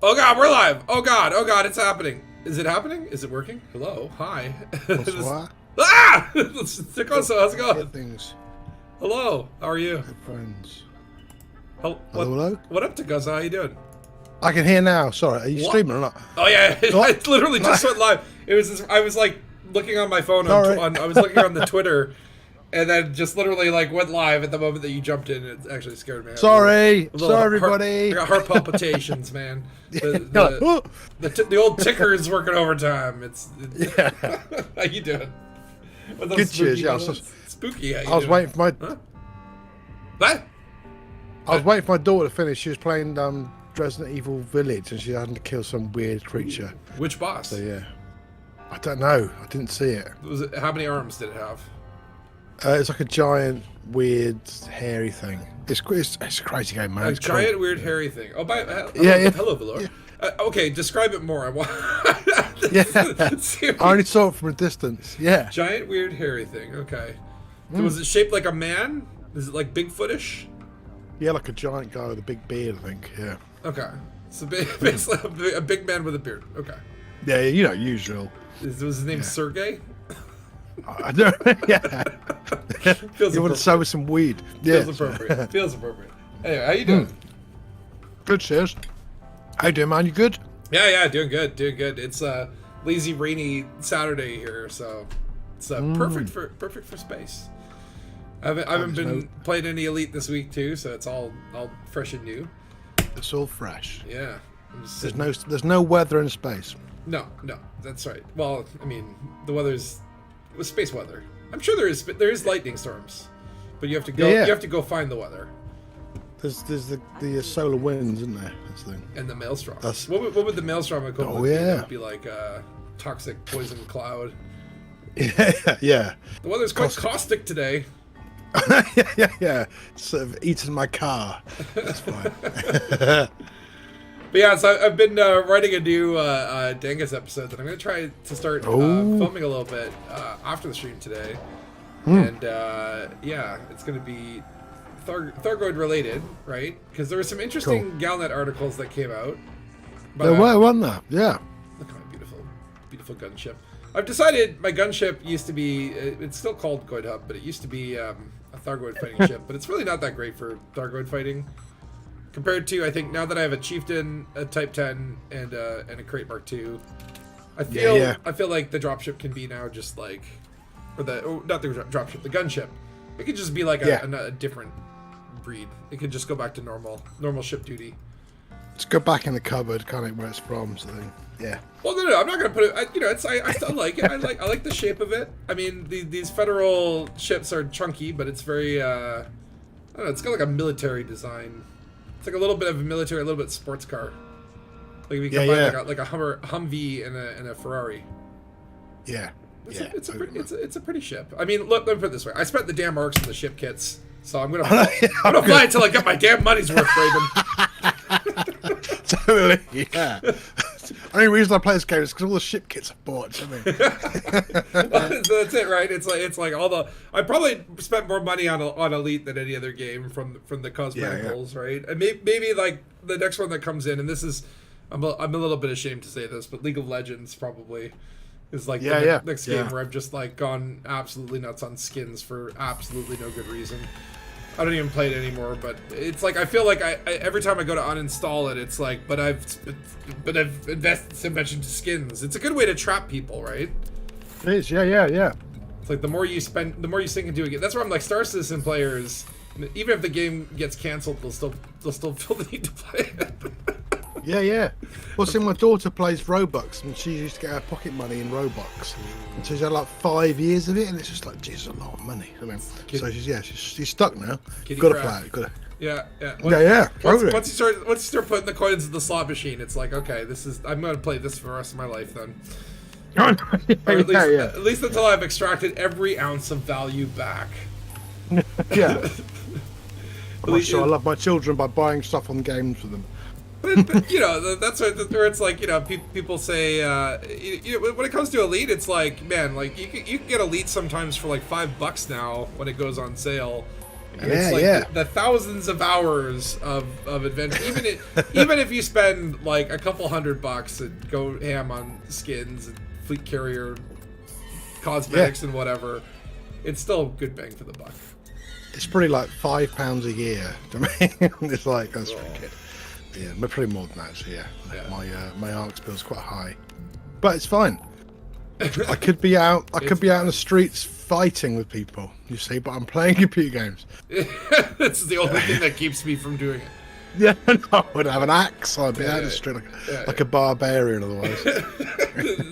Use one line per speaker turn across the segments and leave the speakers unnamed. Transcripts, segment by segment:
Oh god, we're live! Oh god, it's happening. Is it happening? Is it working? Hello, hi.
What?
Ah! How's it going?
Things.
Hello, how are you?
Good friends.
Hello? What up, Tagosa? How you doing?
I can hear now. Sorry, are you streaming or not?
Oh yeah, I literally just went live. It was just, I was like looking on my phone I was looking on the Twitter, and then just literally like went live at the moment that you jumped in. It actually scared me.
Sorry, everybody.
I got heart palpitations, man. The old ticker is working overtime.
Yeah.
How you doing?
Good cheers. Yeah,
spooky.
I was waiting for my.
Huh? What?
I was waiting for my daughter to finish. She was playing Resident Evil Village, and she had to kill some weird creature.
Which boss?
So yeah, I don't know. I didn't see it.
How many arms did it have?
It's like a giant, weird, hairy thing. It's a crazy game, man.
A giant, weird, hairy thing. Oh,
yeah.
Hello, Valor.
Yeah.
Okay, describe it more. I want.
Yeah. I only saw it from a distance. Yeah.
Giant, weird, hairy thing. Okay. So was it shaped like a man? Is it like Bigfootish?
Yeah, like a giant guy with a big beard, I think. Yeah.
Okay. So basically a big man with a beard. Okay.
Yeah, you know, usual.
Was his name Sergey?
I don't. Yeah. You want to sow with some weed? Yeah.
Feels appropriate. Feels appropriate. Anyway, how you doing?
Good, cheers. How you doing, man? You good?
Yeah, doing good, It's a lazy, rainy Saturday here, so it's perfect for space. I haven't been playing any Elite this week too, so it's all fresh and new.
It's all fresh.
Yeah.
There's no weather in space.
No, that's right. Well, I mean, the weather's with space weather. I'm sure there is lightning storms, but you have to go.
Yeah.
You have to go find the weather.
There's the solar winds, isn't there? That's the thing.
And the maelstrom. What would the maelstrom equivalent be? That would be like a toxic poison cloud.
Yeah.
The weather's quite caustic today.
yeah. Sort of eating my car. That's fine.
But yeah, so I've been writing a new Dangus episode that I'm going to try to start filming a little bit after the stream today. And yeah, it's going to be Thargoid related, right? Because there were some interesting Galnet articles that came out.
There were, wasn't there? Yeah.
Look at my beautiful gunship. I've decided my gunship used to be, it's still called Goid Hub, but it used to be a Thargoid fighting ship, but it's really not that great for Thargoid fighting. Compared to, I think, now that I have a Chieftain, a Type 10, and a Crate Mark II, I feel like the dropship can be now just like, not the dropship, the gunship. It could just be like a different breed. It could just go back to normal ship duty.
Let's go back in the cupboard, kind of where it's from. So yeah.
Well, no, I'm not gonna put it. I still like it. I like the shape of it. I mean, these federal ships are chunky, but it's very. I don't know. It's got like a military design. It's like a little bit of a military, a little bit sports car. Like if you combine like a Humvee and a Ferrari.
Yeah.
It's a pretty ship. I mean, look, let me put it this way. I spent the damn marks on the ship kits, so I'm gonna fly until I get my damn money's worth, Raven.
Totally. Yeah. Only reason I play this game is because all the ship kits I bought. I mean.
So that's it, right? It's like all the. I probably spent more money on Elite than any other game from the cosmeticals, right? And maybe like the next one that comes in, and this is, I'm a little bit ashamed to say this, but League of Legends probably is like the next game where I've just like gone absolutely nuts on skins for absolutely no good reason. I don't even play it anymore, but it's like I feel like I every time I go to uninstall it, it's like, but I've invested so much into skins. It's a good way to trap people, right?
It is, yeah.
It's like the more you spend, the more you sink into it. That's why I'm like Star Citizen players. Even if the game gets canceled, they'll still feel the need to play it.
Yeah. Well, see, my daughter plays Robux, and she used to get her pocket money in Robux, and she's had like 5 years of it, and it's just like, geez, a lot of money. I mean, so she's stuck now. Got to play it.
Yeah. Once you start putting the coins in the slot machine, it's like, okay, I'm gonna play this for the rest of my life then. Or at least until I've extracted every ounce of value back.
Yeah. I'm sure I love my children by buying stuff on games for them.
But you know, that's where it's like, you know, people say, you know, when it comes to Elite, it's like, man, like you can get Elite sometimes for like $5 now when it goes on sale, And it's like the thousands of hours of adventure. Even if you spend like a couple $100 and go ham on skins and fleet carrier cosmetics and whatever, it's still good bang for the buck.
It's probably like £5 a year to me. It's like, that's pretty good. Yeah, but pretty more than that. So my ARX bill's quite high, but it's fine. I could be out. I could be out in the streets fighting with people. You see, but I'm playing computer games.
This is the only thing that keeps me from doing it.
Yeah, no, I would have an axe. I'd be out in the street like a barbarian otherwise.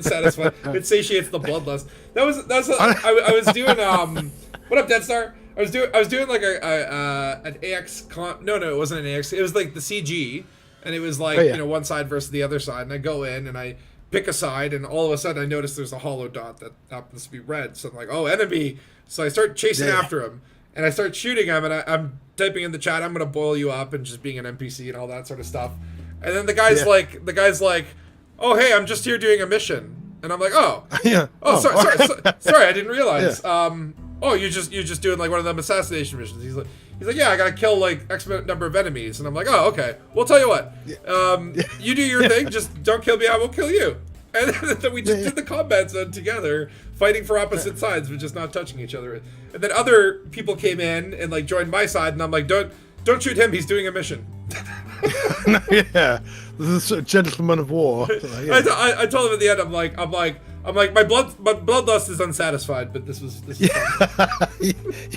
Satisfied. It satiates the bloodlust. I was doing what up, Dead Star? I was doing like an AX no, it wasn't an AX. It was like the CG, and it was like one side versus the other side, and I go in and I pick a side, and all of a sudden I notice there's a hollow dot that happens to be red. So I'm like, oh, enemy. So I start chasing after him, and I start shooting him, and I'm typing in the chat, I'm gonna boil you up, and just being an NPC and all that sort of stuff. And then the guy's like, oh, hey, I'm just here doing a mission, and I'm like, oh, sorry, I didn't realize. Oh, you're just doing like one of them assassination missions. He's like, yeah, I gotta kill like X number of enemies, and I'm like, oh, okay. Well, tell you what, you do your thing, just don't kill me, I will kill you. And then we just did the combat zone together, fighting for opposite sides, but just not touching each other. And then other people came in and like joined my side, and I'm like, don't shoot him, he's doing a mission.
The sort of gentleman of war.
I told him at the end, I'm like, my bloodlust is unsatisfied, but this was fun.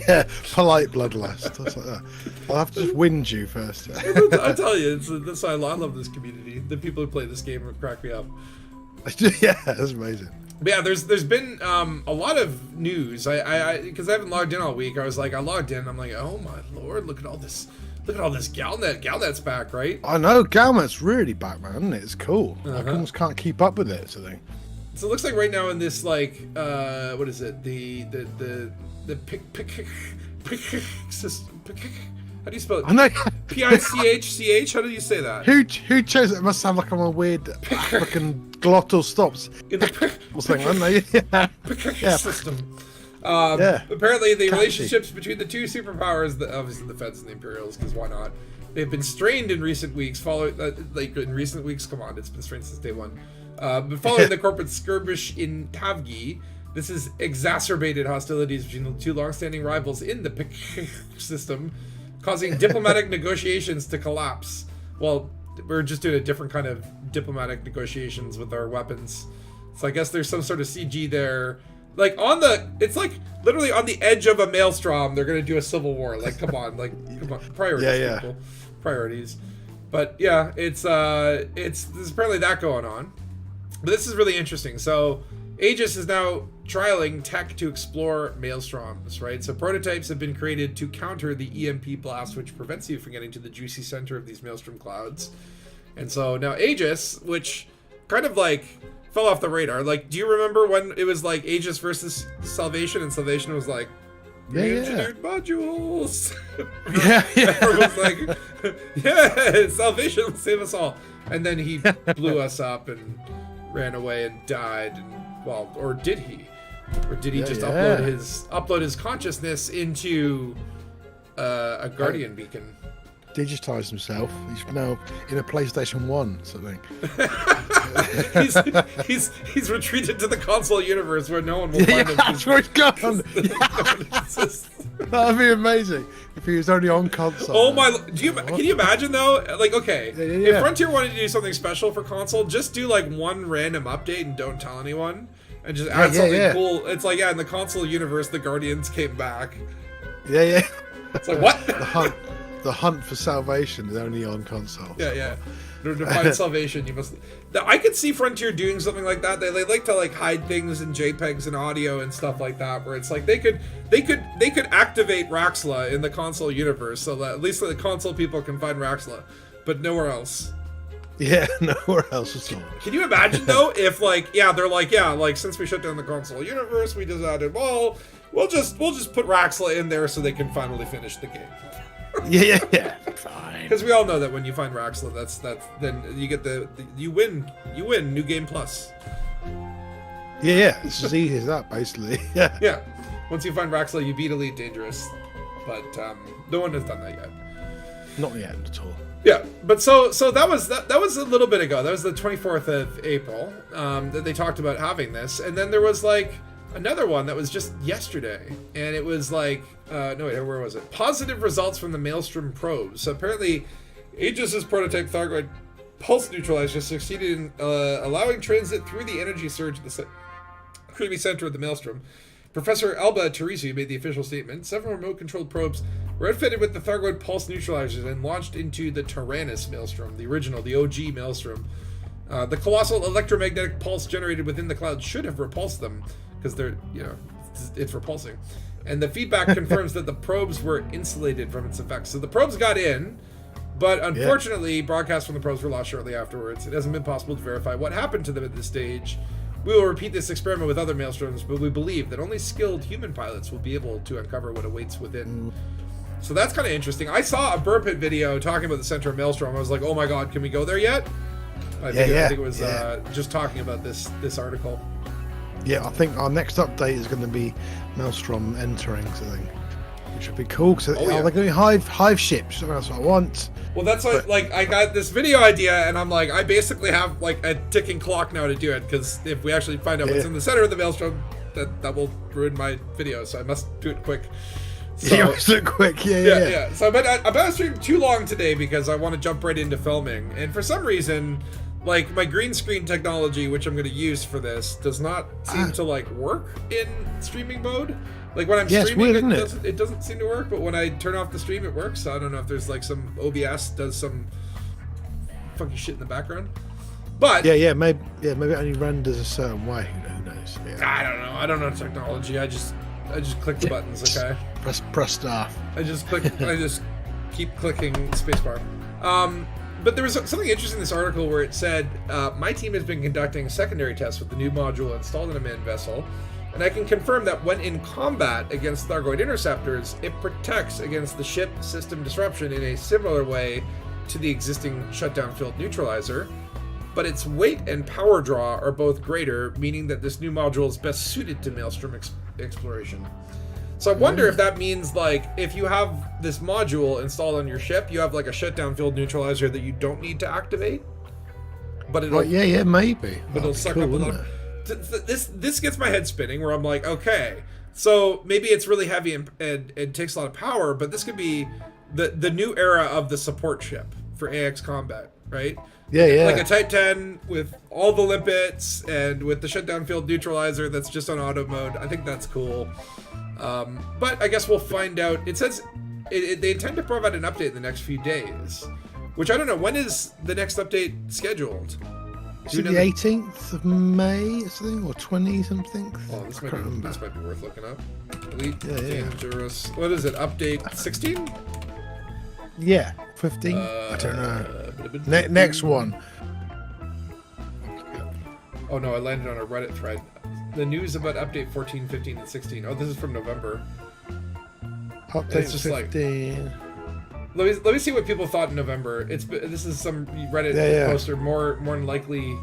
Yeah, polite bloodlust. Like that. I'll have to just wind you first.
I tell you, that's why I love this community. The people who play this game crack me up.
Yeah, that's amazing.
But yeah, there's been a lot of news. Because I haven't logged in all week. I was like, I logged in. I'm like, oh my lord, look at all this. Look at all this Galnet. Galnet's back, right?
I know, Galnet's really back, man. Isn't it? It's cool. I almost can't keep up with it, so thing.
So it looks like right now in this like what is it? The pick system. How do you spell it?
I know.
PICHCH. How do you say that?
Who chose it? It must sound like I'm a weird African glottal stops.
In the system. Apparently, the relationships between the two superpowers, obviously the Feds and the Imperials, because why not? They've been strained in recent weeks. Come on, it's been strained since day one. But following the corporate skirmish in Tavgi, this has exacerbated hostilities between the two long-standing rivals in the system, causing diplomatic negotiations to collapse. Well, we're just doing a different kind of diplomatic negotiations with our weapons. So I guess there's some sort of CG there. Like it's like literally on the edge of a maelstrom. They're gonna do a civil war. Like, come on, priorities, people, priorities. But yeah, there's apparently that going on. But this is really interesting. So Aegis is now trialing tech to explore maelstroms, right? So prototypes have been created to counter the EMP blast, which prevents you from getting to the juicy center of these maelstrom clouds. And so now Aegis, which kind of like fell off the radar. Like, do you remember when it was like Aegis versus Salvation, and Salvation was like, engineered modules? Everyone was like, yeah, Salvation will save us all. And then he blew us up and ran away and died. And, well, or did he? Or did he just upload his consciousness into a Guardian beacon?
Digitized himself. He's now in a PlayStation 1 something.
he's retreated to the console universe where no one will find him.
That's where he's gone. That'd be amazing if he was only on console.
Oh my! Can you imagine though? Like, okay, if Frontier wanted to do something special for console, just do like one random update and don't tell anyone, and just add something cool. It's like, in the console universe, the Guardians came back.
Yeah.
It's like, what?
The hunt for salvation is only on console.
Yeah. To find salvation, you must. I could see Frontier doing something like that. They like to like hide things in JPEGs and audio and stuff like that, where it's like they could activate Raxxla in the console universe, so that at least the console people can find Raxxla, but nowhere else.
Yeah, nowhere else at all.
Can you imagine though if they're like since we shut down the console universe, we just added we'll just put Raxxla in there so they can finally finish the game.
Yeah, fine.
Because we all know that when you find Raxxla, that's then you get you win New Game Plus.
Yeah, it's as easy as that, basically. Yeah.
Once you find Raxxla, you beat Elite Dangerous. but no one has done that yet.
Not yet at all.
Yeah, but so that was a little bit ago. That was the 24th of April that they talked about having this, and then there was like another one that was just yesterday, and it was like no wait, where was it? Positive results from the Maelstrom probes. So apparently, Aegis' prototype Thargoid pulse neutralizer succeeded in allowing transit through the energy surge at the creamy center of the Maelstrom. Professor Alba Teresi made the official statement. Several remote-controlled probes were outfitted with the Thargoid pulse neutralizers and launched into the Tyrannus Maelstrom, the original, the OG Maelstrom. The colossal electromagnetic pulse generated within the cloud should have repulsed them, because they're, it's repulsing. And the feedback confirms that the probes were insulated from its effects. So the probes got in, but unfortunately, broadcasts from the probes were lost shortly afterwards. It hasn't been possible to verify what happened to them at this stage. We will repeat this experiment with other Maelstroms, but we believe that only skilled human pilots will be able to uncover what awaits within. So that's kind of interesting. I saw a Burpit video talking about the center of Maelstrom. I was like, oh my god, can we go there yet? I think it was just talking about this article.
Yeah, I think our next update is going to be Maelstrom entering, I think. Which would be cool, because they're going to be hive ships. That's what I want.
Well, that's what, I got this video idea, and I'm like, I basically have, a ticking clock now to do it, because if we actually find out what's in the center of the Maelstrom, that will ruin my video, so I must do it quick. So,
you must do it quick, yeah.
So, but I'm not streaming too long today, because I want to jump right into filming, and for some reason, my green screen technology, which I'm going to use for this, does not seem to, work in streaming mode. When I'm streaming, it doesn't seem to work, but when I turn off the stream, it works. So I don't know if there's some OBS does some funky shit in the background. But
maybe it only renders a certain way. Who knows? Yeah.
I don't know technology. I just click the buttons. Okay.
Press start.
I just keep clicking spacebar. But there was something interesting in this article where it said, my team has been conducting secondary tests with the new module installed in a manned vessel. And I can confirm that when in combat against Thargoid interceptors, it protects against the ship system disruption in a similar way to the existing shutdown field neutralizer. But its weight and power draw are both greater, meaning that this new module is best suited to Maelstrom exploration. So I wonder if that means, if you have this module installed on your ship, you have, a shutdown field neutralizer that you don't need to activate? But it'll...
maybe.
But it'll suck up a lot of... This gets my head spinning, where I'm like, okay, so maybe it's really heavy and takes a lot of power, but this could be the new era of the support ship for AX combat, right? Like a Type 10 with all the limpets and with the shutdown field neutralizer that's just on auto mode. I think that's cool. But I guess we'll find out. It says they intend to provide an update in the next few days, which I don't know. When is the next update scheduled?
Is it the 18th of May or something, or 20-something?
Oh, this might be worth looking up. Elite Dangerous. What is it? Update 16?
Yeah, 15? I don't know. Next one.
Oh no, I landed on a Reddit thread. The news about update 14, 15, and 16. Oh, this is from November.
Update 15.
Let me see what people thought in November. This is some Reddit poster. More than likely,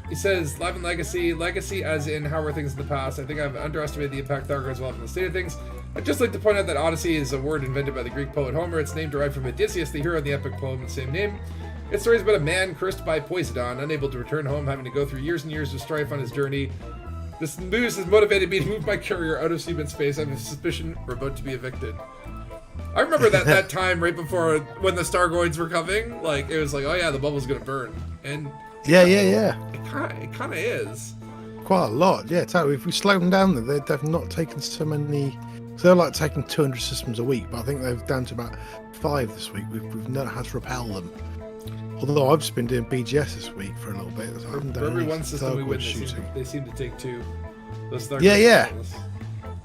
he says live in legacy as in how were things in the past. I think I've underestimated the impact Thargoids will have on the state of things. I'd just like to point out that Odyssey is a word invented by the Greek poet Homer. Its name derived from Odysseus, the hero of the epic poem of the same name. Its story is about a man cursed by Poseidon, unable to return home, having to go through years and years of strife on his journey. This news has motivated me to move my carrier out of seaman space. I have a suspicion we're about to be evicted. I remember that time right before when the Stargoids were coming, it was oh yeah, the bubble's gonna burn, and it kind of is
quite a lot, totally. If we slow them down, they've not taken so many. So they're taking 200 systems a week, but I think they've down to about 5 this week. We've not had to repel them. Although I've just been doing BGS this week for a little bit. So I haven't done
every one system we win, they seem to take 2.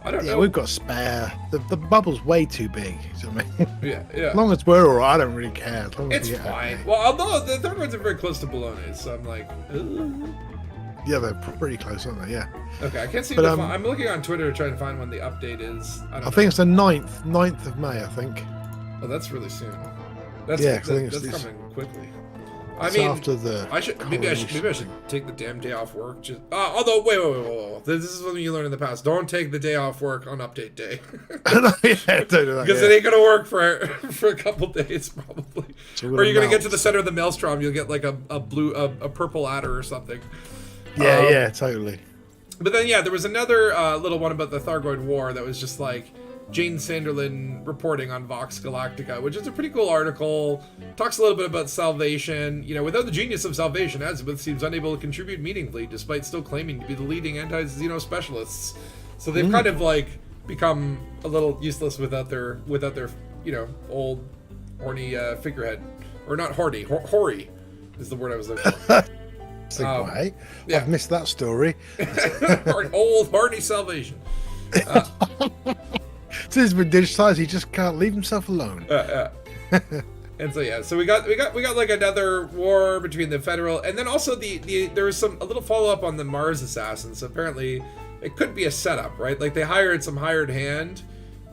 I don't know.
We've got spare. The bubble's way too big. You know what I mean?
Yeah.
As long as we're alright, I don't really care.
It's fine. Well, although the Thargoids are very close to Bologna, so I'm like, ooh.
Yeah, they're pretty close, aren't they? Yeah.
Okay, I can't seem to find... I'm looking on Twitter trying to find when the update is. I think
it's the 9th of May, I think.
Oh, that's really soon. That's coming quickly. I
It's
mean,
after the
maybe I should take the damn day off work. Just although wait. This is something you learned in the past. Don't take the day off work on update day.
Don't do that,
Because it ain't gonna work for a couple days probably. Or you're gonna get to the center of the maelstrom. You'll get like a purple adder or something.
Yeah, totally.
But then there was another little one about the Thargoid War that was just like Jane Sanderlin reporting on Vox Galactica, which is a pretty cool article. Talks a little bit about salvation. Without the genius of salvation, Azabeth seems unable to contribute meaningfully, despite still claiming to be the leading anti-Xeno specialists. So they've kind of like become a little useless without their old horny figurehead, or not horny, hoary is the word I was looking for.
I've missed that story.
Old horny salvation.
Since he's been digitized, he just can't leave himself alone.
And so we got like another war between the Federal, and then also there was a little follow up on the Mars assassins. So apparently it could be a setup, right? Like they hired some hired hand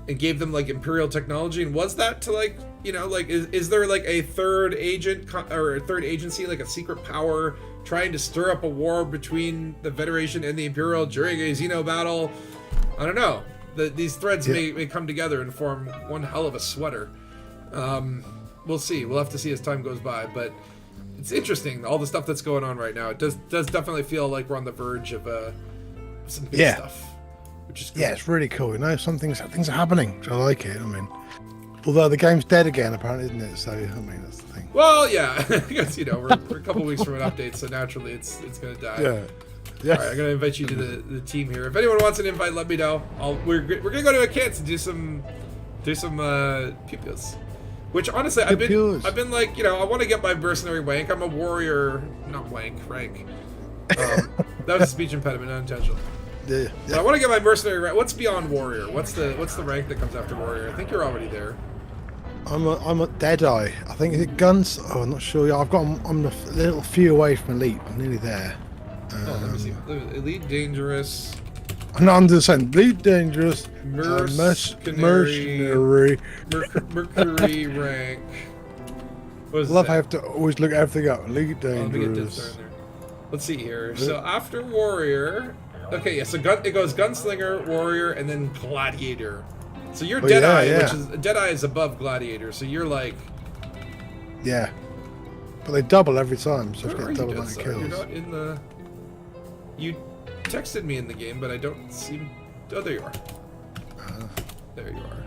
and gave them like Imperial technology, and was that to like is there like a third agent or a third agency, like a secret power trying to stir up a war between the Federation and the Imperial during a Xeno battle? I don't know. These threads may come together and form one hell of a sweater. We'll see. We'll have to see as time goes by. But it's interesting, all the stuff that's going on right now. It does definitely feel like we're on the verge of some big stuff. Which is cool.
Yeah, it's really cool. Some things are happening. I like it. I mean, although the game's dead again, apparently, isn't it? So, I mean, that's the thing.
Well, yeah. Because, we're a couple weeks from an update, so naturally it's going to die.
Yeah.
All right, I'm gonna invite you to the team here. If anyone wants an invite, let me know. We're gonna go to Acants and do some Pew Pews. Which honestly, I've been like, I want to get my mercenary rank. I'm a warrior, not rank. That was a speech impediment, unintentional.
Yeah.
I want to get my mercenary rank. What's beyond warrior? What's the rank that comes after warrior? I think you're already there.
I'm a Deadeye. I think is it guns. Oh, I'm not sure. Yeah, I'm a little few away from elite. I'm nearly there.
Let me see. Elite dangerous.
No, I'm just saying, elite dangerous.
Mercenary rank.
I love how I have to always look everything up. Elite dangerous.
Let me get this there. Let's see here. So after warrior, okay, yeah. So it goes gunslinger, warrior, and then gladiator. So you're Deadeye, which is Deadeye is above gladiator. So you're like.
Yeah. But they double every time, so I've got double amount of kills.
You're not in the. You texted me in the game, but I don't seem. Oh, there you are. There you are.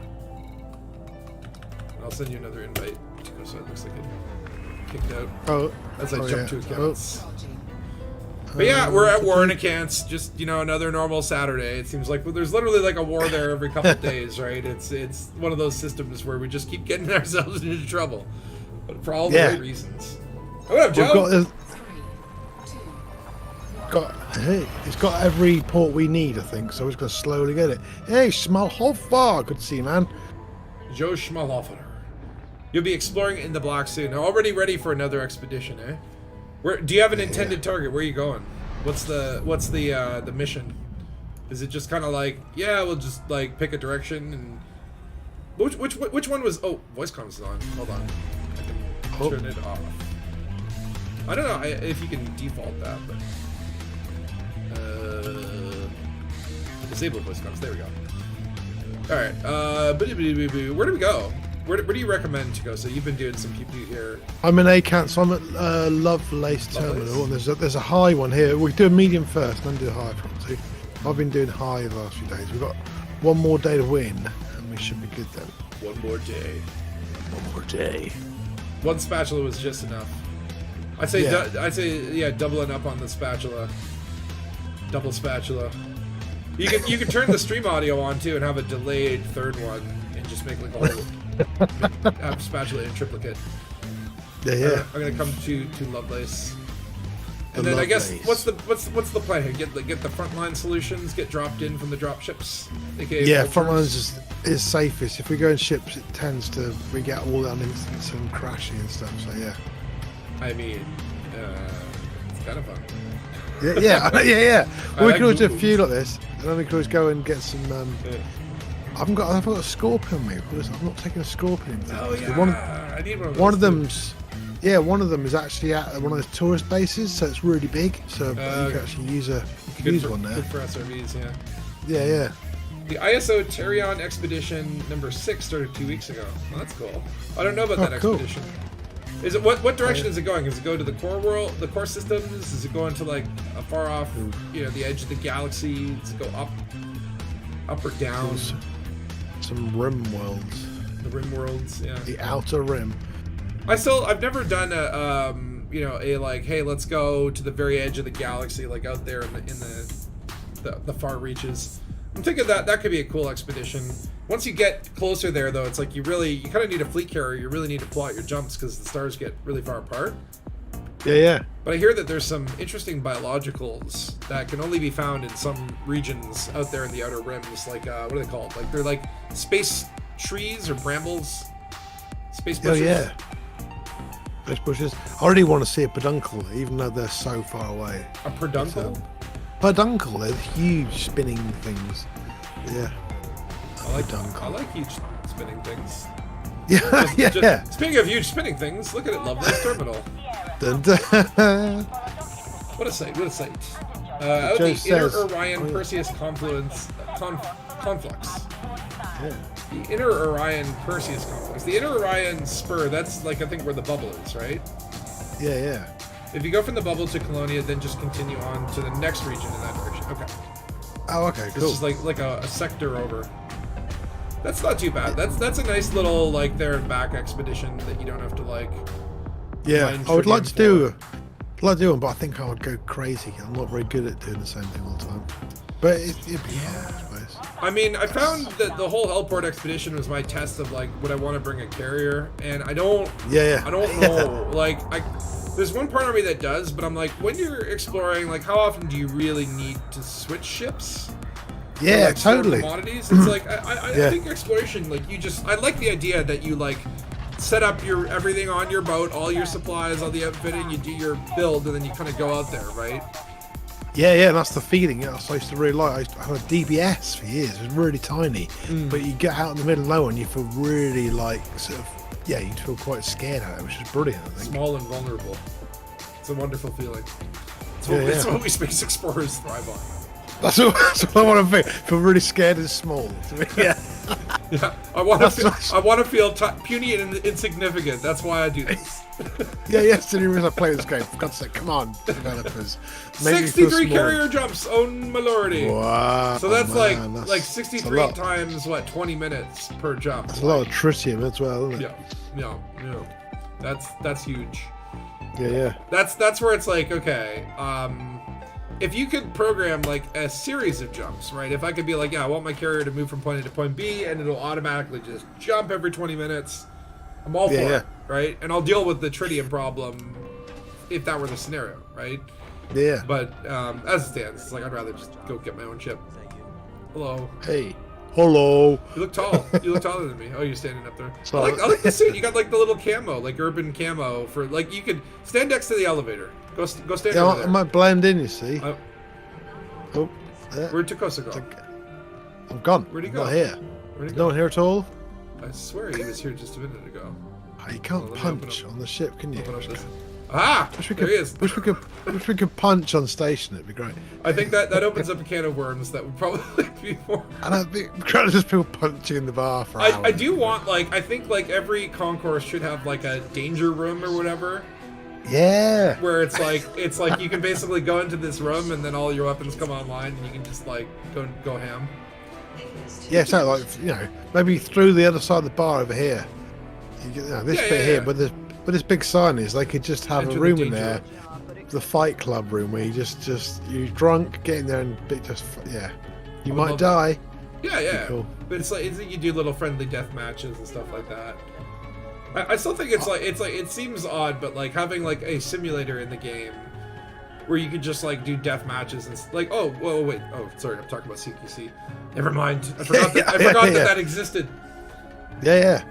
I'll send you another invite, so it looks like it kicked out. As I jump to accounts. But yeah, we're at war in Acants. Just another normal Saturday. It seems like there's literally like a war there every couple of days, right? It's one of those systems where we just keep getting ourselves into trouble, but for all the right reasons. What up, Joe?
It's got every port we need, I think, so we're just going to slowly get it. Hey, Schmalhofer! Good to see you, man.
Joe Schmalhofer. You'll be exploring in the block soon. Already ready for another expedition, eh? Do you have an intended target? Where are you going? What's the mission? Is it just kind of like, we'll just like pick a direction and which one was? Oh, voice comms is on. Hold on, I can turn it off. I don't know if you can default that, but disable voice comms. There we go. All right. Where do we go? Where do you recommend to go? So you've been doing some Pew Pew here.
I'm in Acants, so I'm at Lovelace Terminal, and there's a high one here. We do a medium first, and then do a high if you want to. I've been doing high the last few days. We've got one more day to win, and we should be good then.
One more day.
One more day.
One spatula was just enough. I'd say doubling up on the spatula. Double spatula. You can turn the stream audio on too and have a delayed third one and just make like a whole have spatula in triplicate.
Yeah.
I'm gonna come to Lovelace. And then I guess what's the plan here? Get the frontline solutions get dropped in from the drop ships.
Frontline is safest. If we go in ships, it tends to we get all on instance and crashing and stuff. So yeah.
I mean, it's kind of fun.
Yeah. Well, we can always do a few like this, and then we can always go and get some. I've got a scorpion on me. I'm not taking a scorpion.
Oh yeah.
I need one of them's. Yeah, one of them is actually at one of those tourist bases, so it's really big. So you can actually use one there.
Good for SRVs, yeah.
Yeah, yeah.
The ISO Terion Expedition number 6 started 2 weeks ago. Well, that's cool. I don't know about that expedition. Is it what direction is it going? Does it go to the core world, the core systems? Is it going to like a far off, the edge of the galaxy? Does it go up or down?
Some rim worlds.
The rim worlds, yeah.
The outer rim.
I've never done a like, hey, let's go to the very edge of the galaxy, like out there in the far reaches. I'm thinking that could be a cool expedition. Once you get closer there, though, it's like you kind of need a fleet carrier. You really need to pull out your jumps because the stars get really far apart.
Yeah, yeah.
But I hear that there's some interesting biologicals that can only be found in some regions out there in the outer rims. Like, what are they called? Like, they're like space trees or brambles. Space bushes.
Oh, yeah. Space bushes. I already want to see a peduncle, even though they're so far away.
A peduncle?
Peduncle. They're huge spinning things. Yeah.
I like huge spinning things.
Yeah, yeah.
Speaking of huge spinning things, look at it, Lovelace Terminal.
Dun, dun.
What a sight, what a sight. Out the Inner Orion Perseus conflux.
Yeah.
The Inner Orion Perseus conflux. The Inner Orion spur, that's like I think where the bubble is, right?
Yeah, yeah.
If you go from the bubble to Colonia, then just continue on to the next region in that direction. Okay.
Oh, okay, cool.
This is like a sector over. That's not too bad. That's a nice little like there and back expedition that you don't have to like.
Yeah, I would like to do one, but I think I would go crazy. I'm not very good at doing the same thing all the time. But it'd be fun, I suppose.
I mean, I found that the whole Hellport expedition was my test of like, would I want to bring a carrier? And I don't.
Yeah.
I don't know. There's one part of me that does, but I'm like, when you're exploring, like, how often do you really need to switch ships?
Yeah,
like,
totally.
Commodities. It's like I think exploration, like I like the idea that you like set up your everything on your boat, all your supplies, all the outfitting, you do your build, and then you kind of go out there, right?
Yeah, that's the feeling. I used to really like. I had a DBS for years. It was really tiny, but you get out in the middle of nowhere and you feel really like sort of. Yeah, you feel quite scared at it, which is brilliant. I think.
Small and vulnerable. It's a wonderful feeling. It's what we space explorers thrive on.
That's what I want to feel really scared and small. Yeah.
Yeah. I want to feel puny and insignificant. That's why I do this.
Yeah, that's the only reason I play this game. For God's sake, come on, developers.
63 carrier jumps, own my lordy.
Wow.
So that's like 63 times 20 minutes per jump.
That's a lot of tritium as well, isn't it?
Yeah. That's huge.
Yeah.
That's where it's like, okay, if you could program like a series of jumps, right? If I could be like, yeah, I want my carrier to move from point A to point B, and it'll automatically just jump every 20 minutes. I'm all for it, right? And I'll deal with the tritium problem if that were the scenario, right?
Yeah.
But as it stands, it's like I'd rather just go get my own ship. Hello.
Hey. Hello.
You look tall. You look taller than me. Oh, you're standing up there. I like the suit. You got like the little camo, like urban camo for like you could stand next to the elevator. Go stand over there.
I might blend in, you see.
Where'd Takosa go?
I'm gone.
Where'd he go?
Not here. No one here at all?
I swear he was here just a minute ago.
Oh, you can't punch on the ship, can you?
There he is.
Wish we could punch on station. It'd be great.
I think that opens up a can of worms that would probably be more.
And I think just people punching in the bar for hours.
I do want I think every concourse should have like a danger room or whatever.
Yeah.
Where it's like you can basically go into this room and then all your weapons come online and you can just like go ham.
Yeah, so like maybe through the other side of the bar over here. This bit here, but this big sign is they could just have a room in there, the fight club room where you just you're drunk, get in there and you might die.
Yeah.
Cool.
But it's like you do little friendly death matches and stuff like that. I still think it's like it seems odd, but like having like a simulator in the game where you could just like do death matches and wait, sorry, I'm talking about CQC. Never mind, I forgot that existed.
Yeah.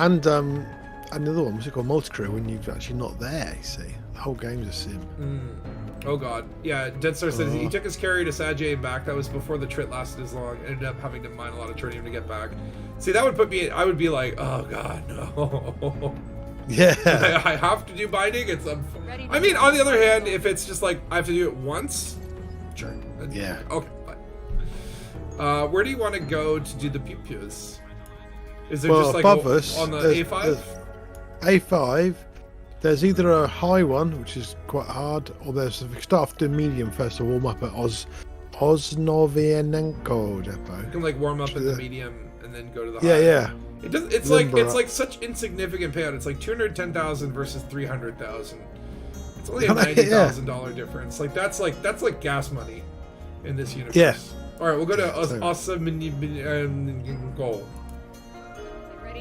And another one, what's it called, multi-crew, when you're actually not there. You see, the whole game's a sim.
Oh god, yeah. Deadstar says he took his carrier to Sajay and back. That was before the trit lasted as long. Ended up having to mine a lot of tritium to get back. See, that would put me. I would be like, oh god, no.
Yeah.
I have to do binding. It's I mean, on the other hand, if it's just like I have to do it once, sure.
Yeah.
Okay. Fine. Where do you want to go to do the Pew Pews? Is there just like
above us,
on the A5?
A5. There's either a high one, which is quite hard, or there's if you start off doing medium first to warm up at Osnovienenko depot.
You can like warm up in the medium and then go to the high.
Yeah, yeah.
It does. It's like such insignificant payout. It's like 210,000 versus 300,000. It's only a $90,000 difference. Like that's like gas money in this universe.
Yeah.
All right, we'll go to Osnovienenko.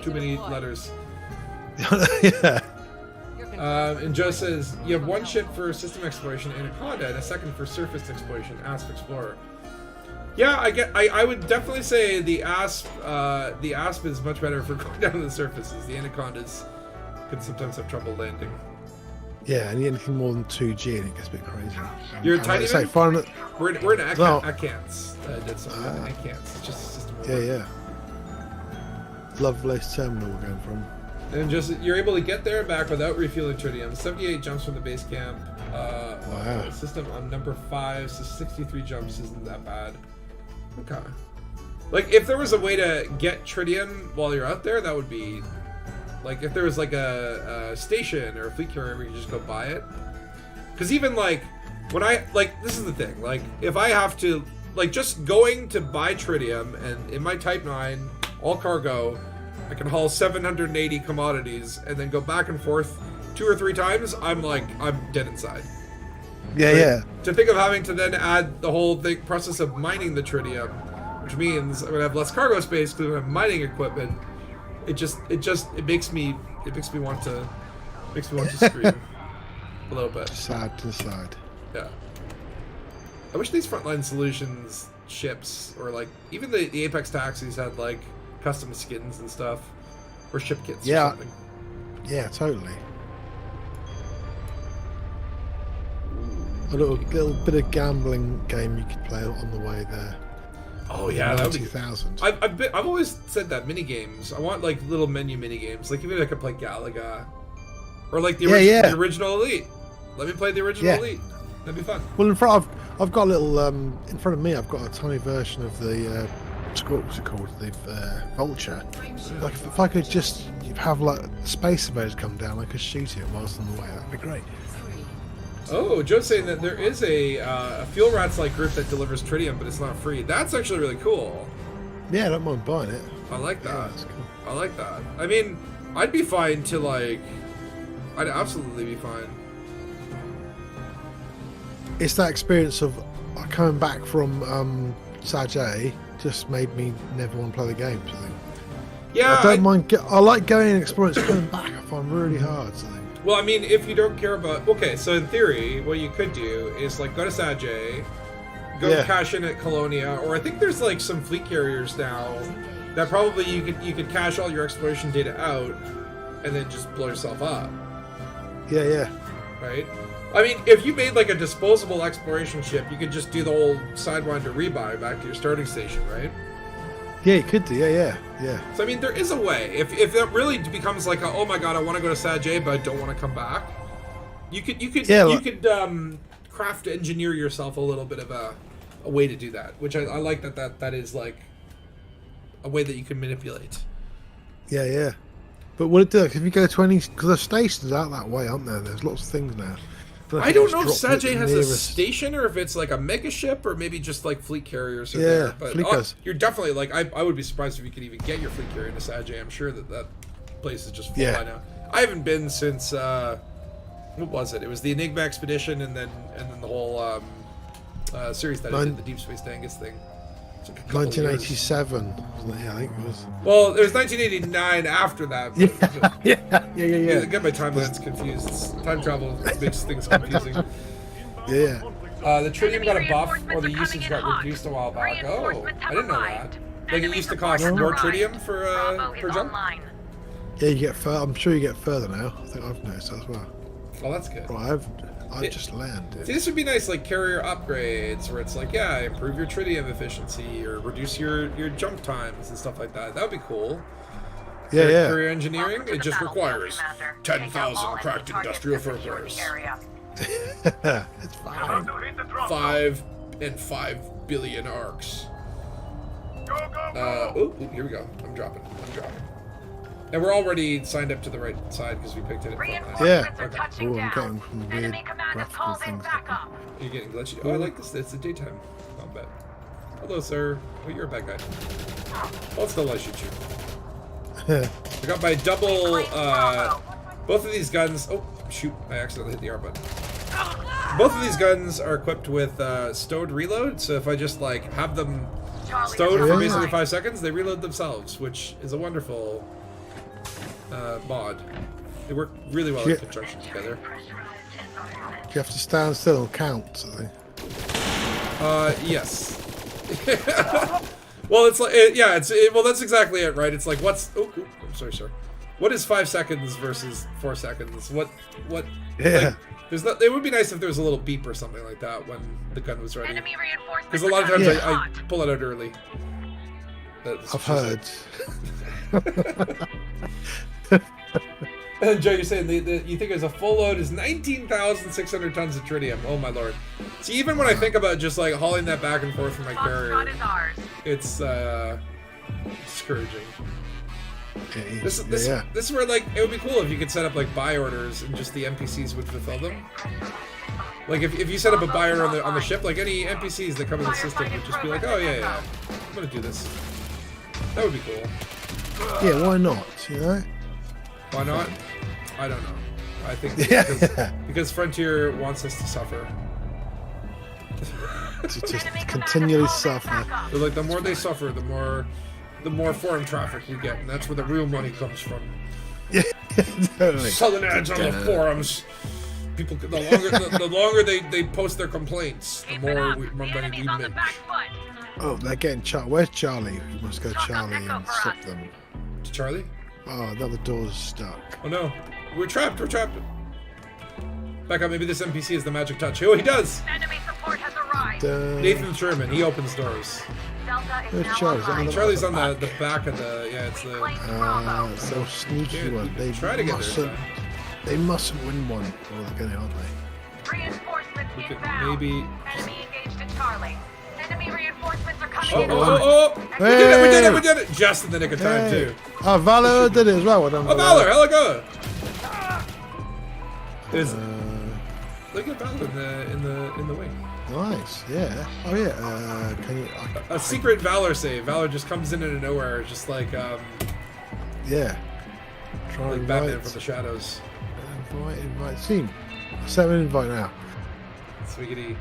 Too many letters.
Yeah.
And Joe says you have one ship for system exploration, Anaconda, and a second for surface exploration, Asp Explorer. Yeah, I would definitely say the Asp is much better for going down to the surfaces. The Anacondas can sometimes have trouble landing.
Yeah, and anything more than 2G and it gets a bit crazy.
You're a tiny
say,
We're in Acants. Did something in Acants. It's just a system.
Yeah. Lovelace Terminal we're going from.
And just you're able to get there and back without refueling tritium. 78 jumps from the base camp.
Wow.
System on number 5, so 63 jumps isn't that bad. Okay. Like if there was a way to get tritium while you're out there, that would be like if there was like a station or a fleet carrier where you just go buy it. Because even like when this is the thing. Like if I have to just going to buy tritium and in my Type 9 all cargo. I can haul 780 commodities and then go back and forth 2 or 3 times. I'm dead inside.
Yeah,
right?
yeah.
To think of having to then add the whole process of mining the tritium, which means I'm gonna have less cargo space because I have mining equipment. It makes me want to scream a little bit.
Sad to side.
Yeah. I wish these Frontline Solutions ships or like even the Apex taxis had like custom skins and stuff, or ship kits or something.
Yeah, totally. A little bit of gambling game you could play on the way there.
Oh yeah, that would be
2000.
I've always said that mini games. I want like little menu mini games. Like even I could play Galaga, or like the original Elite. Let me play the original Elite. That'd be fun.
Well, in front I've got a little in front of me. I've got a tiny version of the. What's it called? The Vulture. Like if I could just have like space invaders come down, I could shoot it whilst on the way. That'd be great.
Oh, Joe's saying that there is a Fuel Rats like group that delivers tritium, but it's not free. That's actually really cool.
Yeah, I don't mind buying it.
I like that.
Yeah, that's cool.
I like that. I mean, I'd be fine to like. I'd absolutely be fine.
It's that experience of coming back from Sajay. Just made me never want to play the games. I think.
Yeah,
I don't mind. I like going and exploring. Coming back, I find really hard. I think.
Well, I mean, if you don't care about so in theory, what you could do is like go to Sajay, go cash in at Colonia, or I think there's like some fleet carriers now that probably you could cash all your exploration data out, and then just blow yourself up.
Yeah.
Right. I mean, if you made like a disposable exploration ship, you could just do the whole Sidewinder rebuy back to your starting station, right?
Yeah, you could do. Yeah.
So I mean, there is a way. If that really becomes like, oh my god, I want to go to Sajay, but I don't want to come back. You could craft engineer yourself a little bit of a way to do that, which I like that is like a way that you can manipulate.
Yeah. But what it do if you go to any because the stations out that way, aren't there? There's lots of things now.
I don't know if Sajay has a station or if it's like a mega ship or maybe just like fleet carriers.
Yeah,
but you're definitely like I would be surprised if you could even get your fleet carrier into Sajay. I'm sure that place is just full by now. I haven't been since what was it? It was the Enigma expedition and then the whole series that I did, the Deep Space Dangus thing.
1987, wasn't it? Yeah, I think it was.
Well, there's 1989 after that.
Yeah.
I get my timelines confused. Time travel makes things confusing.
Yeah.
The tritium got a buff, or the usage got reduced a while back. Oh, I didn't know that. Like it used to cost more tritium for per jump.
Yeah, you get further. I'm sure you get further now. I think I've noticed that as well.
Oh, that's good.
Right, I've just landed.
See, this would be nice, like carrier upgrades, where it's like, improve your tritium efficiency or reduce your jump times and stuff like that. That would be cool. Career engineering, it just requires 10,000 cracked industrial firmwares.
It's fine.
5 billion arcs. Here we go. I'm dropping. And we're already signed up to the right side because we picked it.
Yeah.
Okay.
Ooh, I'm getting some weird graphical things.
You're getting glitchy. Oh, I like this. It's a daytime combat. Hello, sir. Oh, you're a bad guy. Hold still, I shoot you. I got my double, both of these guns. Oh, shoot. I accidentally hit the R button. Both of these guns are equipped with stowed reload, so if I just, like, have them stowed for basically 5 seconds, they reload themselves, which is a wonderful mod. They work really well in conjunction together.
Do you have to stand still and count?
Yes. Well, it's like, well, that's exactly it, right? It's like, I'm sorry, sir. What is 5 seconds versus 4 seconds? What?
Yeah.
Like, it would be nice if there was a little beep or something like that when the gun was ready. Because a lot of times I pull it out early.
I've heard.
And Joe, you're saying you think there's a full load is 19,600 tons of tritium. Oh my lord. See, even when I think about just like hauling that back and forth from my carrier, it's discouraging. This is where, like, it would be cool if you could set up like buy orders and just the NPCs would fulfill them. Like if you set up a buy order on the ship, like any NPCs that come in the system would just be like, oh yeah, I'm gonna do this. That would be cool.
Yeah, why not? You know?
Why not? I don't know. I think because Frontier wants us to suffer.
To just continually suffer.
They're like, the more they suffer, the more foreign traffic we get, and that's where the real money comes from.
Yeah, totally.
Southern ads on the forums. People, the longer they post their complaints, the more money we make.
Oh, they're getting Charlie. Where's Charlie? We must go Charlie and stop them.
To Charlie?
Oh, now the door's stuck.
Oh no, we're trapped. Back up. Maybe this NPC is the magic touch. Oh, he does.
Enemy support has arrived.
Nathan Sherman. He opens doors.
Where's Charlie?
Charlie's on the back of the. Yeah, it's the.
So sneaky one. They
try to get there.
They mustn't win one, or they're going to, aren't they?
Reinforcements
inbound. Maybe.
Enemy engaged at Charlie. Enemy reinforcements are coming.
We did it! Just in the nick of time, too.
Oh, Valor did it as well.
Oh, Valor! Hell go! Look at Valor in the wing.
Nice, yeah. Oh yeah. Can you?
A secret Valor save. Valor just comes in out of nowhere, just like
yeah.
Like Batman from the shadows.
Invite. Team. Send an invite now.
Swiggity.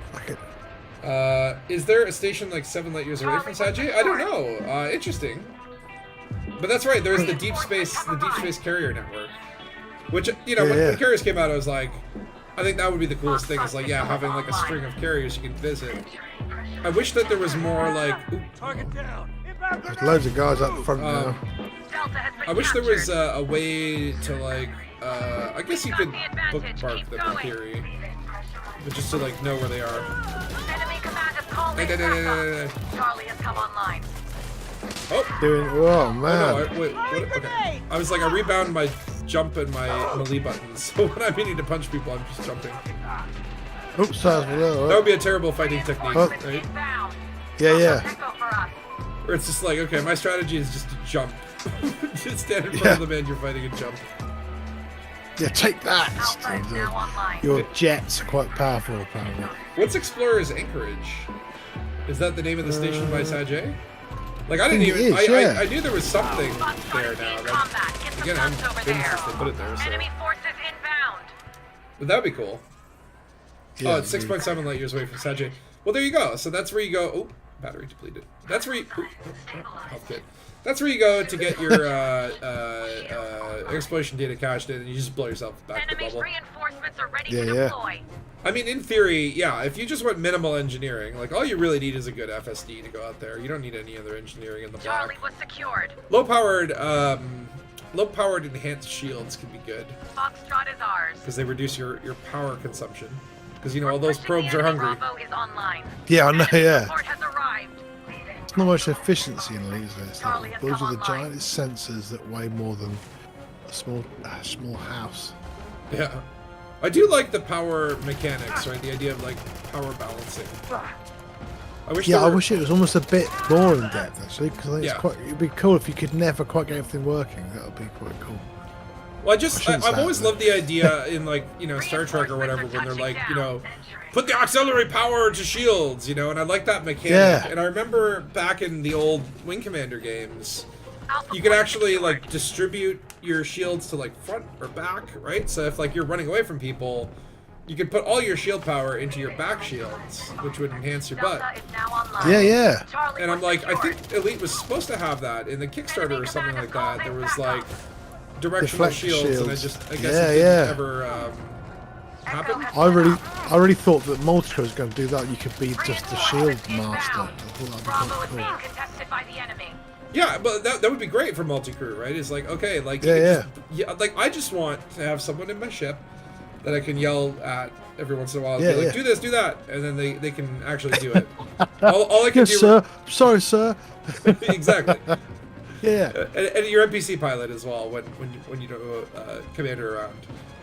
Is there a station like 7 light years away from Saji? I don't know. Interesting. But that's right. There's the deep space carrier network, which when carriers came out, I was like, I think that would be the coolest thing. Is like having like a string of carriers you can visit. I wish that there was more like.
There's loads of guys up the front now.
I wish there was a way to like. I guess you could bookmark them in theory, but just to like know where they are.
Enemy command is calling. Charlie has come online.
Oh man.
Oh, no, wait, okay. I was like, I rebound my jump and my melee buttons, so when I'm meaning to punch people, I'm just jumping.
Oops, that
would be a terrible fighting technique, right?
Yeah.
Or it's just like, okay, my strategy is just to jump. Just stand in front of the man you're fighting and jump.
Yeah, take that! Your jets are quite powerful, apparently.
What's Explorer's Anchorage? Is that the name of the station by Sajay? Like, I didn't even. I knew there was something there now. Again, I'm since they put it there, so. But that would be cool. Yeah, it's 6.7 light years away from Sajay. Well, there you go. So that's where you go. Oh, battery depleted. That's where you. Health kit. That's where you go to get your exploration data cached in, and you just blow yourself back to the bubble.
Reinforcements are ready to deploy.
I mean, in theory, yeah, if you just want minimal engineering, like, all you really need is a good FSD to go out there. You don't need any other engineering in the block.
Charlie was secured.
Low-powered enhanced shields can be good.
Foxtrot is ours.
Because they reduce your power consumption. Because, all those probes are hungry.
Bravo is online.
Yeah, I know, yeah.
Support has arrived.
not much efficiency in Elite, is there? It's like those are the giant sensors that weigh more than a small house.
Yeah. I do like the power mechanics, right? The idea of like power balancing. I wish
I wish it was almost a bit more in depth actually, because I think
Yeah.
it'd be cool if you could never quite get everything working. That would be quite cool.
Well, I've always loved the idea in like, you know, Star Trek or whatever, when they're like, you know, put the auxiliary power to shields, you know, and I like that mechanic.
Yeah.
And I remember back in the old Wing Commander games, you could actually like distribute your shields to like front or back, right? So if like you're running away from people, you could put all your shield power into your back shields, which would enhance your butt.
Yeah.
And I'm like, I think Elite was supposed to have that in the Kickstarter or something like that. There was like directional
Deflect
shields, and I guess it didn't ever happen.
I really thought that Multicore was going to do that. You could be just the shield master. I thought that'd be quite cool.
Yeah, but that would be great for multi-crew, right? It's like, okay, like like I just want to have someone in my ship that I can yell at every once in a while, and be like, do this, do that, and then they can actually do it. all I can do,
sir. Sorry, sir.
Exactly.
Yeah.
And your NPC pilot as well when you do a commander around.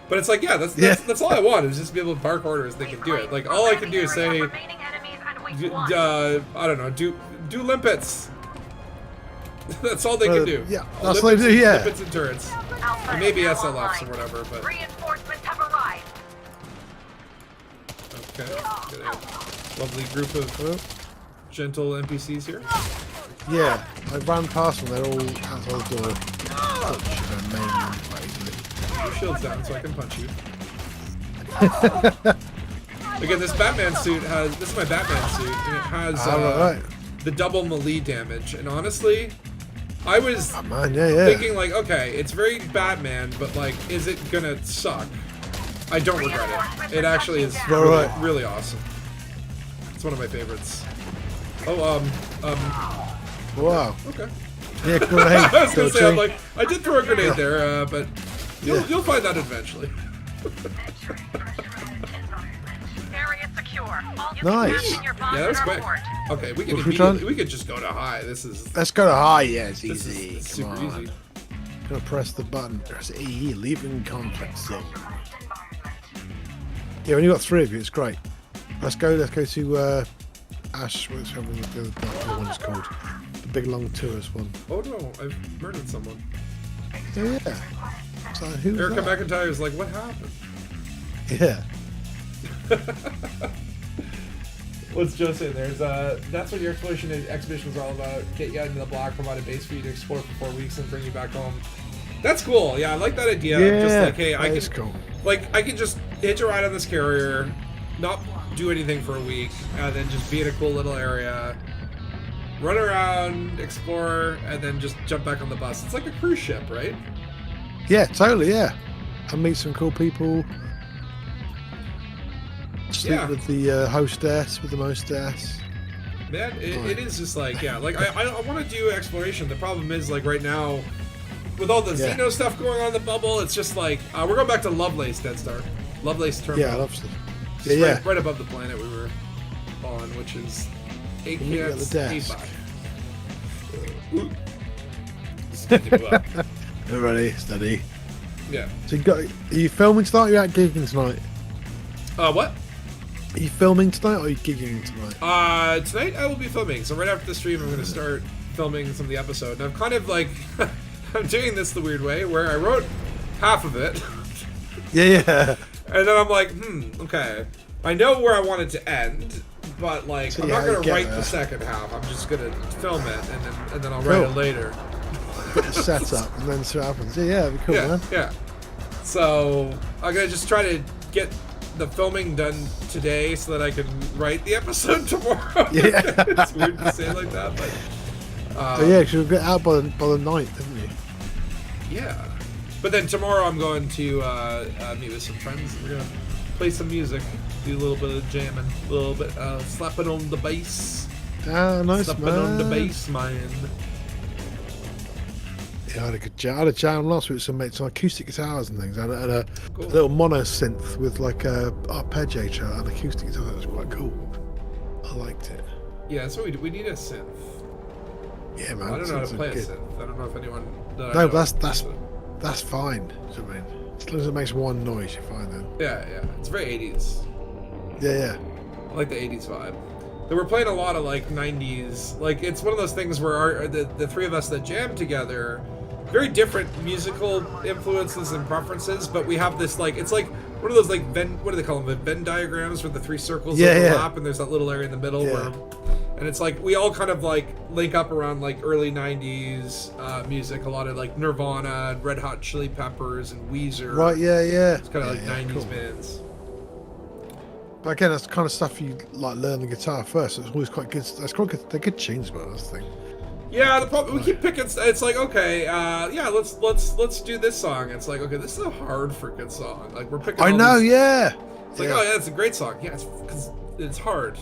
But it's like, that's all I want, is just be able to bark orders. They can do it. Like all I can do is say, I don't know, do limpets. That's all they can do.
Yeah, that's what they do. Yeah.
Limpets and turrets, and maybe SLFs or whatever. But
Reinforcements have arrived.
okay, got a lovely group of gentle NPCs here.
Yeah, I ran past them. They're all outside the door. Touch their main basically.
Your shield's down, so I can punch you. Again, this Batman suit has. This is my Batman suit, and it has the double melee damage. And honestly, I was thinking like, okay, it's very Batman, but like, is it gonna suck? I don't regret it. It actually is really awesome. It's one of my favorites. Oh,
wow.
Okay.
Yeah, grenade.
I was gonna say, I'm like, I did throw a grenade there, but you'll find that eventually.
Area secure.
Nice.
Yeah, that was quick. Okay, we could just go to high.
Let's go to high. Yeah, it's
this
easy.
is super easy.
Gonna press the button. Press E. Leaving complex zone. Yeah, when you got 3 of you, it's great. Let's go to Ash. What's the other one is called? The big long tourist one.
Oh no, I've murdered someone.
Yeah. So who's
Erica
that?
McIntyre's like, what happened?
Yeah.
What's Joe saying? That's what your exhibition was all about. Get you out into the block, provide a base for you to explore for 4 weeks, and bring you back home. That's cool. Yeah, I like that idea.
Yeah,
just like, hey, I can just hitch a ride on this carrier, not do anything for a week, and then just be in a cool little area, run around, explore, and then just jump back on the bus. It's like a cruise ship, right?
Yeah, totally. Yeah, and meet some cool people. Sleep with the hostess, with the mostess.
Man, it is just like, like I want to do exploration. The problem is, like, right now, with all the Xeno stuff going on in the bubble, it's just like, we're going back to Lovelace, Dead Star. Lovelace Terminal.
Yeah, I love stuff.
Right above the planet we were on, which is Acants 85.
Ready, steady.
Yeah.
So are you filming tonight or are you out gigging tonight?
What?
Are you filming tonight or are you gigging tonight?
Tonight I will be filming. So right after the stream, I'm going to start filming some of the episode. And I'm kind of like, I'm doing this the weird way, where I wrote half of it.
Yeah.
And then I'm like, okay. I know where I want it to end, but like, I'm not going to write the second half. I'm just going to film it, and then I'll write it later.
Put the setup, and then see what happens. Yeah, that'd be cool, man.
Yeah. So I'm going to just try to get the filming done today so that I can write the episode tomorrow.
Yeah.
It's weird to say it like that, but...
yeah, because you'll get out by the 9th, haven't you?
Yeah. But then tomorrow I'm going to meet with some friends. We're going to play some music, do a little bit of jamming, a little bit slapping on the bass.
Ah, nice,
slapping
man.
on the bass, man.
Yeah, I had a jam last week with some acoustic guitars and things. I had a little mono synth with like a arpeggiator and acoustic guitar. That was quite cool. I liked it.
Yeah, so we need a synth.
Yeah, man.
I don't know how to play a
good.
synth. I don't know if anyone. That I
No,
know
that's fine. So, I mean, as long as it makes one noise, you're fine then.
Yeah, yeah. It's very 80s.
Yeah.
I like the 80s vibe. They were playing a lot of like 90s. Like it's one of those things where the three of us that jam together, very different musical influences and preferences, but we have this like it's like one of those like what do they call them? Venn diagrams where the three circles overlap and there's that little area in the middle where, and it's like we all kind of like link up around like early 90s music, a lot of like Nirvana and Red Hot Chili Peppers and Weezer.
Right. Yeah.
It's kind of like 90s
cool.
bands.
But again, that's the kind of stuff you like learn the guitar first. So it's always quite good. That's quite good. They're good tunes, but that's the thing.
Yeah, the problem we keep picking. It's like okay, let's do this song. It's like okay, this is a hard freaking song. Like we're picking.
I
all
know,
these-
yeah.
It's like oh yeah, it's a great song. Yeah, it's because it's hard.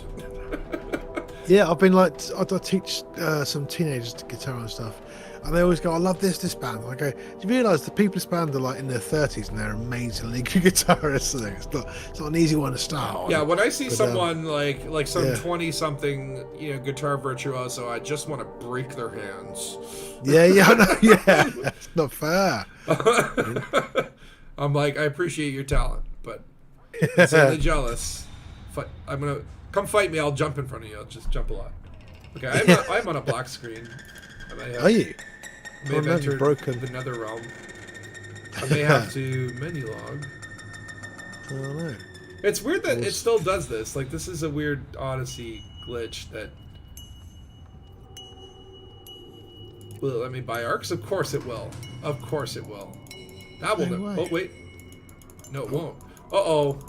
Yeah, I've been like, I teach some teenagers guitar and stuff, and they always go, "I love this band." And I go, "Do you realise the people in this band are like in their 30s and they're amazingly good guitarists?" And it's not an easy one to start on.
Yeah, when I see
But,
someone like some
yeah.
20-something guitar virtuoso, I just want to break their hands.
Yeah, I know, yeah, it's not fair.
I'm like, I appreciate your talent, but insanely jealous. I'm gonna come fight me. I'll jump in front of you. I'll just jump a lot. Okay, I'm on a black screen.
Are you?
I may have
never
entered
broken.
the nether realm. I may have to menu log.
I don't know.
It's weird that it still does this. Like, this is a weird Odyssey glitch that... Will it let me buy arcs? Of course it will. Of course it will. That will...
No way.
Oh, wait. No, it won't. Uh-oh.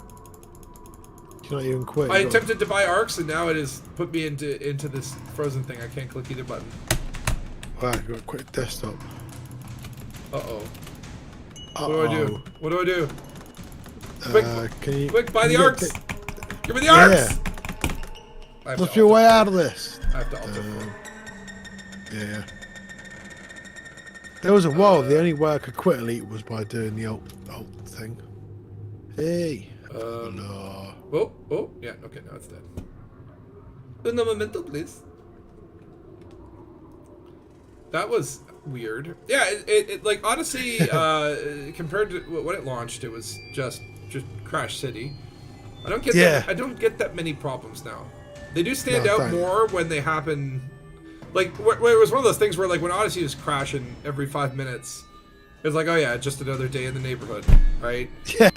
You're not even quit.
I attempted to buy arcs, and now it has put me into this frozen thing. I can't click either button.
Wow, you've got a quick desktop.
Uh-oh. What do I do? What do I do? Quick, buy the arcs! Give me the arcs!
Look your way out of this.
I have to alter.
Yeah. There was a while the only way I could quit Elite was by doing the alt thing. Hey. No.
Oh, yeah, okay, now it's dead. Un momento, please. That was weird. Yeah, it like Odyssey compared to when it launched, it was just Crash City. I don't get I don't get that many problems now. They do stand out more when they happen. Like where it was one of those things where like when Odyssey was crashing every 5 minutes, it's like oh yeah, just another day in the neighborhood, right?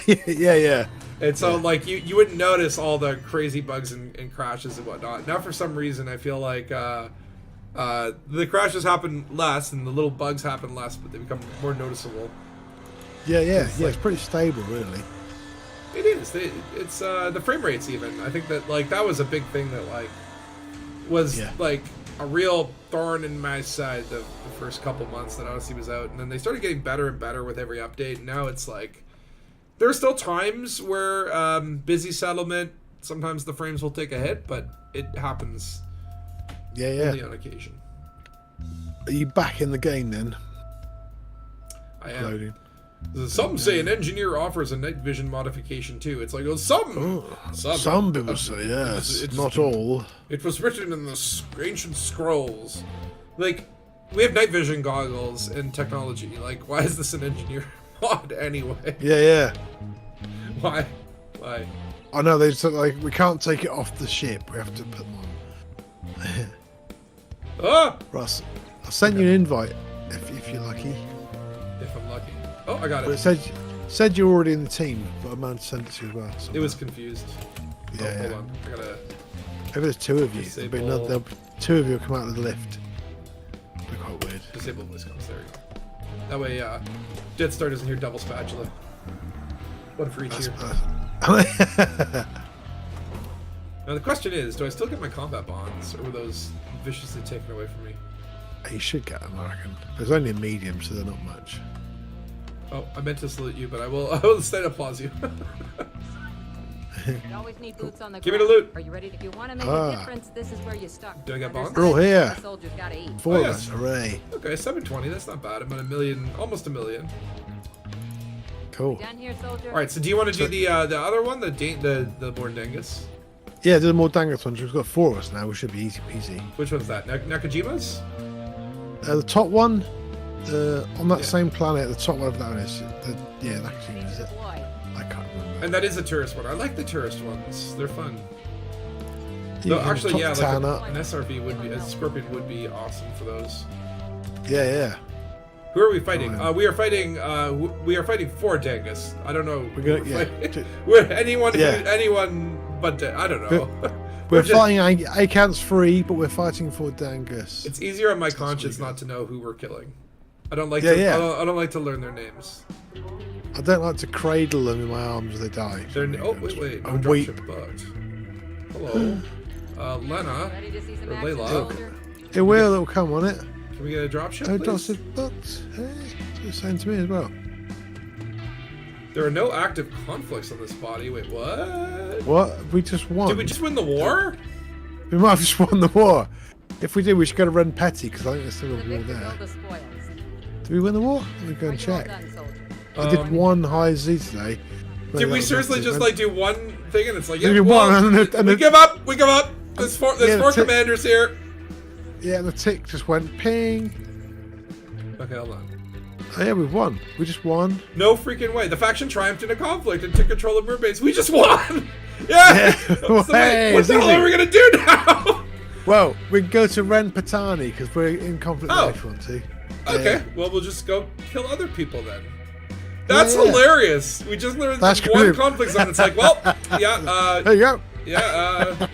Yeah.
And so like you wouldn't notice all the crazy bugs and crashes and whatnot. Now for some reason I feel like the crashes happen less and the little bugs happen less, but they become more noticeable.
Yeah. It's pretty stable, really.
It is. It's the frame rates even. I think that like that was a big thing that like was like a real thorn in my side the first couple months that Odyssey was out, and then they started getting better and better with every update. And now it's like there are still times where busy settlement, sometimes the frames will take a hit, but it happens only on occasion.
Are you back in the game then?
I am.
Loading.
Some say an engineer offers a night vision modification too. It's like, oh, some
people say yes,
it's
not all.
It was written in the ancient scrolls. Like, we have night vision goggles and technology. Like, why is this an engineer mod anyway?
Yeah.
Why?
I know they said like we can't take it off the ship. We have to put them on.
Ah!
Russ, I'll send you an invite if you're lucky.
If I'm lucky. Oh, I got
But
it.
it said you're already in the team, but I managed to send it to you as well.
It was confused.
Yeah.
Hold on. I gotta.
If there's two of you,
Disable.
there'll be two of you will come out of the lift. It'll be quite weird.
Disable voice comms. There you go. That way, Dead Star doesn't hear double spatula. One for each ear. Now the question is, do I still get my combat bonds, or were those viciously taken away from me?
You should get them, I reckon. There's only a medium, so they're not much.
Oh, I meant to salute you, but I will instead applause you.
You always need boots on the
Give me the
ground.
loot.
Are you ready? If you want to make a difference, this is where you start.
Do I get bonds?
We're all here.
The soldiers gotta eat.
Four of
yes.
us, hooray.
Okay, 720, that's not bad. I'm at 1 million, almost 1 million.
Cool.
Down here, soldier.
Alright, so do you want to do the other one, the Born Dangus?
Yeah, do the more Dangus ones. We've got four of us now. We should be easy peasy.
Which one's that? Nakajima's?
The top one, on that same planet, the top whatever that one is. That actually is it.
Boy.
I can't remember.
And that is a tourist one. I like the tourist ones. They're fun.
You
No,
can
actually,
top
yeah,
tan
like
up.
an SRV would be, a Scorpion would be awesome for those.
Yeah.
Who are we fighting?
Oh, yeah.
We are fighting for Dangus. I don't know.
We're gonna-
who
yeah.
fighting. We're anyone,
Yeah.
anyone, but I don't know.
We're
just-
fighting Acants 3, but we're fighting for Dangus.
It's easier on my conscience not to know who we're killing. I don't like to.
Yeah.
I don't like to learn their names.
I don't like to cradle them in my arms as they die.
Oh wait. No
And
dropship booked. Hello, Lena
Ready to see some
or
action,
Layla.
soldier?
It will, it'll come on it.
Can we get a dropship,
Oh,
please?
Dots is booked. Hey, it's saying to me as well.
There are no active conflicts on this body. Wait, what?
What? We just won.
Did we just win the war?
We might have just won the war. If we did, we should go to Ren Petty, because I think there's still a
The
war
victor
there.
held the spoils.
Did we win the war? Let me go and
Pretty well
check.
done, soldier.
I did one high Z today. Maybe
Did we
that was
seriously
it.
just like do one thing and it's like,
We
yeah,
did
well,
one, and
we
then-
give up. We give up. There's four
Yeah, the tick-
commanders here.
Yeah, the tick just went ping.
Okay, hold on.
Oh yeah, we've won. We just won.
No freaking way. The faction triumphed in a conflict and took control of Mermaids. We just won. Yeah. What's the
Hey,
what
it's
the hell
easy.
are we gonna do now?
Well, we can go to Ren Patani because we're in conflict
Oh.
later on too.
Okay.
Yeah.
Well, we'll just go kill other people then. That's
Yeah.
hilarious. We just learned
That's
one
good.
conflict zone. It's like, well, yeah,
There you go.
yeah,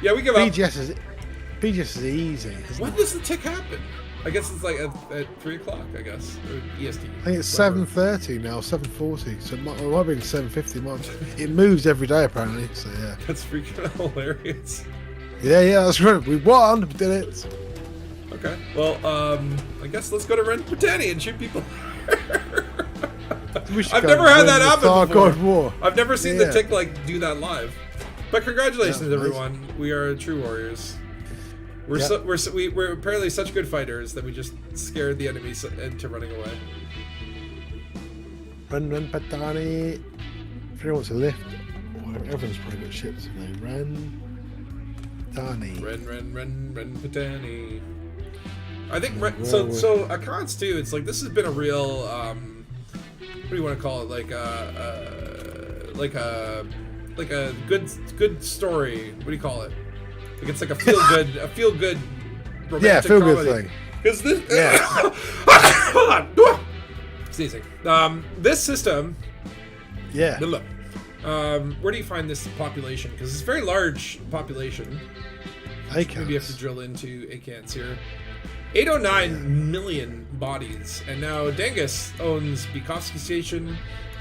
yeah. We give up.
BGS is easy. Isn't
When
it?
does the tick happen? I guess it's like at 3 o'clock. I guess or EST.
I think it's
whatever.
7:30 now, 7:40. So it might be 7:50. It moves every day apparently. So yeah.
That's freaking hilarious.
Yeah, that's right. We won. We did it.
Okay. Well, I guess let's go to Ren Patani and shoot people.
We should
I've
go
never had
win
that
the
happen
Dark
before.
God War.
I've never seen
Yeah.
the tick like do that live. But congratulations,
Yeah, nice.
everyone. We are true warriors. We're
Yeah.
we're apparently such good fighters that we just scared the enemies into running away.
Ren Patani. If anyone wants a lift, well, everyone's probably got ships today. Ren Patani.
Ren Patani. I think
Yeah,
so.
we're-
So Acants too. It's like this has been a real. What do you want to call it? Like a good story. What do you call it? Like it's like a feel good romantic
Yeah, feel good
comedy.
thing.
Because this.
Yeah.
Hold on. Sneezing. This system.
Yeah.
Look. Where do you find this population? Because it's a very large population.
Acants.
Maybe you have to drill into Acants here. 809 million bodies, and now Dangus owns Bukowski Station,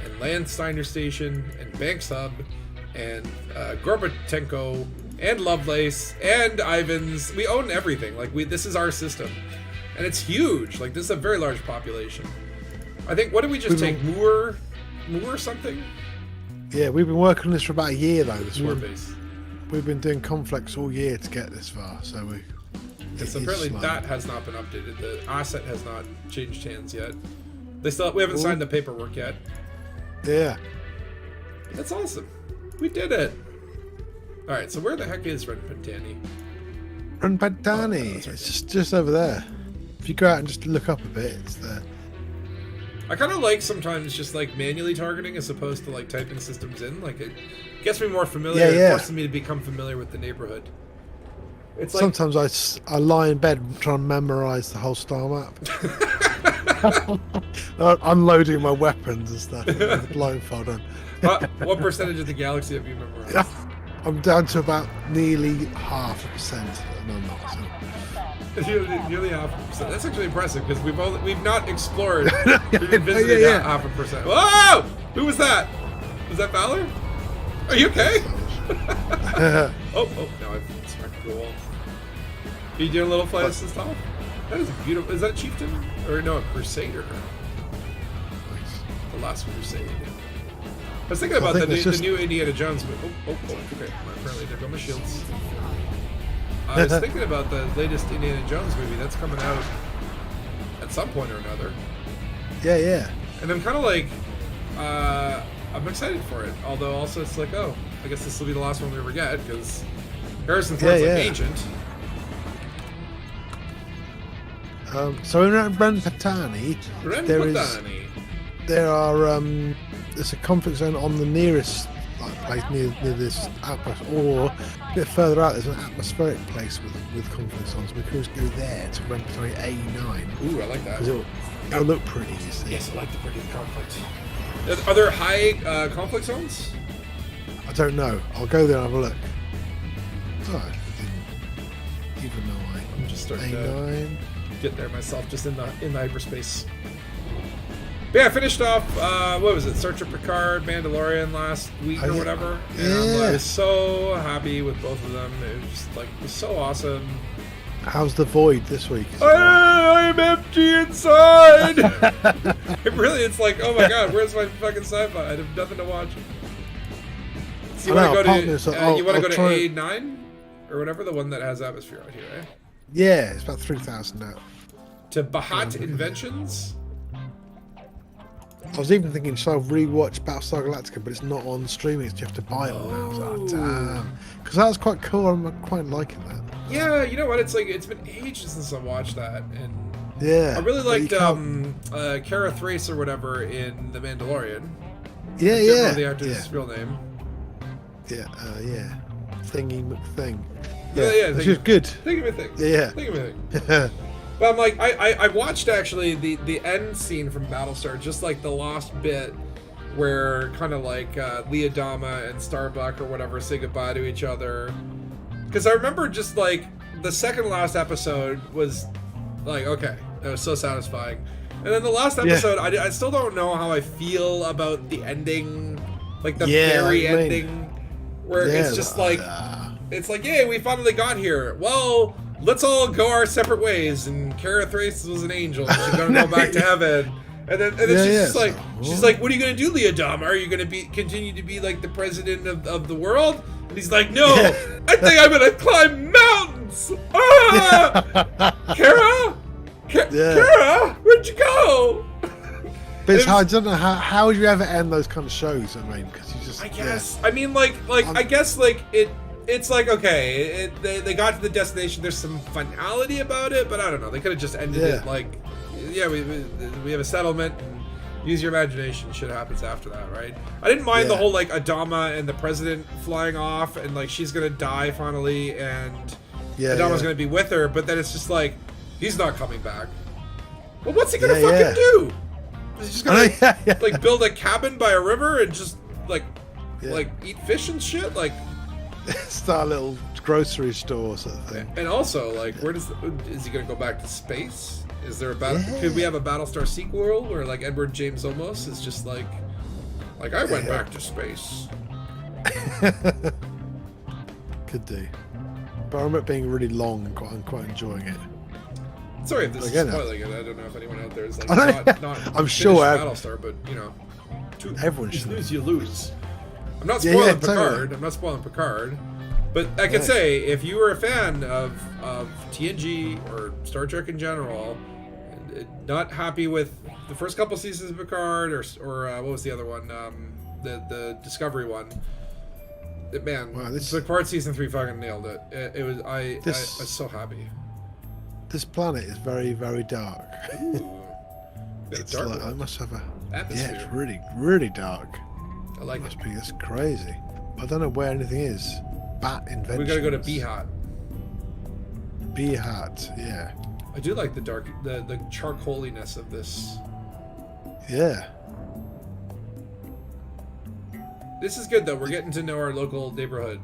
and Landsteiner Station, and Banks Hub, and Gorbatenko, and Lovelace, and Ivans. We own everything. Like this is our system, and it's huge. Like this is a very large population. I think. What did we just take? Moor something?
Yeah, we've been working on this for about a year though. This
Moor
one.
base.
We've been doing conflicts all year to get this far, so we.
Yes,
it is
apparently
slow.
that has not been updated. The asset has not changed hands yet. We haven't signed the paperwork yet.
Yeah.
That's awesome. We did it. All right, so where the heck is Ren Patani?
Ren Patani.
that's right.
It's just over there. If you go out and just look up a bit, it's there.
I kind of like sometimes just like manually targeting as opposed to like typing systems in. Like it gets me more familiar.
Yeah.
It forces me to become familiar with the neighborhood. It's like
Sometimes I lie in bed trying to memorize the whole star map. Unloading my weapons and stuff with the blindfold on.
what percentage of the galaxy have you memorized?
I'm down to about nearly 0.5%. And I'm not. So.
Nearly 0.5%. That's actually impressive because we've not explored. We've visited
Yeah.
0.5%. Whoa! Who was that? Was that Valor? Are you okay? Oh, no, I've smacked the wall. Are you doing a little flight assist off? That is beautiful. Is that a chieftain? Or no, a crusader? The last crusade. I was thinking about
think
the
it's just-
new Indiana Jones movie. Okay. Apparently, there go my shields. I was thinking about the latest Indiana Jones movie that's coming out at some point or another.
Yeah.
And I'm kind of like, I'm excited for it. Although also it's like, oh, I guess this will be the last one we ever get because Harrison Ford's
Yeah.
like ancient.
So in Ranpatani, there are there's a conflict zone on the nearest place near this outpost, or a bit further out there's an atmospheric place with conflict zones. We could just go there to Ranpatani A9.
Ooh, I like that.
Because it'll look pretty, you see.
Yes, I like the pretty conflict. Are there high conflict zones?
I don't know. I'll go there and have a look. Oh, I didn't even know
I'm just starting
A9.
to get there myself, just in the hyperspace. But yeah, I finished off, what was it, Search of Picard, Mandalorian last week or whatever. And I was so happy with both of them. It was just like, it was so awesome.
How's the void this week?
I'm empty inside! It's like, oh my god, where's my fucking sci-fi? I have nothing to watch. So you want to go to A9? Or whatever, the one that has atmosphere out here, eh?
Yeah, it's about 3,000 now.
To Bahat Inventions?
I was even thinking, should I rewatch Battlestar Galactica, but it's not on streaming, so you have to buy it all now. I was like, oh, damn. Because that was quite cool, I'm quite liking that.
Yeah, you know what, it's like, it's been ages since I watched that, and
yeah,
I really liked Kara Thrace or whatever in The Mandalorian.
Yeah,
I can't remember the actor's real name.
Yeah, Thingy McThing.
Yeah,
which is good.
Think of a thing.
Yeah.
Think of a thing. But I'm like, I watched actually the end scene from Battlestar, just like the last bit where kind of like Leah Dama and Starbuck or whatever say goodbye to each other. Because I remember just like the second last episode was like, okay, it was so satisfying. And then the last episode, I still don't know how I feel about the ending, like the very ending, where it's just like, it's like, yeah, we finally got here. Well, let's all go our separate ways. And Kara Thrace was an angel. She's gonna go back to heaven. And then she's just like, she's like, what are you gonna do, Leah Dama? Are you gonna continue to be like the president of the world? And he's like, no, I think I'm gonna climb mountains. Ah, Kara, Kara, where'd you go?
But it's hard. I don't know how would you ever end those kind of shows. I mean, because you just.
I guess. I mean, I guess it's like, okay, they got to the destination. There's some finality about it, but I don't know. They could have just ended it like, yeah, we have a settlement. And use your imagination. Shit happens after that, right? I didn't mind the whole like Adama and the president flying off, and like she's gonna die finally, and Adama's gonna be with her. But then it's just like, he's not coming back. Well, what's he gonna fucking do? Is he just gonna like build a cabin by a river and just like eat fish and shit? Like
start a little grocery store sort of thing.
And also, like, is he gonna go back to space? Is there a battle? Could we have a Battlestar sequel where like Edward James Olmos is just like I went back to space?
Could do. But I remember it being really long and I'm quite enjoying it.
Sorry if this is spoiling it. I don't know if anyone out there is like not
I'm sure
Battlestar, but you know,
everyone should
lose, you lose. I'm not spoiling Picard. Totally. I'm not spoiling Picard. But I can say, if you were a fan of TNG or Star Trek in general, not happy with the first couple seasons of Picard, or what was the other one, the Discovery one, man, Picard season 3 fucking nailed it. It was I was so happy.
This planet is very, very dark.
It's
dark. Like, I must have a
atmosphere.
Yeah, it's really, really dark.
I like it.
That's crazy. I don't know where anything is. Bat inventions.
We gotta go to Behat.
Behat, yeah.
I do like the dark, the charcoaliness of this.
Yeah.
This is good though. We're getting to know our local neighborhood.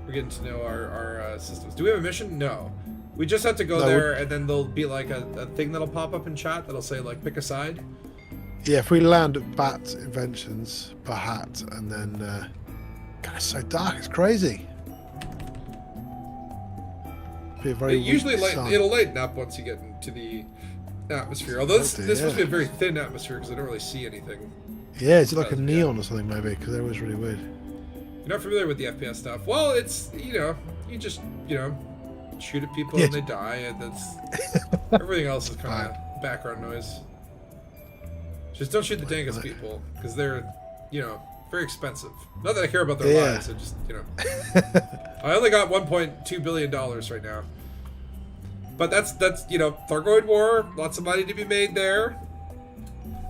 We're getting to know our systems. Do we have a mission? No. We just have to go there, and then there'll be like a thing that'll pop up in chat that'll say like pick a side.
Yeah, if we land at Bat Inventions, Bahat, and then God, it's so dark, it's crazy. Be a very
usually it'll lighten up once you get into the atmosphere. Although this must be a very thin atmosphere because I don't really see anything.
Yeah, it's like a neon or something maybe, because that was really weird.
You're not familiar with the FPS stuff. Well, it's, you just shoot at people and they die, and that's everything else is kind of background noise. Just don't shoot the Dangus people, because they're, very expensive. Not that I care about their lives, I just, I only got $1.2 billion right now. But that's Thargoid War, lots of money to be made there.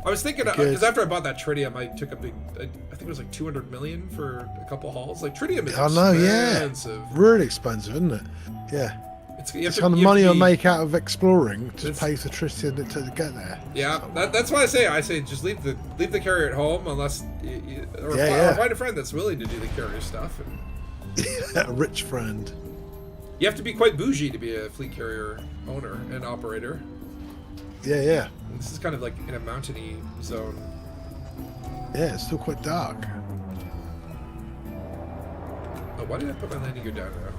I was thinking because after I bought that tritium, I took a big. I think it was like 200 million for a couple hauls. Like tritium is expensive.
Really expensive, isn't it? Yeah.
It's
kind of money I make out of exploring just pays the tritium to get there.
Yeah, that's why I say just leave the carrier at home unless or find a friend that's willing to do the carrier stuff. And
a rich friend.
You have to be quite bougie to be a fleet carrier owner and operator.
Yeah.
And this is kind of like in a mountainy zone.
Yeah, it's still quite dark.
Oh, why did I put my landing gear down now?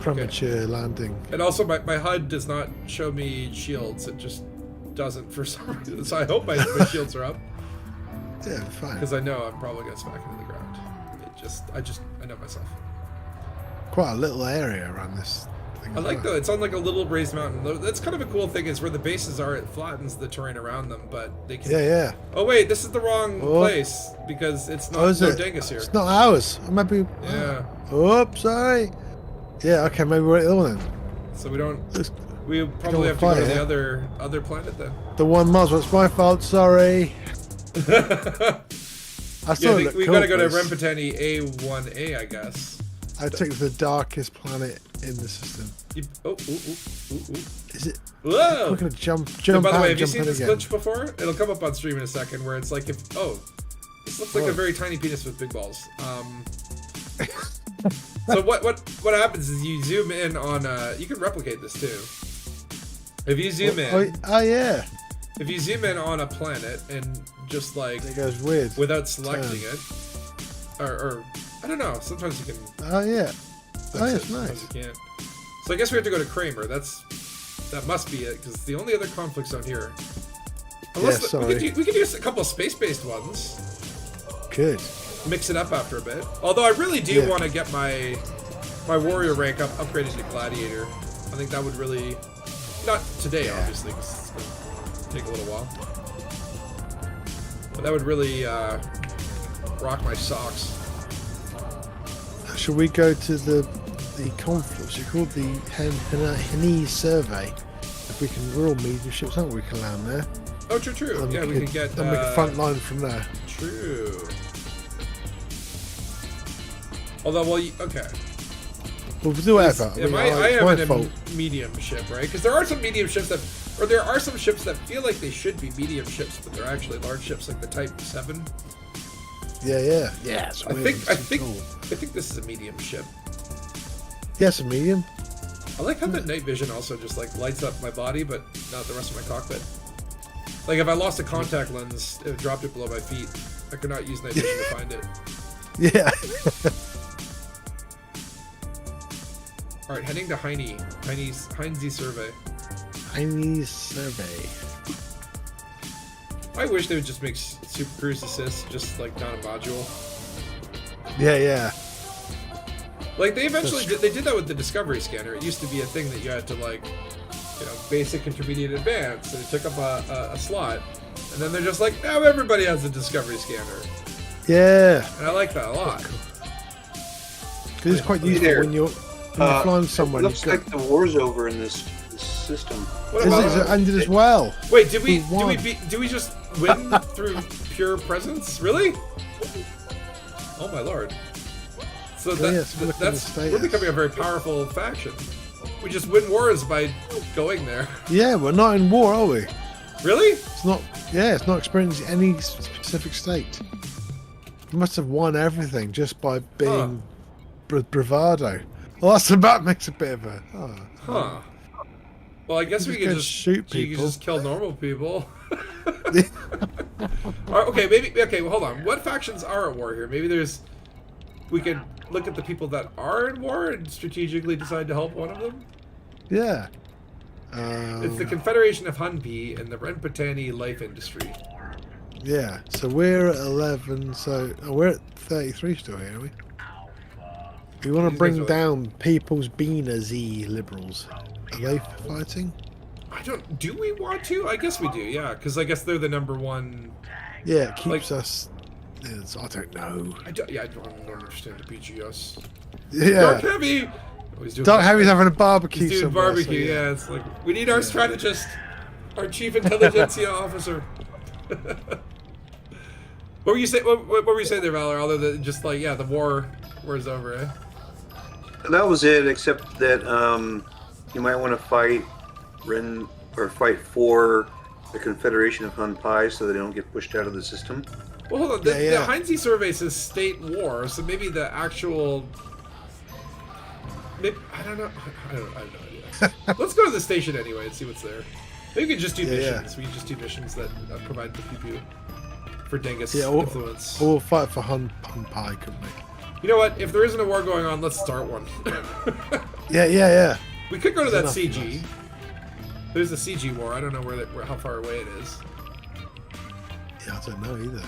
Premature landing.
And also, my HUD does not show me shields. It just doesn't for some reason. So I hope my shields are up.
Yeah, fine.
Because I know I'm probably going to smack into the ground. I know myself.
Quite a little area around this thing.
I like though, it's on like a little raised mountain. That's kind of a cool thing is where the bases are, it flattens the terrain around them, but they can...
Yeah.
Oh wait, this is the wrong place because it's not no Dangus here.
It's not ours. Maybe...
Yeah.
Oops, sorry. Yeah, okay, maybe we're at the other then.
So we probably have to go to the other planet then.
The one Mars, it's my fault, sorry.
We gotta go to Rempatani A1A, I guess.
I took the darkest planet in the system. Is it?
Whoa!
We're gonna jump
so by the
out
way,
and
have you
jump
seen
in
this
again.
glitch before? It'll come up on stream in a second where it's like this looks like a very tiny penis with big balls. So what happens is you zoom in on you can replicate this too. If you zoom in.
Oh yeah.
If you zoom in on a planet and just like
it goes weird
without selecting it, or I don't know. Sometimes you can.
Oh yeah. Oh, it's
Sometimes
nice.
you can't. So I guess we have to go to Kramer. That must be it because it's the only other conflict zone here. Unless we could use a couple of space-based ones.
Good.
Mix it up after a bit. Although I really do want to get my warrior rank upgraded to gladiator. I think that would really, not today obviously, because it's gonna take a little while. But that would really rock my socks.
Should we go to the conflict? It's called the Henny survey. If we can, we're all medium ships, aren't we? We can land there.
Oh, true. Yeah, we can get.
Then we can front line from there.
True. Although, okay.
We'll do whatever.
I am in a medium ship, right? Because there are some medium ships there are some ships that feel like they should be medium ships, but they're actually large ships, like the Type 7.
Yeah.
I think this is a medium ship.
Yes, a medium.
I like how the night vision also just like lights up my body, but not the rest of my cockpit. Like if I lost a contact lens, it dropped it below my feet. I could not use night vision to find it.
Yeah.
All right, heading to Heinze survey.
Heinze survey.
I wish they would just make Super Cruise Assist just like not a module.
Yeah.
Like they eventually they did that with the Discovery Scanner. It used to be a thing that you had to like, basic, intermediate, advanced, and it took up a slot. And then they're just like, now everybody has a Discovery Scanner.
Yeah.
And I like that a lot.
Because it's quite useful when you're flying somewhere.
It looks like the war's over in this system.
Is it ended as well?
Wait, did we just win through pure presence? Really? Oh my lord! So we're becoming a very powerful faction. We just win wars by going there.
Yeah, we're not in war, are we?
Really?
It's not. Yeah, it's not experiencing any specific state. We must have won everything just by being bravado. Well, that makes a bit of a.
Huh. Well, I guess we could just
shoot people.
You could just kill normal people. Okay, well, hold on. What factions are at war here? Maybe we could look at the people that are in war and strategically decide to help one of them?
Yeah.
It's the Confederation of Hunpee and the Renpatani Life Industry.
Yeah, so we're at 11, so we're at 33 still here, are we? We want to bring down People's Beanersy liberals. Are they fighting?
Do we want to? I guess we do, yeah, because I guess they're the number one.
Yeah, it keeps us. I don't know.
I don't understand the BGS.
Yeah.
Dark Heavy! Oh, he's doing
Dark Harry's having a barbecue.
He's doing
somewhere,
barbecue.
so,
Yeah, it's like we need our strategist, our chief intelligentsia officer. What were you saying? What were you saying there, Valor? Other than just like, yeah, the war is over, eh?
That was it, except that you might want to fight fight for the Confederation of Hun Pai so that they don't get pushed out of the system.
Well, hold on. The Heinze survey says state war, so maybe the actual. Maybe, I don't know. I have no idea. Let's go to the station anyway and see what's there. Maybe we can just do missions. We can just do missions that provide the Pew Pew for Dangus influence.
Or we'll fight for Hun Pai, couldn't we?
You know what? If there isn't a war going on, let's start one.
Yeah.
We could go to that CG. There's a CG war. I don't know how far away it is.
Yeah, I don't know either.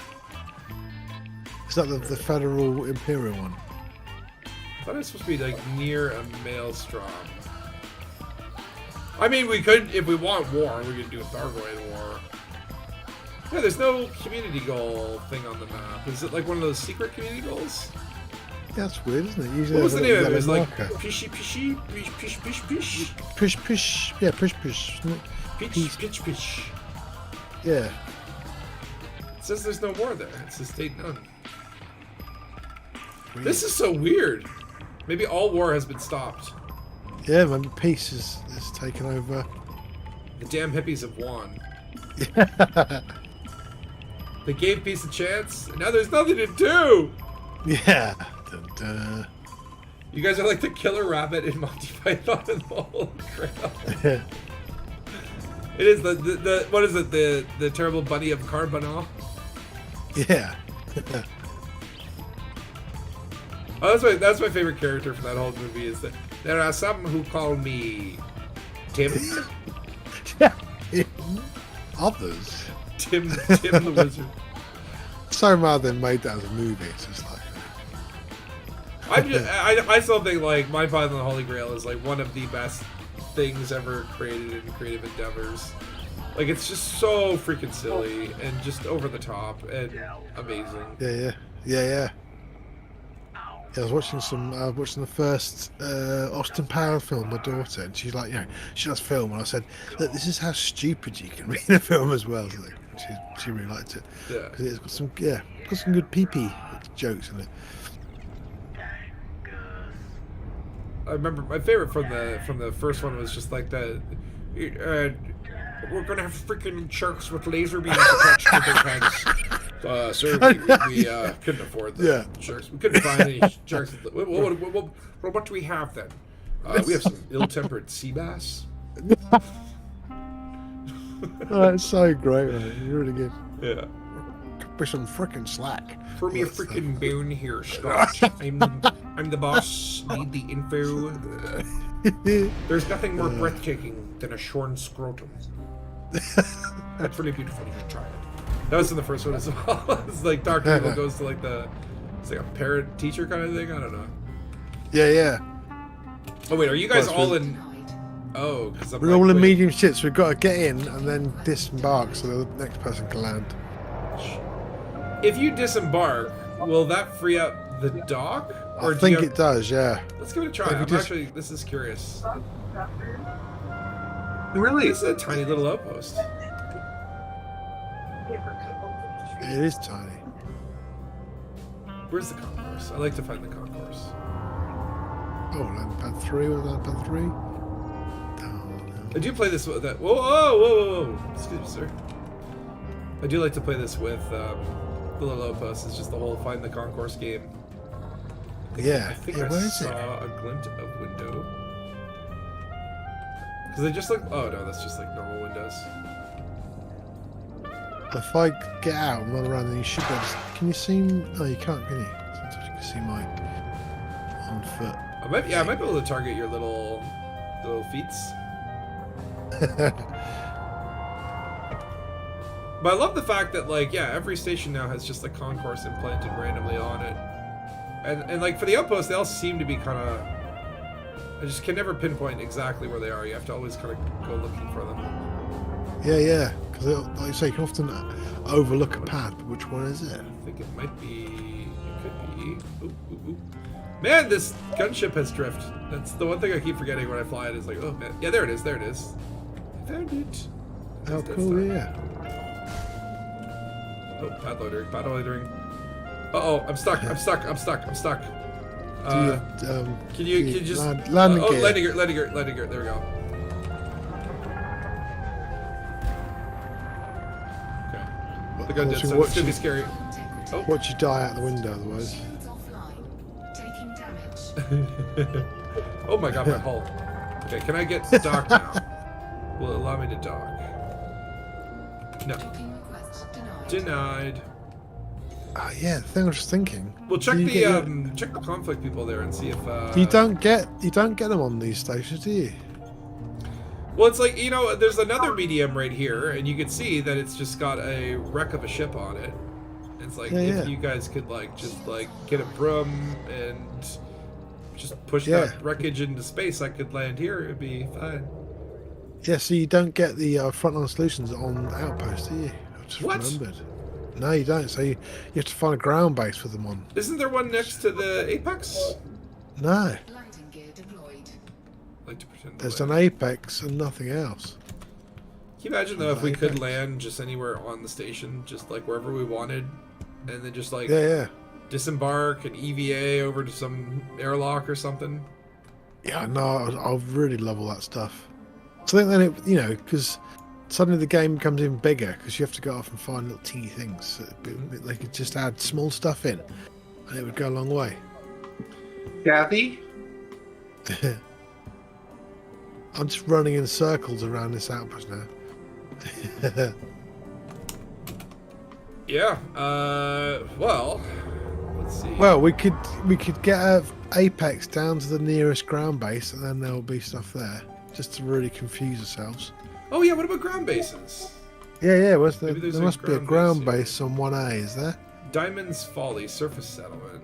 Is that the Federal Imperial one?
I thought it was supposed to be like near a maelstrom. I mean, we could, if we want war, we could do a Thargoid war. Yeah, there's no community goal thing on the map. Is it like one of those secret community goals?
Yeah, that's weird, isn't it? Usually
What was the name of it? It was like
marker.
Pishy Pishy Pish Pish Pish Pish
Pish Pish. Yeah, Pish Pish. Isn't it?
Pitch Pitch Pish.
Yeah.
It says there's no war there. It says state none.
Weird.
This is so weird. Maybe all war has been stopped.
Yeah, maybe peace is taken over.
The damn hippies have won. They gave peace a chance, and now there's nothing to do!
Yeah. Dun, dun.
You guys are like the killer rabbit in Monty Python and the Holy Grail. It is the what is it, the terrible bunny of Carbonell?
Yeah.
Oh, that's my favorite character from that whole movie. Is that there are some who call me Tim.
Yeah. Others.
Tim the Wizard.
So mad they made that as a movie. It's just like.
I still think like Monty Python and the Holy Grail is like one of the best things ever created in creative endeavors. Like it's just so freaking silly and just over the top and amazing.
Yeah. I was watching the first Austin Powers film, my daughter, and she's like, she does film, and I said, look, this is how stupid you can be in a film as well. So, like, she really liked it.
Yeah.
Because it's got some good pee-pee jokes in it.
I remember my favorite from the first one was just like that. We're gonna have freaking sharks with laser beams attached to their heads. Sir, we couldn't afford the sharks. We couldn't find any sharks. What do we have then? We have some ill-tempered sea bass.
Oh, it's so great, man. It's really good.
Yeah.
Push some frickin' slack.
Throw me a freaking bone here, Scott. I'm the boss. Need the info. There's nothing more breathtaking than a shorn scrotum. That's really beautiful. You should try it. That was in the first one as well. It's like Dr. Evil goes to it's like a parent teacher kind of thing. I don't know.
Yeah.
Oh wait, are you guys all in? Oh, because
we're all in medium shits. We've got to get in and then disembark so the next person can land.
If you disembark, will that free up the dock?
Or I think it does. Yeah.
Let's give it a try. This is curious.
Really?
This is a tiny little outpost.
It is tiny.
Where's the concourse? I like to find the concourse.
Oh, land pad 3 or land pad 3?
I do play this with that. Whoa! Excuse me, sir. I do like to play this with the little outpost. It's just the whole find the concourse game. I think I saw a glint of window. Because they just look. Oh no, that's just like normal windows. If
I get out and run around, then you should be able to... Can you see? No, you can't, can you? Sometimes you can see my on foot.
I might be able to target your little feats. But I love the fact that every station now has just a concourse implanted randomly on it, and like for the outposts, they all seem to be kind of. I just can never pinpoint exactly where they are. You have to always kind of go looking for them.
Yeah, because like you say, you can often overlook a pad, but which one is it?
I think it might be. It could be. Ooh. Man, this gunship has drift. That's the one thing I keep forgetting when I fly it. Is like, oh man, yeah, there it is. There it is. I found it.
Oh,
That's
cool,
time.
yeah.
Oh, pad loading. Pad loading. Uh-oh, I'm stuck. I'm stuck. I'm stuck. I'm stuck. Can you just
landing gear.
landing gear, landing gear, landing gear. There we go. Okay. The gun did, so it's gonna be scary. Oh.
Watch you die out the window, otherwise.
Oh my god, my hull. Okay, can I get dock now? Will it allow me to dock? No. Denied.
Yeah, the thing I was just thinking.
Well, check
Do you
the
get
check the conflict people there and see if
you don't get them on these stations, do you?
Well, it's like, you know, there's another medium right here, and you can see that it's just got a wreck of a ship on it. It's like, if you guys could, like, just, like, get a broom and just push that wreckage into space, I could land here, it'd be fine.
Yeah, so you don't get the frontline solutions on Outpost, do you? I just remembered. No, you don't. So you have to find a ground base for them on.
Isn't there one next to the Apex?
No.
Landing gear deployed.
Like to pretend
There's an Apex and nothing else.
Can you imagine, though, if we could land just anywhere on the station, just, like, wherever we wanted, and then just, like, disembark an EVA over to some airlock or something?
Yeah, no, I really love all that stuff. So I think then it, you know, because suddenly the game becomes even bigger because you have to go off and find little teeny things. So they could just add small stuff in, and it would go a long way.
Kathy?
I'm just running in circles around this outpost now.
Yeah. Well, let's see.
Well, we could get a Apex down to the nearest ground base, and then there'll be stuff there, just to really confuse ourselves.
Oh yeah, what about ground bases?
Yeah. There
there's
must be a ground base on 1A, is there?
Diamond's Folly surface settlement.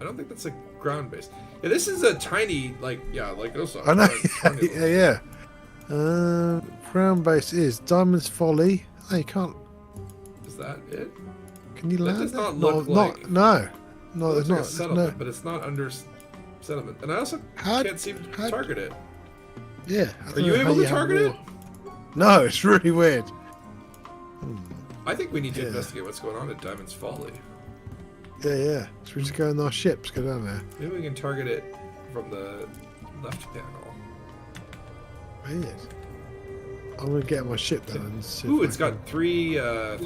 I don't think that's a ground base. Yeah, this is a tiny, like this.
I know. Yeah. Ground base is Diamond's Folly. Oh, you can't.
Is that it?
Can you land?
That does not
there?
look like.
No,
There's
there's
like
not.
a settlement, but it's not under settlement. And I also can't seem to target it.
Yeah.
Are you able to target it?
No, it's really weird.
I think we need to investigate what's going on at Diamond's Folly.
Yeah. So we just go in our ships, go down there.
Maybe we can target it from the left panel.
Weird. I'm gonna get my ship then and see.
Ooh, it's got three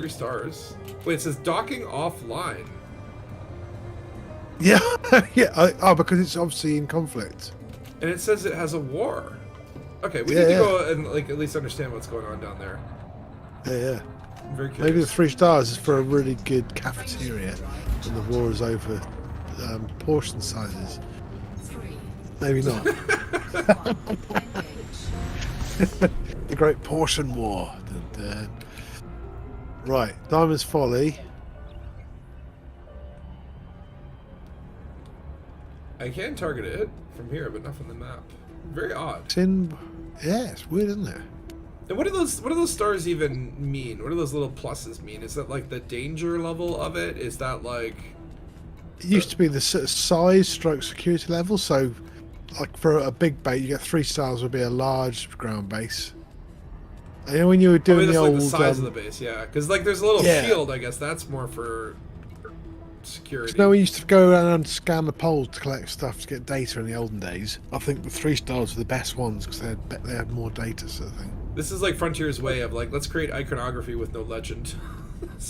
stars. Wait, it says docking offline.
Yeah, because it's obviously in conflict.
And it says it has a war. Okay, we need to go and like at least understand what's going on down there.
Yeah.
I'm very curious.
Maybe the 3 stars is for a really good cafeteria, and the war is over portion sizes. Maybe not. The Great Portion War. Dun, dun. Right, Diamond's Folly.
I can target it from here, but not from the map. Very odd.
It's in. Yeah, it's weird, isn't it?
And what do those stars even mean? What do those little pluses mean? Is that like the danger level of it? Is that like?
It used to be the size stroke security level. So, like for a big base, you get 3 stars would be a large ground base. And when you were doing the old
like the size of the base, yeah, because like there's a little shield. I guess that's more for security.
No, we used to go around and scan the poles to collect stuff to get data in the olden days. I think the 3 stars were the best ones because they had more data, sort of thing.
This is like Frontier's way of like, let's create iconography with no legend.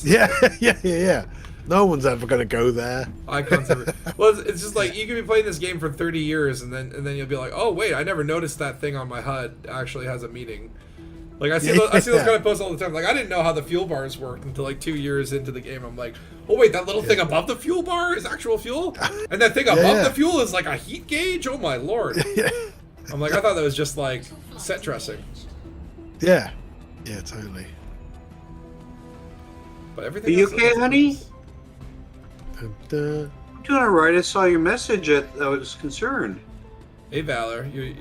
Yeah. No one's ever going to go there.
Icons ever. Well, it's just like you could be playing this game for 30 years and then you'll be like, oh wait, I never noticed that thing on my HUD actually has a meaning. Like I see those kind of posts all the time. Like I didn't know how the fuel bars worked until like 2 years into the game. I'm like, oh wait, that little thing above the fuel bar is actual fuel, and that thing above the fuel is like a heat gauge. Oh my lord! I'm like, I thought that was just like set dressing.
Yeah, totally.
But everything.
Are you okay, honey?
And,
I'm doing alright. I saw your message. I was concerned.
Hey Valor, you're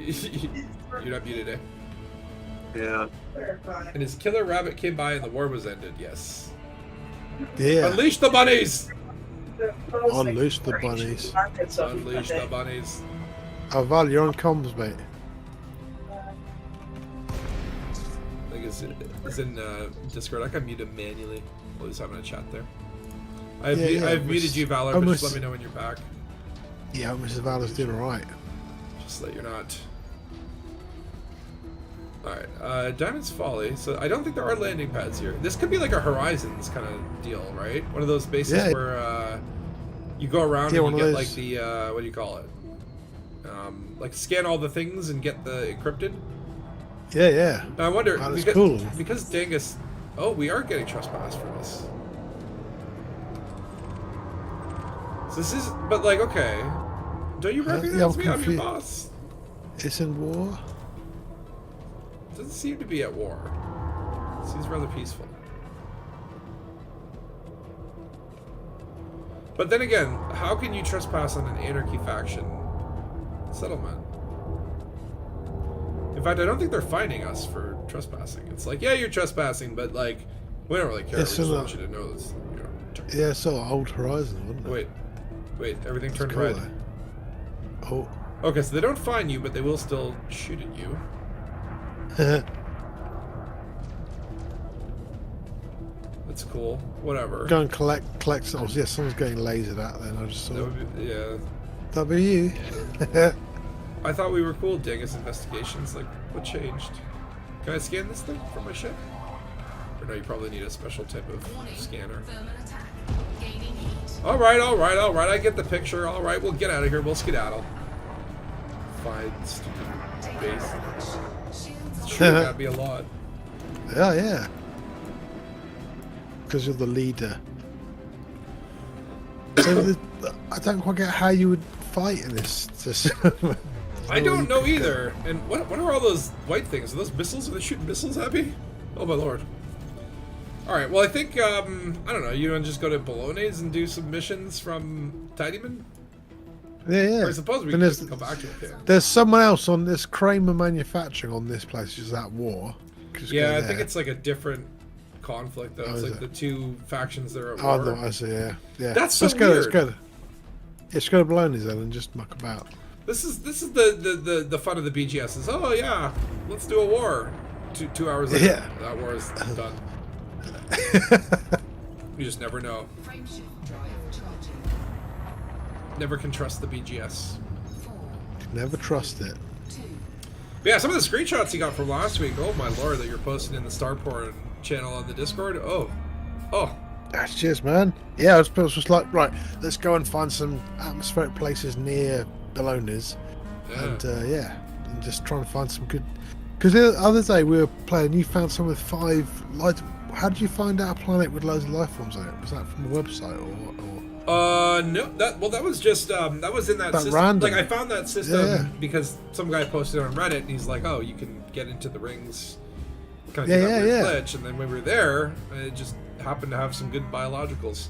not muted, eh?
Yeah.
And his killer rabbit came by and the war was ended. Yes.
Yeah.
Unleash the bunnies!
Unleash the bunnies.
Unleash the bunnies.
Oh, Val, you're on comms, mate.
Like is in Discord. I can mute him manually while he's having a chat there. I've muted you, Valor, but just let me know when you're back.
Yeah, Mrs. Valor's doing alright.
Just that you're not. Alright, Diamond's Folly. So I don't think there are landing pads here. This could be like a Horizons kind of deal, right? One of those bases where you go around and you get like the, what do you call it? Like scan all the things and get the encrypted.
Yeah, yeah.
Now I wonder,
That's cool.
because Dangus... Oh, we are getting trespassed for this. So this is... But like, okay. Don't you recognize me? I'm your boss.
It's in war?
Doesn't seem to be at war. Seems rather peaceful. But then again, how can you trespass on an anarchy faction settlement? In fact, I don't think they're fining us for trespassing. It's like, yeah, you're trespassing, but like, we don't really care. We just want you to know this. You know,
yeah, it's sort of old Horizon, wasn't it?
Wait, everything turned red.
Oh.
Okay, so they don't fine you, but they will still shoot at you. That's cool. Whatever.
Go and collect souls. Yeah, someone's getting lasered at then. I just saw.
That would be, yeah.
That'd be you.
I thought we were cool, Dangus Investigations. Like, what changed? Can I scan this thing from my ship? Or no, you probably need a special type of scanner. Alright, I get the picture. Alright, we'll get out of here. We'll skedaddle. Fine, stupid base. It's sure gotta be a lot.
Yeah. Because you're the leader. So I don't quite get how you would fight in this system.
I don't know either. And what are all those white things? Are those missiles? Are they shooting missiles at me? Oh my lord. Alright, well I think, I don't know, you want to just go to Bologna's and do some missions from Tidyman?
Yeah.
Or I suppose we can just come back to it here.
There's someone else on this Kramer Manufacturing on this place, is that war?
Yeah, I think it's like a different conflict though. It's like the two factions that are at war.
Oh, no, I see, yeah.
That's so
weird.
weird.
Let's go to Bologna's then and just muck about.
This is the fun of the BGS is, oh yeah, let's do a war. 2 hours later,
Yeah.
that war is done. You just never know. Never can trust the BGS.
Never trust it.
But yeah, some of the screenshots you got from last week, oh my lord, that you're posting in the Star Porn channel on the Discord. Oh.
That's cheers, man. Yeah, I was just like, right, let's go and find some atmospheric places near Bologna's.
Yeah.
And and just trying to find some good. Because the other day we were playing, you found some with 5 light. How did you find out a planet with loads of life forms on it? Was that from the website or?
No. That was just that was in that system.
Random.
Like I found that system because some guy posted on Reddit and he's like, oh, you can get into the rings. Kind of glitch, and then when we were there, it just happened to have some good biologicals.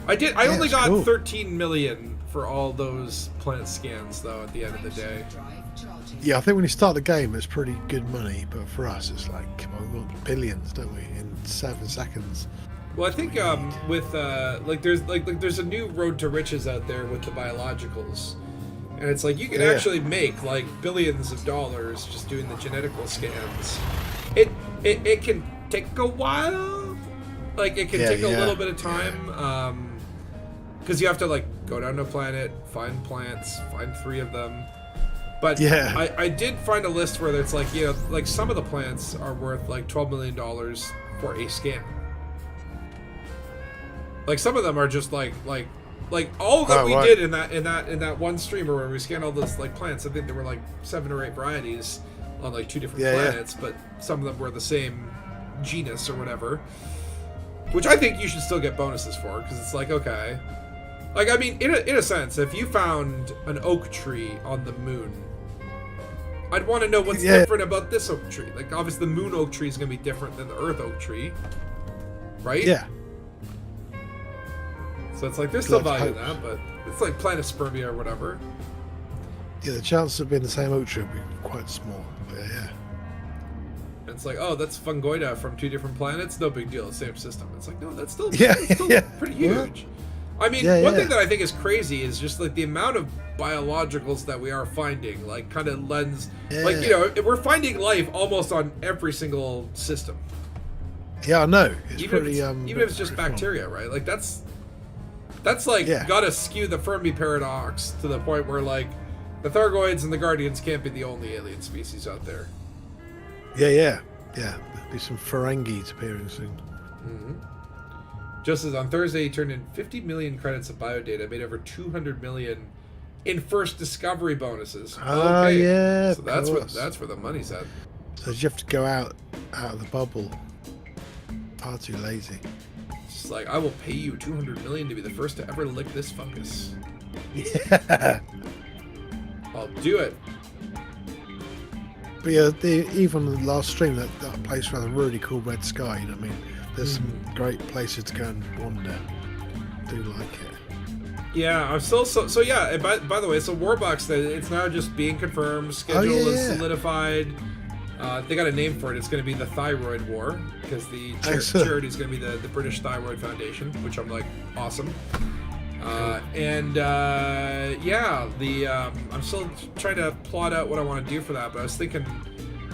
I only got cool. 13 million for all those planet scans though at the end of the day.
Yeah, I think when you start the game it's pretty good money, but for us it's like, come on, we want billions, don't we, in 7 seconds.
Well, I think with there's a new road to riches out there with the biologicals, and it's like you can actually make like billions of dollars just doing the genetical scans. It can take a while, like it can take a little bit of time, because you have to like go down to a planet, find plants, find 3 of them. But I did find a list where it's like, you know, like some of the plants are worth like $12 million for a scan. Like some of them are just like all that we did in that one streamer where we scanned all those like plants. I think there were like 7 or 8 varieties on like 2 different planets, but some of them were the same genus or whatever. Which I think you should still get bonuses for, because it's like, okay, like I mean, in a sense, if you found an oak tree on the moon, I'd want to know what's different about this oak tree. Like obviously the moon oak tree is going to be different than the Earth oak tree, right?
Yeah.
So it's like there's still value in that, but it's like planispermia or whatever.
Yeah, the chances of being the same oak tree would be quite small. But yeah.
It's like, oh, that's fungoida from 2 different planets. No big deal, same system. It's like, no, that's still,
still
pretty huge. I mean,
Yeah,
one
yeah.
thing that I think is crazy is just like the amount of biologicals that we are finding, like kind of lends, like, you know, we're finding life almost on every single system.
Yeah, I know. It's
Even
pretty.
if it's just
pretty fun.
bacteria, right? Like that's like
Yeah.
gotta skew the Fermi paradox to the point where like the Thargoids and the Guardians can't be the only alien species out there.
Yeah. There'll be some Ferengis appearing soon.
Just as on Thursday, he turned in 50 million credits of biodata, made over 200 million in first discovery bonuses.
Oh, yeah,
so
of
that's
course.
where the money's at.
So you have to go out of the bubble. Far too lazy.
It's like, I will pay you 200 million to be the first to ever lick this fungus.
Yeah.
I'll do it.
But yeah, even the last stream, that place had a really cool red sky. You know what I mean? There's some great places to go and wander. Do like it.
Yeah, I'm still so yeah. And by the way, so Warbucks, it's now just being confirmed. Schedule is solidified. They got a name for it. It's going to be the Thyroid War because the charity is going to be the British Thyroid Foundation, which I'm like awesome. Yeah, I'm still trying to plot out what I want to do for that, but I was thinking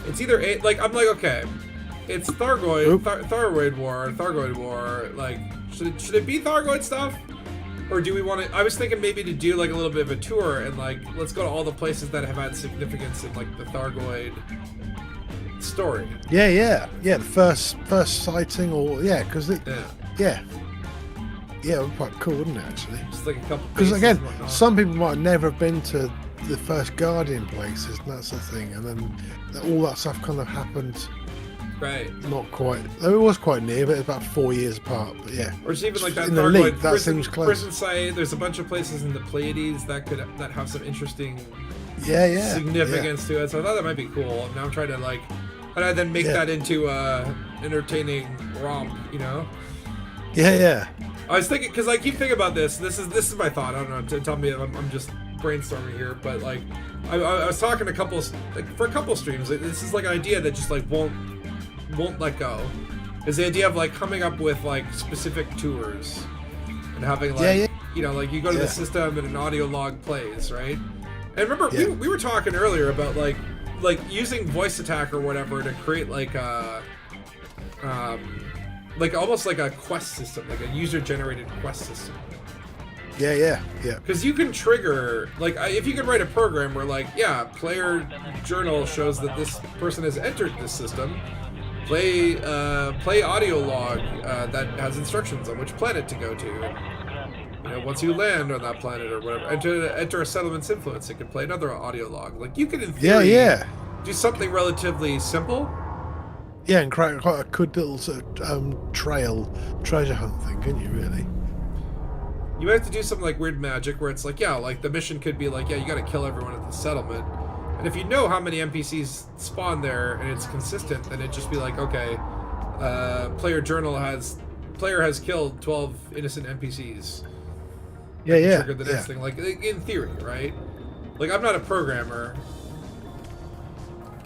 it's either okay, it's Thyroid War. Like, should it be Thargoid stuff, or do we want to? I was thinking maybe to do like a little bit of a tour and like let's go to all the places that have had significance in like the Thargoid story.
Yeah. The first sighting, or because it would be quite cool, wouldn't it, actually?
Just like a couple.
Because again,
and whatnot.
some people might never have been to the first Guardian places, and that's the thing. And then all that stuff kind of happened.
Right.
Not quite. It was quite near, but it's about 4 years apart. But yeah.
Or just even like that
in the
Thargoid
league, that
prison,
seems close.
prison site. There's a bunch of places in the Pleiades that have some interesting significance to it. So I thought that might be cool. And now I'm trying to like, how do I then make that into entertaining romp? You know?
Yeah.
I was thinking because I keep thinking about this. This is my thought. I don't know. Tell me I'm just brainstorming here, but like I was talking to for a couple streams. Like, this is like an idea that just like won't let go. Is the idea of like coming up with like specific tours and having like you know, like you go to the system and an audio log plays, right? And remember we were talking earlier about like using voice attack or whatever to create like almost like a quest system, like a user-generated quest system.
Yeah.
Because you can trigger, like, if you could write a program where, like, player journal shows that this person has entered this system, play audio log that has instructions on which planet to go to. You know, once you land on that planet or whatever, enter a settlement's influence, it can play another audio log. Like, you could, in theory, do something relatively simple.
Yeah, and create quite a good little sort of treasure hunt thing, couldn't you, really?
You might have to do something like weird magic where it's like, like the mission could be like, you gotta kill everyone at the settlement. And if you know how many NPCs spawn there and it's consistent, then it'd just be like, okay, player has killed 12 innocent NPCs.
Yeah.
Trigger the next thing, like in theory, right? Like, I'm not a programmer.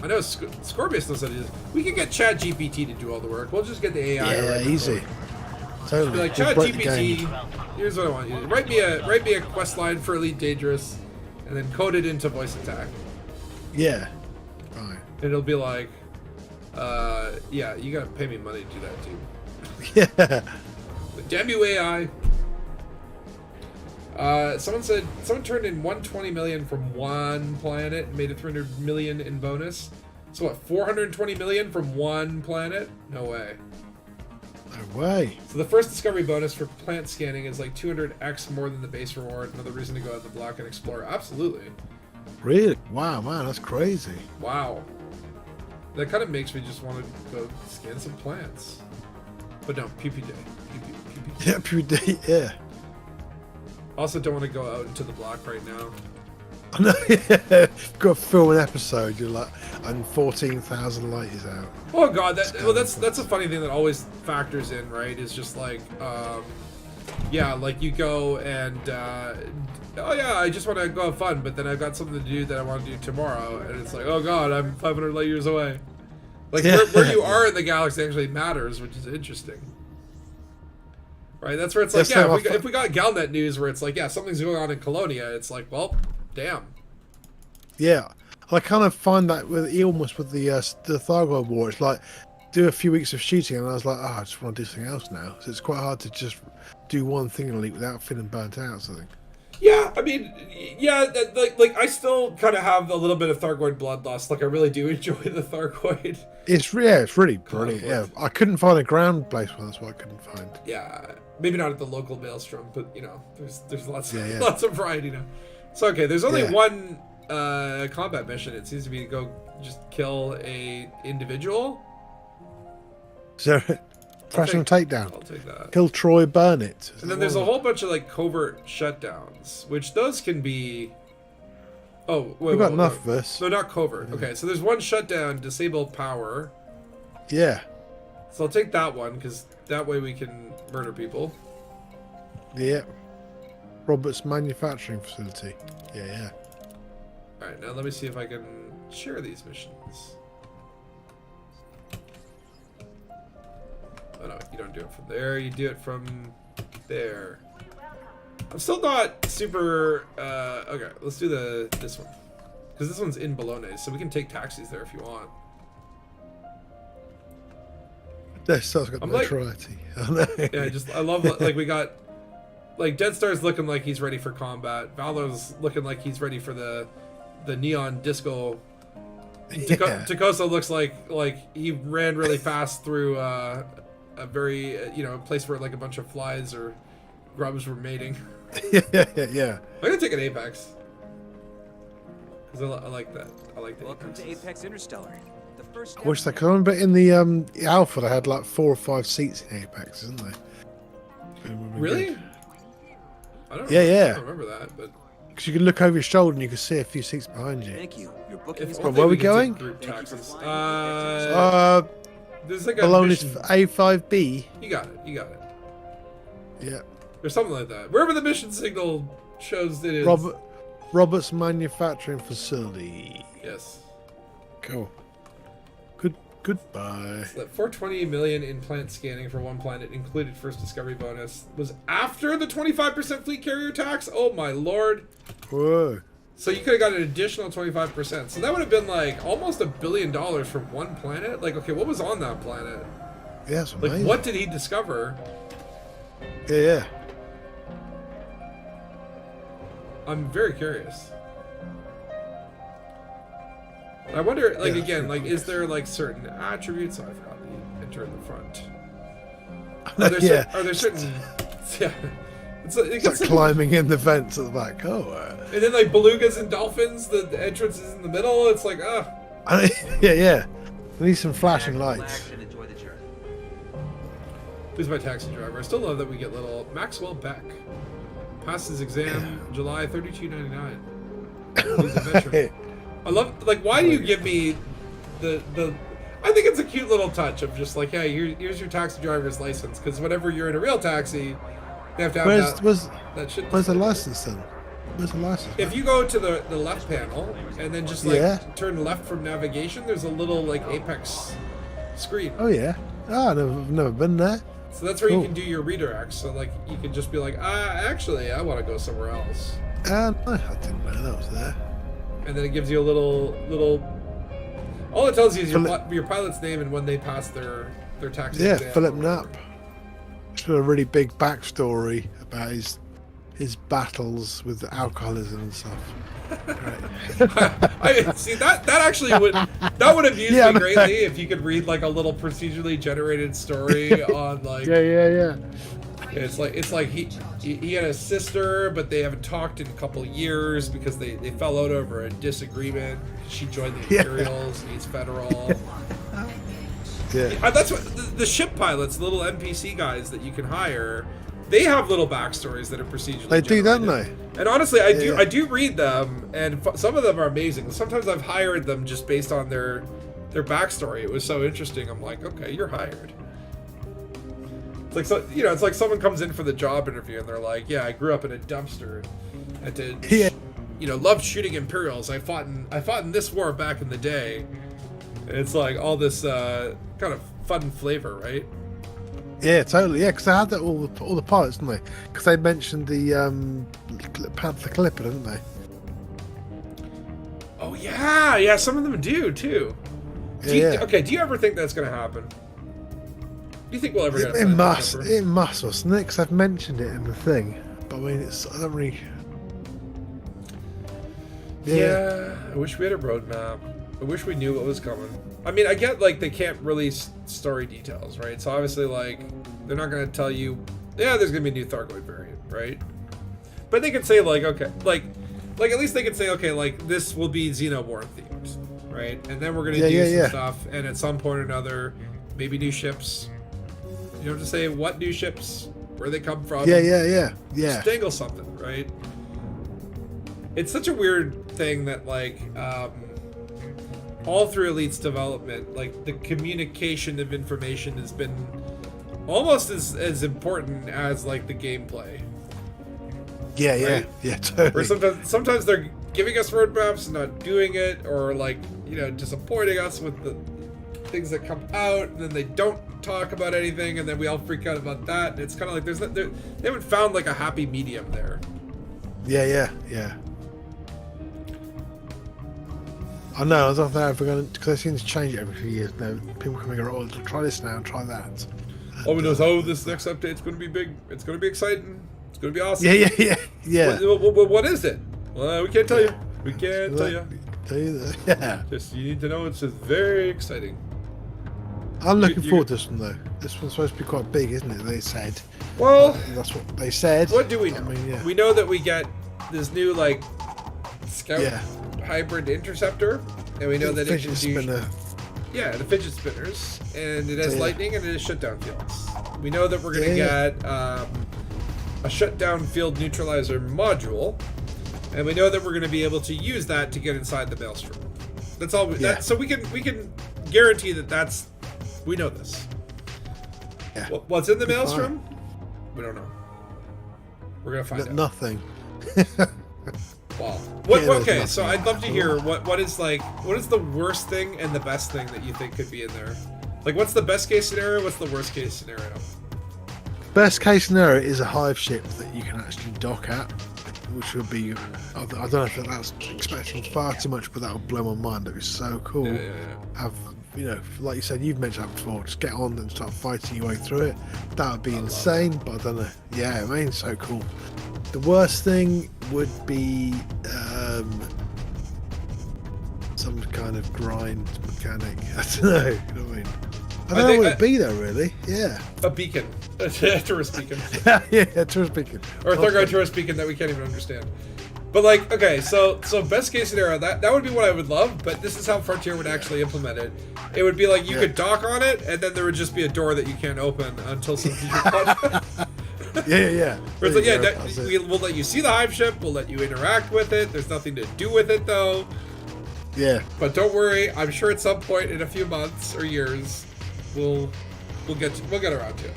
I know Scorpius knows how to do this. We can get ChatGPT to do all the work. We'll just get the AI.
Yeah, easy. Totally.
Be like, ChatGPT, here's what I want you to do. Write me a quest line for Elite Dangerous, and then code it into voice attack.
Yeah. Right.
And it'll be like, you gotta pay me money to do that too.
Yeah.
But damn you, AI. Someone turned in 120 million from one planet and made it 300 million in bonus. So what, 420 million from one planet? No way.
No way.
So the first discovery bonus for plant scanning is like 200x more than the base reward. Another reason to go out the block and explore. Absolutely.
Really? Wow, man, that's crazy.
Wow. That kind of makes me just want to go scan some plants. But no, Pew Pew Day. Pew Pew.
Yeah, Pew Pew, yeah.
Also don't want to go out into the block right now.
I know, yeah. Got to film an episode, you're like, and 14,000 light is out.
Oh god, that's a funny thing that always factors in, right? Is just like, like you go and, I just want to go have fun, but then I've got something to do that I want to do tomorrow, and it's like, oh god, I'm 500 light years away. Like, where you are in the galaxy actually matters, which is interesting. right? That's where it's like, if we got Galnet news where it's like, yeah, something's going on in Colonia, it's like, well, damn.
Yeah, I kind of find that with the Thargoid War, it's like do a few weeks of shooting, and I was like, I just want to do something else now. So it's quite hard to just do one thing in Elite without feeling burnt out. I think.
Yeah, I mean, yeah, like I still kind of have a little bit of Thargoid bloodlust. Like I really do enjoy the Thargoid.
It's really brilliant. Yeah, I couldn't find a ground place one. That's what I couldn't find.
Yeah, maybe not at the local Maelstrom, but you know, there's lots
Yeah.
lots of variety now. So okay, there's only one combat mission. It seems to be to go just kill a individual.
So, crash and takedown.
I'll take that.
Kill Troy, burn it.
And then there's a whole bunch of like covert shutdowns, which those can be. Oh, wait,
We've got enough of this.
No, not covert. Okay, so there's one shutdown, disable power.
Yeah.
So I'll take that one because that way we can murder people.
Yeah. Robert's manufacturing facility. Yeah.
All right, now let me see if I can share these missions. Oh no, you don't do it from there. You do it from there. I'm still not super. Okay, let's do this one because this one's in Bologna, so we can take taxis there if you want.
This still got
I'm like-
notoriety.
Yeah, I love like we got like Deadstar's looking like he's ready for combat. Valor's looking like he's ready for the neon disco.
Yeah.
Takosa looks like he ran really fast through a very place where like a bunch of flies or grubs were mating.
yeah.
I'm gonna take an Apex because I like that. I like the
Welcome to
Apexes.
Apex Interstellar. The first
I wish they could remember in the Alpha they had like 4 or 5 seats in Apex, didn't they? It would've been
Really?
good.
I don't.
Yeah,
remember,
yeah.
I don't remember that, but
Because you could look over your shoulder and you could see a few seats behind you.
Thank you. Your booking is
if
Well,
only
where are we
could take
going?
Group taxes.
Uh,
There's like a
Bologna's
mission.
A5B.
You got it.
Yeah.
Or something like that. Wherever the mission signal shows it is.
Robert's manufacturing facility.
Yes.
Cool. Goodbye.
That 420 million in plant scanning for one planet included first discovery bonus was after the 25% fleet carrier tax. Oh my lord.
Whoa.
So you could have got an additional 25%. So that would have been like almost $1 billion from one planet. Like, okay, what was on that planet?
Yeah, that's
Like,
amazing.
what did he discover?
Yeah.
I'm very curious. I wonder, like,
Yeah,
again, like, is there like certain attributes? Oh, I forgot the enter in the front. Are there,
Yeah.
are there certain? Yeah. It
It's
gets
like climbing in the vents at the back. Oh.
And then like belugas and dolphins, the entrance is in the middle. It's like,
Yeah. We need some flashing lights.
Enjoy the journey.
who's my taxi driver? I still love that we get little Maxwell Beck. Passed his exam July 32.99. He's a veteran. I love, like, why do you give me the I think it's a cute little touch of just like, hey, here's your taxi driver's license, because whenever you're in a real taxi, they have to have that shit.
Where's the license then? Where's the license?
If you go to the left panel and then just like turn left from navigation, there's a little like Apex screen.
Oh yeah. I've never been there.
So that's where
Cool.
you can do your redirects. So like you can just be like, actually, I want to go somewhere else.
I didn't know that was there.
And then it gives you a little. All it tells you is your pilot's name and when they pass their taxi
Yeah,
exam.
Philip Knapp. It's got a really big backstory about his battles with alcoholism and stuff.
I see that actually would amuse me greatly if you could read like a little procedurally generated story on like
Yeah.
it's like he had a sister but they haven't talked in a couple years because they fell out over a disagreement. She joined the Imperials and he's federal.
Yeah.
That's what the ship pilots, little NPC guys that you can hire, they have little backstories that are procedurally
They do, don't
generated.
they?
And honestly, I do read them, and some of them are amazing. Sometimes I've hired them just based on their backstory. It was so interesting. I'm like, okay, you're hired. It's like it's like someone comes in for the job interview and they're like, yeah, I grew up in a dumpster, and loved shooting Imperials. I fought in this war back in the day. And it's like all this kind of fun flavor, right?
Yeah, totally. Yeah, because they had that all the pilots, didn't they? Because they mentioned the Panther Clipper, didn't they?
Oh yeah, yeah. Some of them do too. Okay, do you ever think that's going to happen? Do you think we'll ever get a
It
Panther
must.
Clipper?
It must, wasn't it? Because I've mentioned it in the thing. But I mean, it's I don't really.
Yeah, I wish we had a roadmap. I wish we knew what was coming. I mean, I get like they can't release story details, right? So obviously, like they're not going to tell you, yeah, there's going to be a new Thargoid variant, right? But they can say like, okay, like at least they can say, okay, like this will be Xenoborn themed, right? And then we're going to do some stuff, and at some point or another, maybe new ships. You don't have to say what new ships, where they come from.
Yeah.
Just dangle something, right? It's such a weird thing that like all through Elite's development, like the communication of information has been almost as important as like the gameplay.
Yeah, totally.
Or sometimes they're giving us roadmaps and not doing it, or like, you know, disappointing us with the things that come out, and then they don't talk about anything, and then we all freak out about that. And it's kind of like they haven't found like a happy medium there.
Yeah. I know. I don't know if we're going to, because they seem to change it every few years now. People coming around, oh, try this now, try that.
All we know is, this next update's going to be big. It's going to be exciting. It's going to be awesome.
Yeah.
What is it? Well, we can't tell you. We can't tell you.
Tell you that. Yeah.
Just you need to know it's just very exciting.
I'm looking forward to this one though. This one's supposed to be quite big, isn't it? They said.
Well,
that's what they said.
What do we know?
I mean, yeah.
We know that we get this new like scout hybrid interceptor, and we know that it can do the fidget spinners, and it has lightning, and it has shutdown fields. We know that we're gonna get a shutdown field neutralizer module, and we know that we're going to be able to use that to get inside the maelstrom. That's all. So we can guarantee that we know this.
Yeah.
What's in the maelstrom? We don't know. We're gonna find out.
Nothing.
Wow. Okay, so I'd love to hear what is the worst thing and the best thing that you think could be in there. Like, what's the best case scenario? What's the worst case scenario?
Best case scenario is a hive ship that you can actually dock at, which would be, I don't know if that's expecting far too much, but that would blow my mind. It'd be so cool.
Yeah.
Have, you know, like you said, you've mentioned that before, just get on and start fighting your way through it. That would be insane, but I don't know. Yeah, I mean, so cool. The worst thing would be some kind of grind mechanic. I don't know. You know what I mean? I don't know what it'd be though, really. Yeah.
A beacon. A tourist beacon.
Yeah, a tourist beacon.
Or a third-grade tourist beacon that we can't even understand. But like, okay, so best case scenario, that would be what I would love, but this is how Frontier would actually implement it. It would be like you could dock on it, and then there would just be a door that you can't open until some future project.
Yeah.
Where it's like, we'll let you see the hive ship, we'll let you interact with it, there's nothing to do with it though.
Yeah.
But don't worry, I'm sure at some point in a few months or years, we'll get around to it.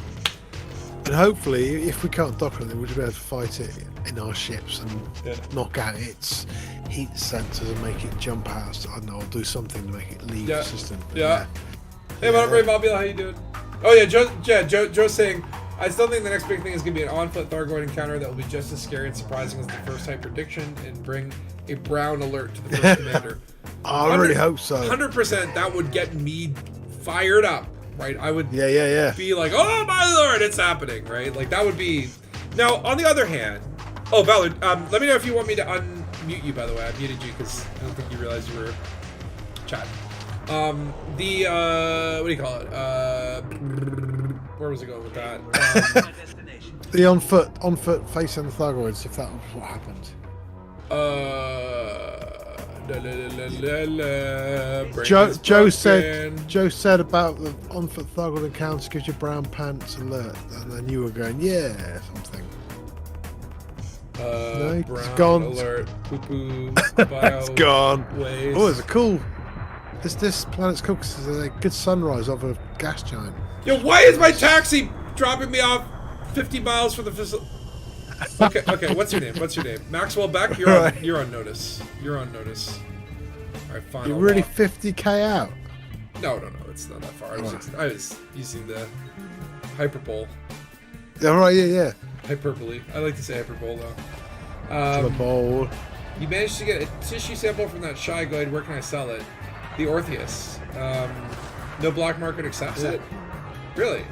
And hopefully, if we can't dock on it, we'll be able to fight it in our ships and knock out its heat sensors and make it jump out. So, I don't know, I'll do something to make it leave the system.
Yeah. Hey, what up, Ray Bobby? How you doing? Oh yeah, Joe's saying, I still think the next big thing is going to be an on-foot Thargoid encounter that will be just as scary and surprising as the first type prediction and bring a brown alert to the first commander.
I really hope so.
100%, that would get me fired up, right? I would be like, oh my lord, it's happening, right? Like, that would be... Now, on the other hand... Oh, Ballard, let me know if you want me to unmute you, by the way. I muted you because I don't think you realized you were chatting. What do you call it? Where was I going with that?
The on-foot facing the Thargoids, if that was what happened. Joe said about the on-foot Thargoid encounters gives you brown pants alert, and then you were going, yeah, something. No,
brown
it's gone.
Alert. Poo-poo.
It's gone.
Waste.
Oh, it's a cool. This planet's cool because there's a good sunrise over a gas giant.
Yo, why is my taxi dropping me off 50 miles from the facility? Okay, what's your name? Maxwell Beck, you're on notice. You're on notice. Alright, fine.
You're really 50k out.
No, it's not that far. I was using the hyperbole.
All right, yeah.
Hyperbole. I like to say hyperbole though.
To the bowl.
You managed to get a tissue sample from that shy guide. Where can I sell it? The Orpheus. No black market accepts it. Really?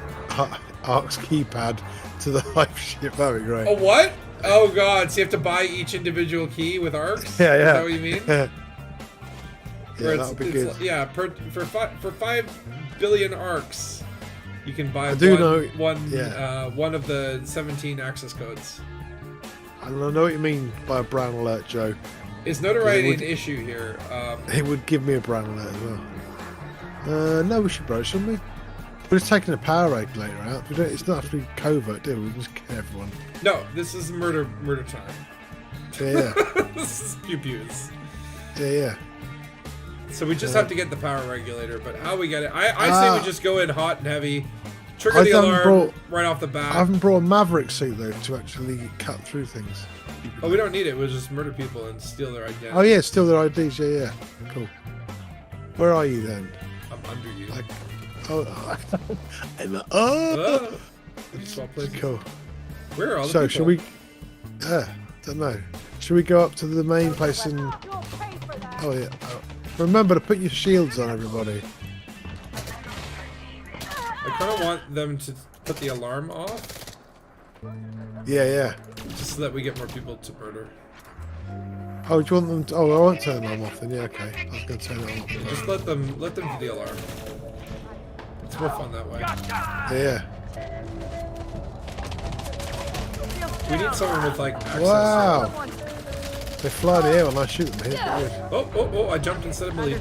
Ark's keypad to the hype ship. That'd be great.
Oh what? Oh god! So you have to buy each individual key with arcs?
Yeah,
Is
yeah.
that what you mean?
Yeah,
Where
that would be good.
Yeah, for 5 billion arcs, you can buy
I do
one
know-
one of the 17 access codes.
I don't know what you mean by a brown alert, Joe.
Is notoriety
would-
an issue here?
It would give me a brown alert as well. No, we should broach, shouldn't we? We're just taking the power regulator out. We don't, it's not have to be covert, do we? We can just kill everyone.
No, this is murder time.
Yeah,
This is Pew Pews.
yeah.
So we just have to get the power regulator, but how we get it? I say we just go in hot and heavy, trigger
I
the
haven't
alarm
brought-
right off the bat.
I haven't brought a Maverick suit though to actually cut through things.
Oh, we don't need it. We'll just murder people and steal their identity.
Oh yeah, still their IDs. Yeah. Cool. Where are you then?
I'm under you.
Like, oh, oh,
Ah! Swap places.
cool.
Where are all the
So
people?
should we? Don't know. Should we go up to the main place and? Oh yeah. Oh. Remember to put your shields on, everybody.
I kind of want them to put the alarm off,
Yeah.
just so that we get more people to murder.
Oh, do you want them? To, oh, I won't turn them off then. Yeah, okay. I was going to turn it on.
Just let them do the alarm. It's more fun that way.
Yeah.
We need someone with like access.
Wow. They fly in the air when I shoot them here.
Oh! I jumped instead of Malik.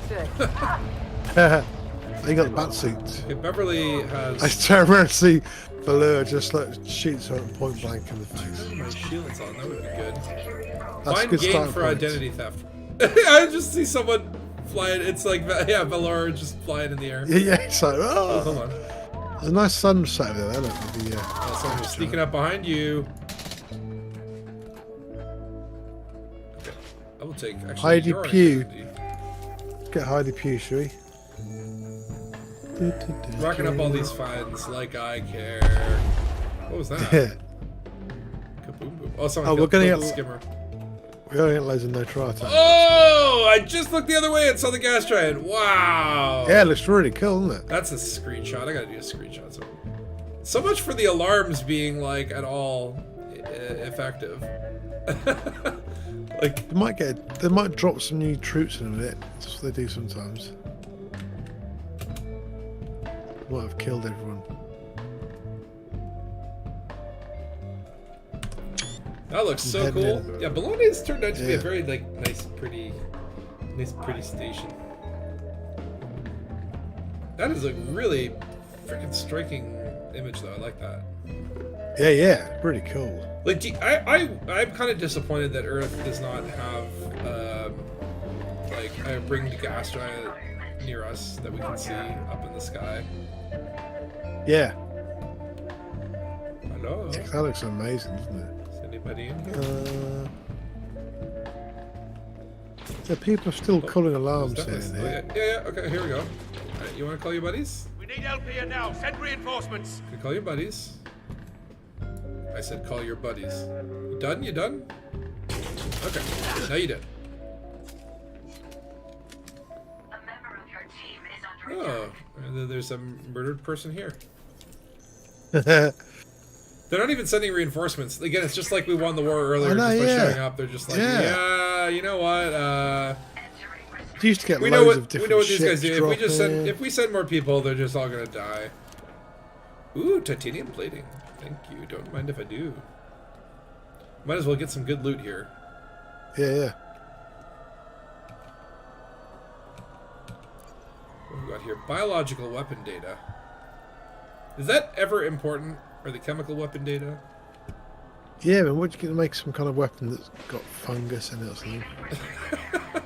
They got the bat suits.
Okay, Beverly
I
has
turn around and see Valur just like shoots her at point blank in the face.
my shields on. That would be good.
That's a
Find
good
game
starting
for
point.
identity theft. I just see someone flying. It's like Valor just flying in the air.
Yeah, it's like,
Oh, hold
oh.
on.
There's a nice sunset over there, look, with the,
Someone's sneaking up behind you. Okay, I will take actually
Heidi
your
Pew.
identity.
Get Heidi Pew, shall we?
Rocking up all these finds like I care. What was that?
Yeah.
Kaboom boom. Oh, someone
Oh, we're
killed
gonna
the
get-
skimmer.
We're going to get loads of notoriety.
Oh! I just looked the other way and saw the gas giant. Wow.
Yeah, it looks really cool, doesn't it?
That's a screenshot. I gotta do a screenshot. So much for the alarms being like at all effective. Like
They might drop some new troops in a minute. That's what they do sometimes. Might have killed everyone.
that looks so
heading
cool.
in.
Yeah, Bologna's turned out to be a
Yeah.
very like nice, pretty station. That is a really freaking striking image, though. I like that.
Yeah, pretty cool.
Like, I'm kind of disappointed that Earth does not have like a ringed gas giant near us that we can see up in the sky.
Yeah,
Hello.
that looks amazing, doesn't it?
Is anybody in here?
Yeah, people are still calling alarms here
Definitely-
and there.
yeah. Okay, here we go. All right, you want to call your buddies?
We need help here now. Send reinforcements.
You call your buddies. I said call your buddies. You done? You done? Okay. Now you did.
A member of your team is under attack.
Oh, and then there's a murdered person here. They're not even sending reinforcements. Again, it's just like we won the war earlier
I know,
just by
yeah.
showing up. They're just like,
Yeah.
yeah, you know what?
You used to get
We know
loads
what
of different
we know what these guys
ships
do.
dropping.
If we send more people, they're just all gonna die. Ooh, titanium plating. Thank you. Don't mind if I do. Might as well get some good loot here.
Yeah.
What have we got here? Biological weapon data. Is that ever important? Or the chemical weapon data?
Yeah, man, what you gonna make some kind of weapon that's got fungus in it or something?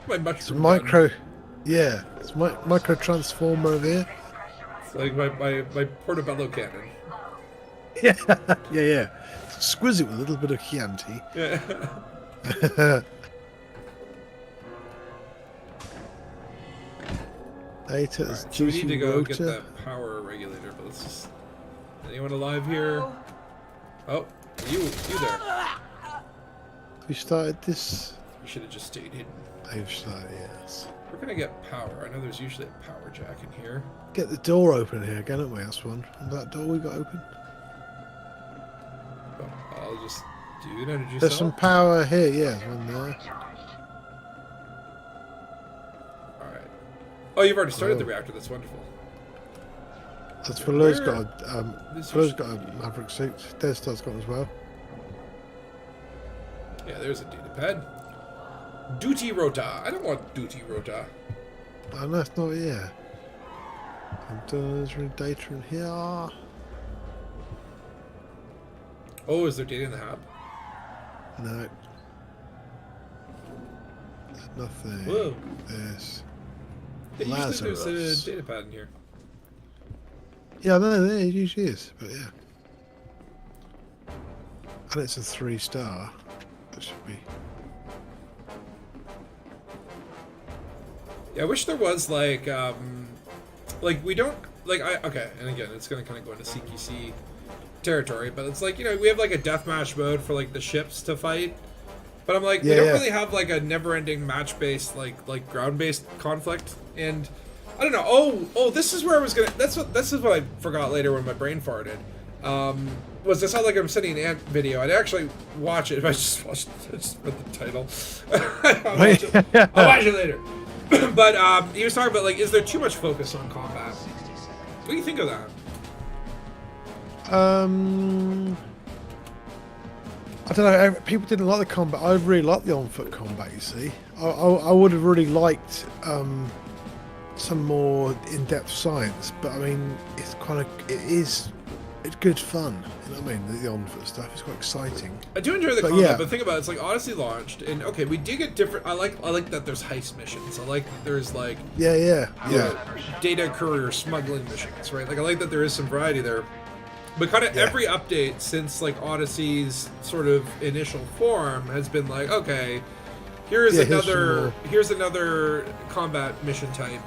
My
It's a
mushroom gun.
micro. Yeah, it's micro transformer over here.
It's like my portobello cannon.
Yeah. It's exquisite with a little bit of Chianti.
Yeah.
Data is
So we need
juicy
to go get
rotor.
that power regulator, but let's just Anyone alive here? Oh, you there.
We started this.
You should have just stayed hidden.
They've started, yes.
We're gonna get power. I know there's usually a power jack in here.
Get the door open here again, haven't we? That's one. And that door we got open.
Oh, I'll just do an energy
There's
cell.
some power here, yeah. There's one there.
Alright. Oh, you've already started the
Oh.
reactor. That's wonderful.
That's Fuller's
Where-
got a
this
Fuller's
is-
got a Maverick suit. Destar's got one as well.
Yeah, there's a data pad. Duty rota. I don't want duty rota.
And that's not here. And there's data in here.
Oh, is there data in the hub?
No. There's nothing.
Whoa.
There's
Yeah, usually
Lazarus.
there's a data pad in here.
Yeah, no, there it usually is, but yeah. And it's a 3-star. That should be.
Yeah, I wish there was like we don't okay, and again, it's gonna kind of go into CQC territory, but it's like, you know, we have like a deathmatch mode for like the ships to fight, but I'm like, we
Yeah,
don't
yeah.
really have like a never-ending match-based like ground-based conflict, and I don't know. Oh, this is where I was gonna. This is what I forgot later when my brain farted. Was this how like I'm sending an ant video? I'd actually watch it if I just read the title. I'll watch it later. But he was talking about like, is there too much focus on combat? What do you think of that?
I don't know. People didn't like the combat. I really like the on-foot combat. You see, I would have really liked some more in-depth science, but I mean, it's good fun. You know what I mean? The on-foot stuff is quite exciting.
I do enjoy the
But
combat,
yeah.
but think about it, it's like Odyssey launched, and okay, we do get different. I like that there's heist missions. I like that there's like
Yeah.
data courier smuggling missions, right? Like I like that there is some variety there. But kind of
Yeah.
every update since like Odyssey's sort of initial form has been like, okay, here's
Yeah, here's some
here's another combat mission type.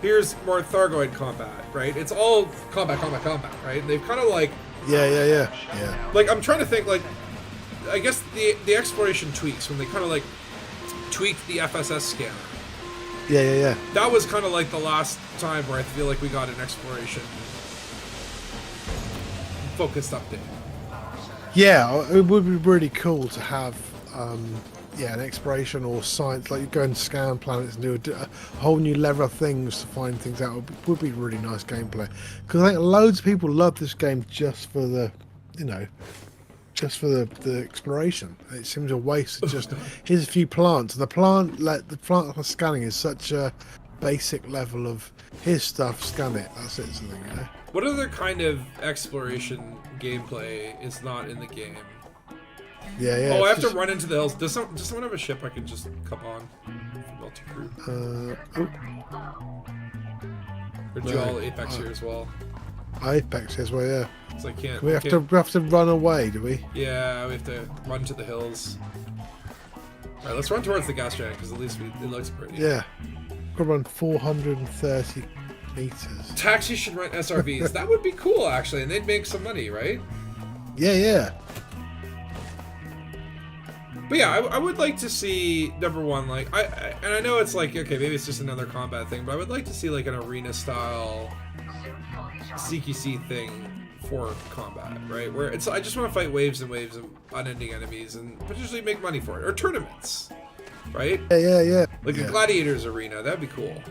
Here's more Thargoid combat, right? It's all combat, right? And they've kind of like
Yeah.
like I'm trying to think like I guess the exploration tweaks when they kind of like tweaked the FSS scanner.
Yeah.
That was kind of like the last time where I feel like we got an exploration focused update.
Yeah, it would be really cool to have, an exploration or science, like you go and scan planets and do a whole new level of things to find things out. Would be really nice gameplay. Because I think loads of people love this game just for the exploration. It seems a waste of just here's a few plants. The plant scanning is such a basic level of here's stuff, scan it. That's it, sort of thing, you know.
What other kind of exploration gameplay is not in the game?
Yeah.
Oh, I have
it's
to
just-
run into the hills. Does someone have a ship I can just come on? Multi-crew. Or do you
no.
all Apex here as well?
Apex as well, yeah.
So I can't.
We have to run away, do we?
Yeah, we have to run to the hills. All right, let's run towards the gas giant because at least it looks pretty.
Yeah. Got to run 430 meters.
Taxis should rent SRVs. That would be cool, actually, and they'd make some money, right?
Yeah.
But yeah, I would like to see number one, like and I know it's like okay, maybe it's just another combat thing, but I would like to see like an arena style CQC thing for combat, right? Where it's I just want to fight waves and waves of unending enemies and potentially make money for it, or tournaments, right?
Yeah.
Like a gladiators arena, that'd be cool.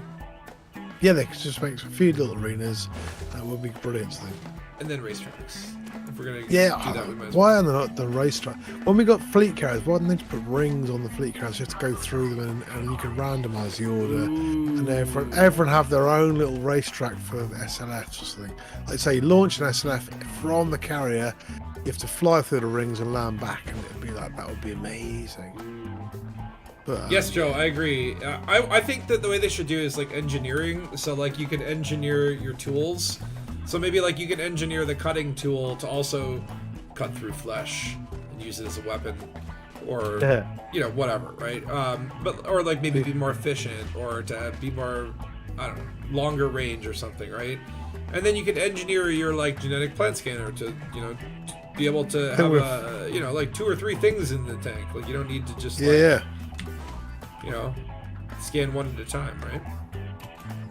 Yeah, they could just make a few little arenas. That would be brilliant, I think.
And then racetracks. If we're gonna
Yeah,
do that, we might as well.
why are they not the racetrack? When we got fleet carriers, why didn't they just put rings on the fleet carriers? You have to go through them and you can randomise the order. And everyone have their own little racetrack for SLFs or something. Like say, you launch an SLF from the carrier, you have to fly through the rings and land back, and it'd be like, that would be amazing. But,
Yes, Joe, I agree. I think that the way they should do is like engineering. So like you can engineer your tools. So maybe like you can engineer the cutting tool to also cut through flesh and use it as a weapon, or you know, whatever, right? But or like maybe be more efficient, or to be more, I don't know, longer range or something, right? And then you can engineer your like genetic plant scanner to, you know, be able to have a, you know, like 2 or 3 things in the tank. Like you don't need to just like, you know, scan one at a time, right?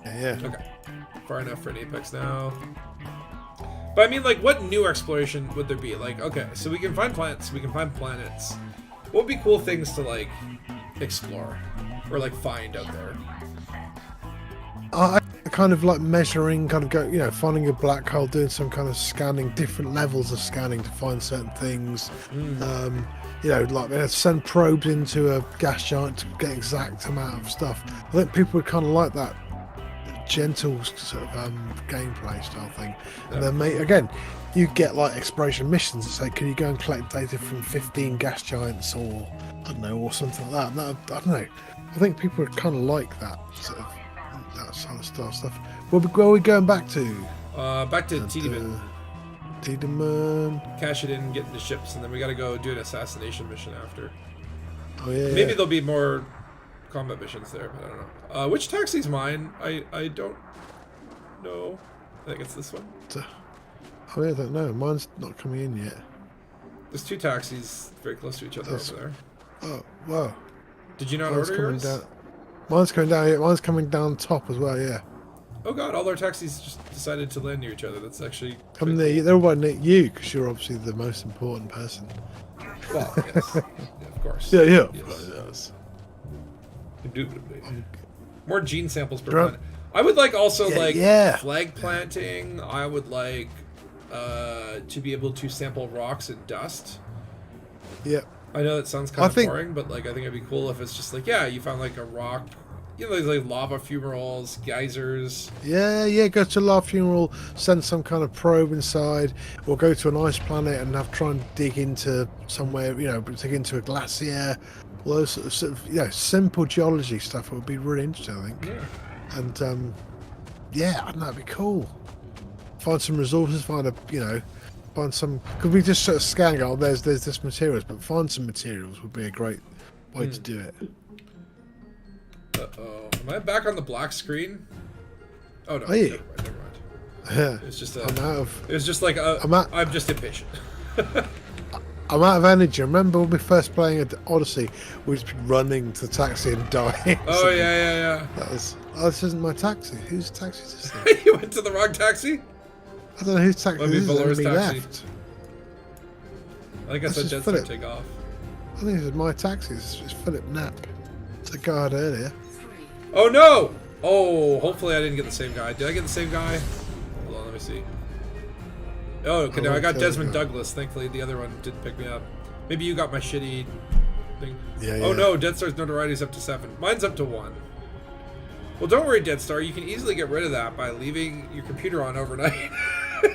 Yeah.
Okay. Far enough for an Apex now. But I mean, like, what new exploration would there be? Like, okay, so we can find plants, we can find planets. What would be cool things to like explore or like find out there?
I kind of like measuring, kind of go, you know, finding a black hole, doing some kind of scanning, different levels of scanning to find certain things. You know, like send probes into a gas giant to get exact amount of stuff. I think people would kind of like that gentle sort of gameplay style thing. And then, again, you get like exploration missions that say, can you go and collect data from 15 gas giants or I don't know, or something like that. I don't know. I think people would kind of like that sort of style stuff. Where are we going back to?
Back to Tiedemann.
Tiedemann.
Cash it in, get into ships, and then we gotta go do an assassination mission after.
Oh yeah.
Maybe there'll be more combat missions there, but I don't know. Which taxi's mine? I don't know. I think it's this one.
Oh yeah, I don't know. Mine's not coming in yet.
There's 2 taxis very close to each other over there.
Oh wow.
Did you not
Mine's
order
coming
yours?
down. Mine's coming down here. Mine's coming down top as well. Yeah.
Oh god, all our taxis just decided to land near each other. That's actually
Come near. They're all near you because you're obviously the most important person.
well, yes. Yeah, of course.
Yeah.
Yes. Indubitably. More gene samples per
Drunk.
planet. I would like also
Yeah.
flag planting. I would like to be able to sample rocks and dust.
Yeah.
I know that sounds kind of
think-
boring, but like I think it'd be cool if it's just like, yeah, you found like a rock, you know, like lava fumaroles, geysers.
Yeah. Go to Love Funeral, send some kind of probe inside, or go to an ice planet and try and dig into somewhere. You know, dig into a glacier. All those sort of you know, simple geology stuff would be really interesting, I think.
Yeah.
And yeah, I don't know, it'd be cool. Find some resources, find some. Could we just sort of scan? Go, there's this materials, but find some materials would be a great way to do it.
Uh-oh. Am I back on the black screen? Oh no.
Are you?
Never mind.
Yeah.
It's just
I'm out of.
it was just like I'm just impatient.
I'm out of energy. Remember when we first playing Odyssey, we just been running to the taxi and dying.
Oh yeah.
That was. Oh, this isn't my taxi. Whose taxi is this?
You went to the wrong taxi?
I don't know whose taxi
Might be
this is.
Valor's
Me
taxi.
left.
I think I said
That's just
Dead
Philip.
Star take off.
I think this is my taxi. It's Philip Knapp. It's a guy I had earlier.
Oh no! Oh, hopefully I didn't get the same guy. Did I get the same guy? Hold on, let me see. Oh, okay, no, I got Desmond Douglas. Thankfully, the other one didn't pick me up. Maybe you got my shitty thing.
Yeah.
Oh no, Dead Star's notoriety is up to 7. Mine's up to 1. Well, don't worry, Dead Star. You can easily get rid of that by leaving your computer on overnight.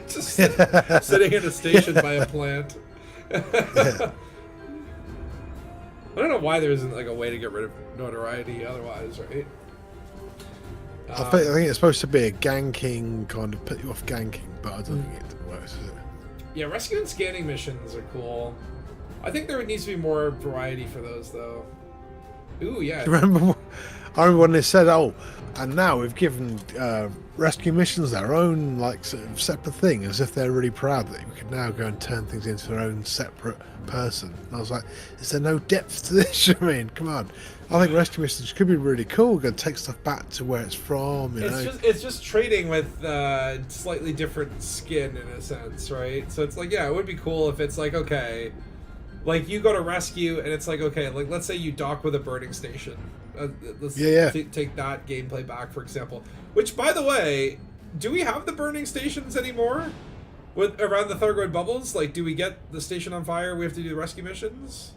Just sitting in a station by a plant. I don't know why there isn't like a way to get rid of notoriety otherwise, right?
I think it's supposed to be a ganking kind of put you off ganking, but I don't think it works, is it?
Yeah, rescue and scanning missions are cool. I think there needs to be more variety for those, though. Ooh, yeah.
I remember when they said, "Oh, and now we've given rescue missions their own like sort of separate thing," as if they're really proud that we could now go and turn things into their own separate person. And I was like, "Is there no depth to this?" I mean, come on. I think rescue missions could be really cool. Go take stuff back to where it's from. You know?
It's just trading with slightly different skin in a sense, right? So it's like, yeah, it would be cool if it's like, okay, like you go to rescue and it's like, okay, like let's say you dock with a burning station. Let's take that gameplay back, for example. Which, by the way, do we have the burning stations anymore? With around the Thargoid bubbles, like, do we get the station on fire? We have to do the rescue missions.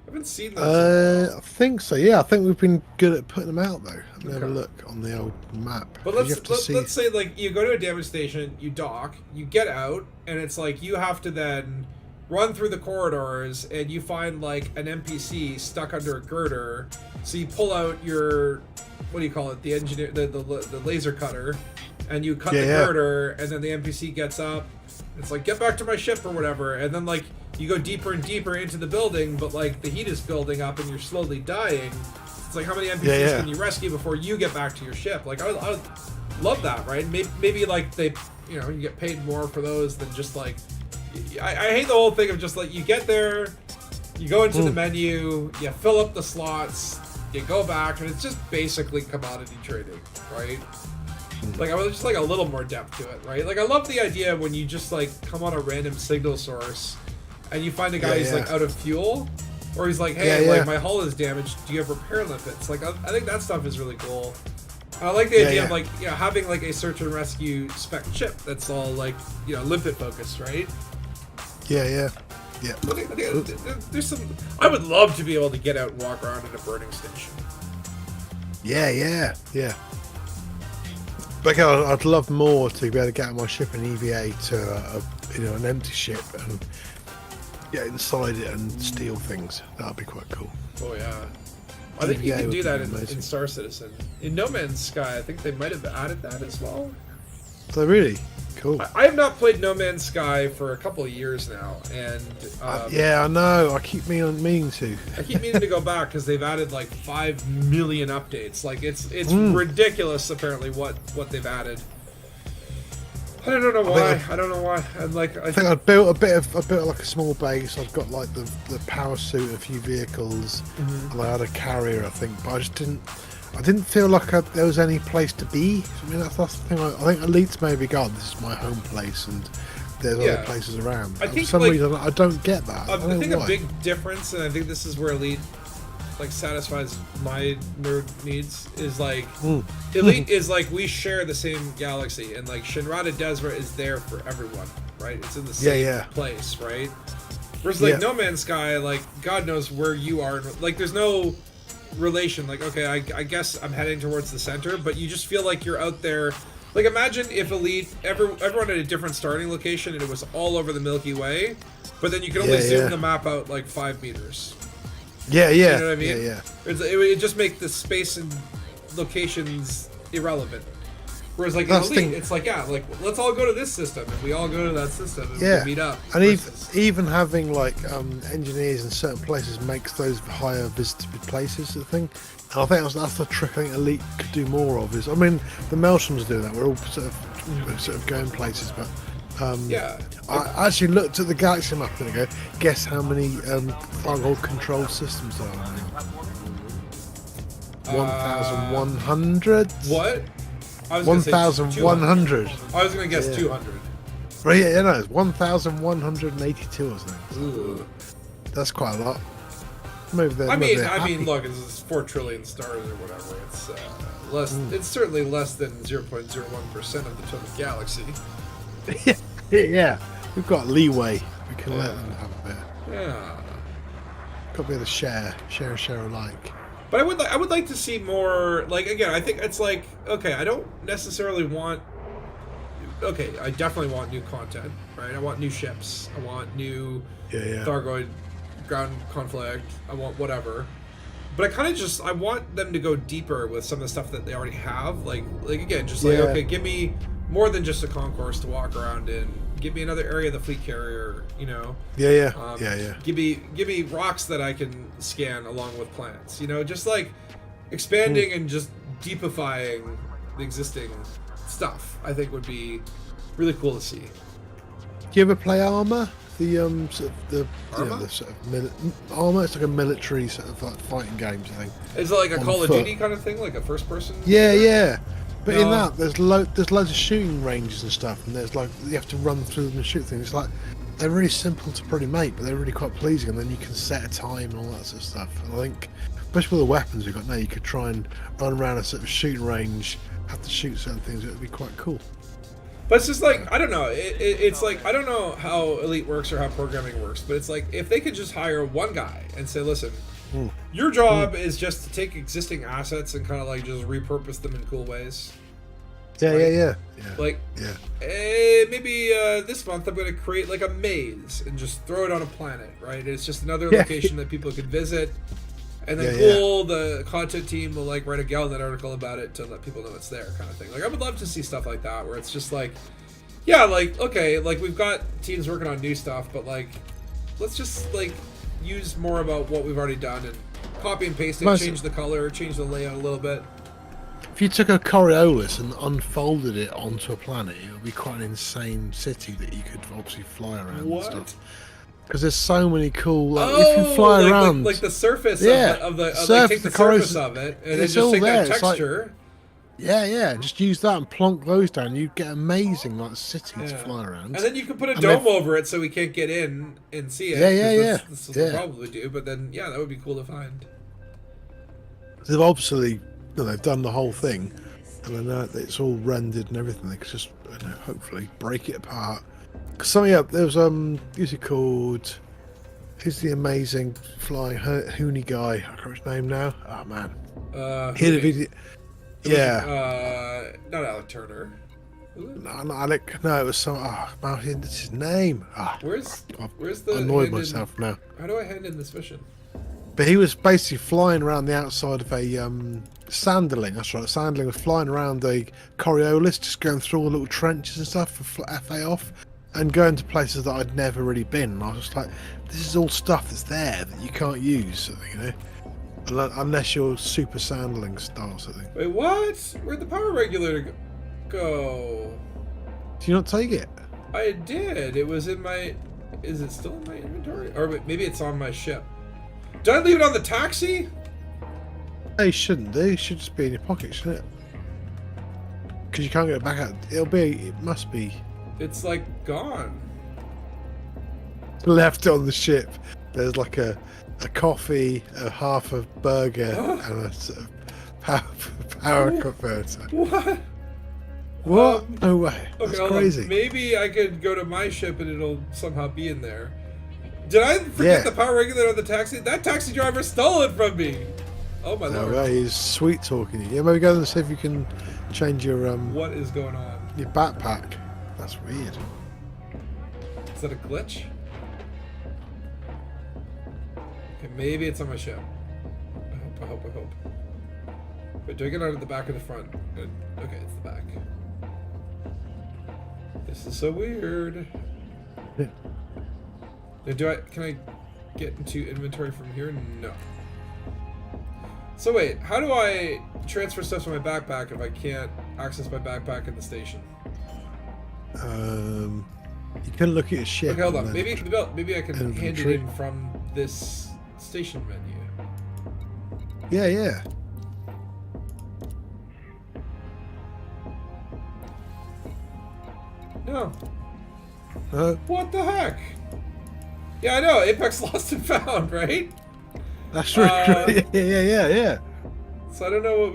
I haven't seen those.
I think so. Yeah, I think we've been good at putting them out though. Let me have a look on the old map.
But let's say like you go to a damage station, you dock, you get out, and it's like you have to then run through the corridors, and you find like an NPC stuck under a girder. So you pull out your, what do you call it? The engineer, the laser cutter, and you cut the girder, and then the NPC gets up. It's like, get back to my ship or whatever, and then like you go deeper and deeper into the building, but like the heat is building up and you're slowly dying. It's like, how many NPCs can you rescue before you get back to your ship? Like I would love that, right? Maybe like they you know, you get paid more for those than just like. I hate the whole thing of just like you get there, you go into the menu, you fill up the slots, you go back, and it's just basically commodity trading, right? Like I was just like a little more depth to it, right? Like I love the idea when you just like come on a random signal source, and you find a guy who's like out of fuel, or he's like, hey, like my hull is damaged. Do you have repair limpets? Like I think that stuff is really cool. I like the idea of like having like a search and rescue spec chip that's all like limpet focused, right?
Yeah.
I think there's some. I would love to be able to get out and walk around in a burning station.
Yeah. But again, I'd love more to be able to get out my ship in EVA to an empty ship and get inside it and steal things. That'd be quite cool.
Oh yeah, I think you can do that in Star Citizen. In No Man's Sky, I think they might have added that as well.
So really cool.
I have not played No Man's Sky for a couple of years now, and
I know. I keep meaning to.
I keep meaning to go back because they've added like 5 million updates. Like it's ridiculous. Apparently, what they've added. I don't know why. I don't know why. I think
I built a bit of like a small base. I've got like the power suit, a few vehicles, and I had a carrier, I think. But I didn't feel like there was any place to be. I mean, that's the thing. I think Elite's maybe gone. This is my home place, and there's other places around.
I think,
for some reason, I don't get that.
I think a big difference, and I think this is where Elite like satisfies my nerd needs, is like Elite is like we share the same galaxy, and like Shinrada Desra is there for everyone, right? It's in the same place, right? Whereas like No Man's Sky, like God knows where you are, like there's no relation. Like okay, I guess I'm heading towards the center, but you just feel like you're out there. Like imagine if Elite everyone had a different starting location and it was all over the Milky Way, but then you could only zoom the map out like 5 meters.
Yeah.
You know what I mean?
Yeah.
It would just make the space and locations irrelevant. Whereas like in Elite, it's like like let's all go to this system, and we all go to that system, and we meet up.
And even having like engineers in certain places makes those higher visited places. The thing, and I think that's the trick. I think Elite could do more of. Is I mean the Melshams do that. We're all sort of going places, but. I actually looked at the galaxy map and I go, guess how many Thargoid control systems there are now? 1,100?
What?
1,100.
I was going to guess 200.
Right, no, it's 1,182 or something. That's quite a lot.
I mean, look, it's 4 trillion stars or whatever. It's less. It's certainly less than 0.01% of the total galaxy.
Yeah, we've got leeway. We can let them have a bit.
Yeah.
Got to be able to share alike.
But I would like to see more. Like again, I think it's like okay, I don't necessarily want. Okay, I definitely want new content, right? I want new ships. I want new Thargoid ground conflict. I want whatever. But I want them to go deeper with some of the stuff that they already have. Like again, just like okay, give me more than just a concourse to walk around in. Give me another area of the fleet carrier, Yeah. Give me rocks that I can scan along with plants. Just like expanding and just deepifying the existing stuff. I think would be really cool to see.
Do you ever play Arma? The sort of the
Arma?
the sort of Arma. It's like a military sort of like fighting games. I think.
Is it like a Call of Duty kind of thing, like a first person?
Yeah. But in that, there's loads of shooting ranges and stuff, and there's like you have to run through them and shoot things. It's like they're really simple to pretty make, but they're really quite pleasing. And then you can set a time and all that sort of stuff. And I think, especially with the weapons we've got now, you could try and run around a sort of shooting range, have to shoot certain things. It would be quite cool.
But it's just like I don't know. It's like I don't know how Elite works or how programming works, but it's like if they could just hire one guy and say, listen. Your job is just to take existing assets and kind of like just repurpose them in cool ways.
Yeah.
Like, maybe this month I'm going to create like a maze and just throw it on a planet, right? It's just another location that people could visit. And then the content team will like write a Galnet article about it to let people know it's there kind of thing. Like I would love to see stuff like that where it's just like, okay, like we've got teams working on new stuff, but like, let's just like use more about what we've already done and copy and paste it, change the color, change the layout a little bit.
If you took a Coriolis and unfolded it onto a planet, it would be quite an insane city that you could obviously fly around and
What?
stuff. Because there's so many cool. Like, if you fly around,
like the surface
Yeah,
of the
surf
take the
the
surface
Coriolis-
of it and then
it's
just
all
take that
there, it's like-
texture.
yeah, just use that and plonk those down. You'd get amazing like city to
Yeah.
fly around.
And then you could put a
And
dome
they've-
over it so we can't get in and see it.
Yeah.
'cause This is what
Yeah.
we'll probably do, but then yeah, that would be cool to find.
They've obviously, they've done the whole thing, and I know that it's all rendered and everything. They could just, hopefully break it apart. Cause there was who's it called? Who's the amazing flying Hooney guy? I can't remember his name now. Oh man, he had a video. Yeah,
Not Alec Turner.
no, not Alec. No, it was some. Oh man, that's his name.
Where's
I've
the
annoyed
hand in-
myself now.
How do I hand in this mission?
But he was basically flying around the outside of a Sanderling. That's right, Sanderling was flying around a Coriolis, just going through all the little trenches and stuff for FA off, and going to places that I'd never really been. And I was just like, this is all stuff that's there that you can't use, unless you're super Sanderling style, sort of thing.
Wait, what? Where'd the power regulator go?
Do you not take it?
I did. It was in my. Is it still in my inventory? Or maybe it's on my ship. Did I leave it on the taxi?
They shouldn't do. It should just be in your pocket, shouldn't it? Because you can't get it back out. It must be
It's like gone.
left on the ship. There's like a coffee, a half a burger, and a sort of power converter.
What?
What? No way. That's
hold on.
crazy.
Maybe I could go to my ship and it'll somehow be in there. Did I forget
Yeah.
the power regulator on the taxi? That taxi driver stole it from me. Oh my
No
lord.
way. He's sweet talking you. Yeah, maybe go and see if you can change your
What is going on?
backpack. That's weird.
Is that a glitch? Okay, maybe it's on my ship. I hope. Wait, do I get out of the back or the front? Good. Okay, it's the back. This is so weird. Now, can I get into inventory from here? No. So wait, how do I transfer stuff to my backpack if I can't access my backpack in the station?
You can look at your ship.
Okay, hold on.
and
Maybe I can hand it
inventory.
in from this station menu.
Yeah.
No. What the heck? Yeah, I know. Apex Lost and Found, right?
That's right. Yeah.
So I don't know what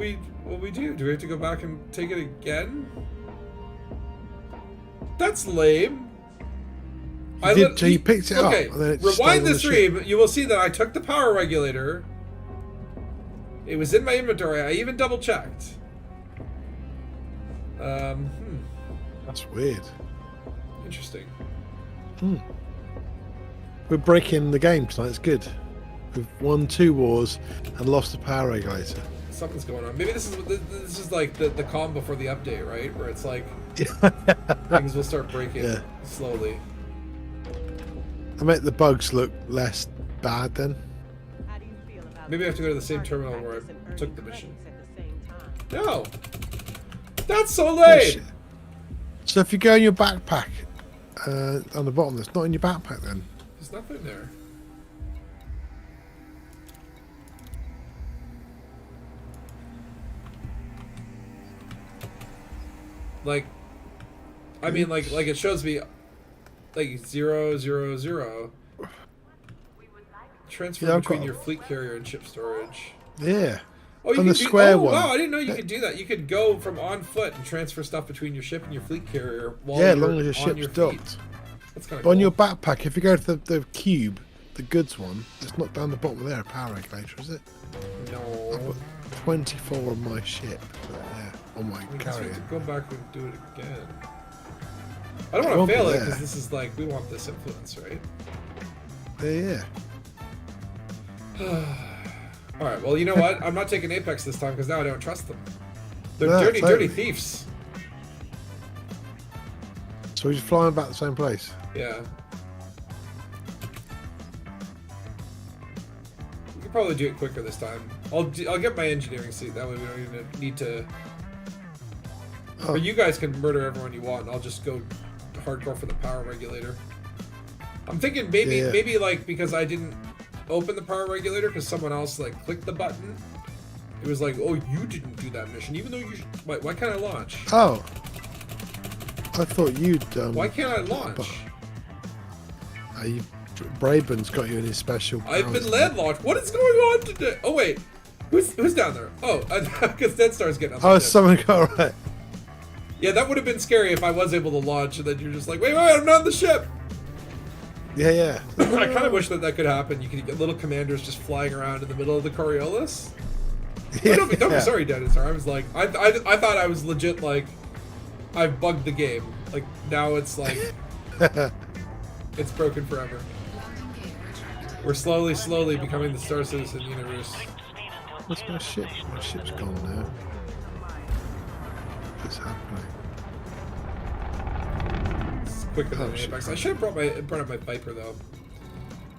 we do. Do we have to go back and take it again? That's lame.
So you picked it up.
Okay,
And then it stayed
rewind
on
the
the
stream. You will see that I took the power regulator. It was in my inventory. I even double checked.
That's weird.
Interesting.
We're breaking the game tonight. It's good. We've won 2 wars and lost the power regulator.
Something's going on. Maybe this is like the calm before the update, right? Where it's like things will start breaking
Yeah.
slowly.
I make the bugs look less bad then.
Maybe I have to go to the same terminal where I took the mission. No! That's so late!
So if you go in your backpack, on the bottom, that's not in your backpack then.
There's nothing there. Like, I mean, like it shows me, like 000. Transfer
Yeah, I've
between
got-
your fleet carrier and ship storage.
Yeah.
Oh, you
On
can
the
do,
square
oh,
one.
wow, I didn't know you could do that. You could go from on foot and transfer stuff between your ship and your fleet carrier while
Yeah, as
you're
long as your
on
ship's
your feet.
docked.
That's kind of
But on
cool.
your backpack, if you go to the cube, the goods one, it's not down the bottom there, a power regulator, is it?
No.
I've got 24 on my ship. Yeah, on my
I guess we have
carrier.
to go back and do it again. I don't
It
want
won't
to
be
fail it
there.
because this is like, we want this influence, right?
Yeah.
Alright, well, you know what? I'm not taking Apex this time because now I don't trust them. They're
No,
dirty
totally.
thieves.
So we're just flying back to the same place.
Yeah. We could probably do it quicker this time. I'll get my engineering seat. That way we don't even need to.
Oh.
Or you guys can murder everyone you want. And I'll just go hardcore for the power regulator. I'm thinking maybe like because I didn't open the power regulator because someone else like clicked the button. It was like, oh, you didn't do that mission, even though you. Why can't I launch?
Oh. I thought you'd.
Why can't I launch?
Braben's got you in his special.
I've been land launched. What is going on today? Oh wait, who's down there? Oh, because Dead Star's getting up.
Oh, someone got right.
Yeah, that would have been scary if I was able to launch, and then you're just like, wait, I'm not on the ship.
Yeah.
I kind of wish that could happen. You could get little commanders just flying around in the middle of the Coriolis.
Yeah.
Don't be sorry, Dead Star. I was like, I thought I was legit like, I bugged the game. Like now it's like, it's broken forever. We're slowly becoming the Star Citizen universe.
What's my ship? My ship's gone now. What's happening?
It's quicker than Apex. I should have brought up my Viper though.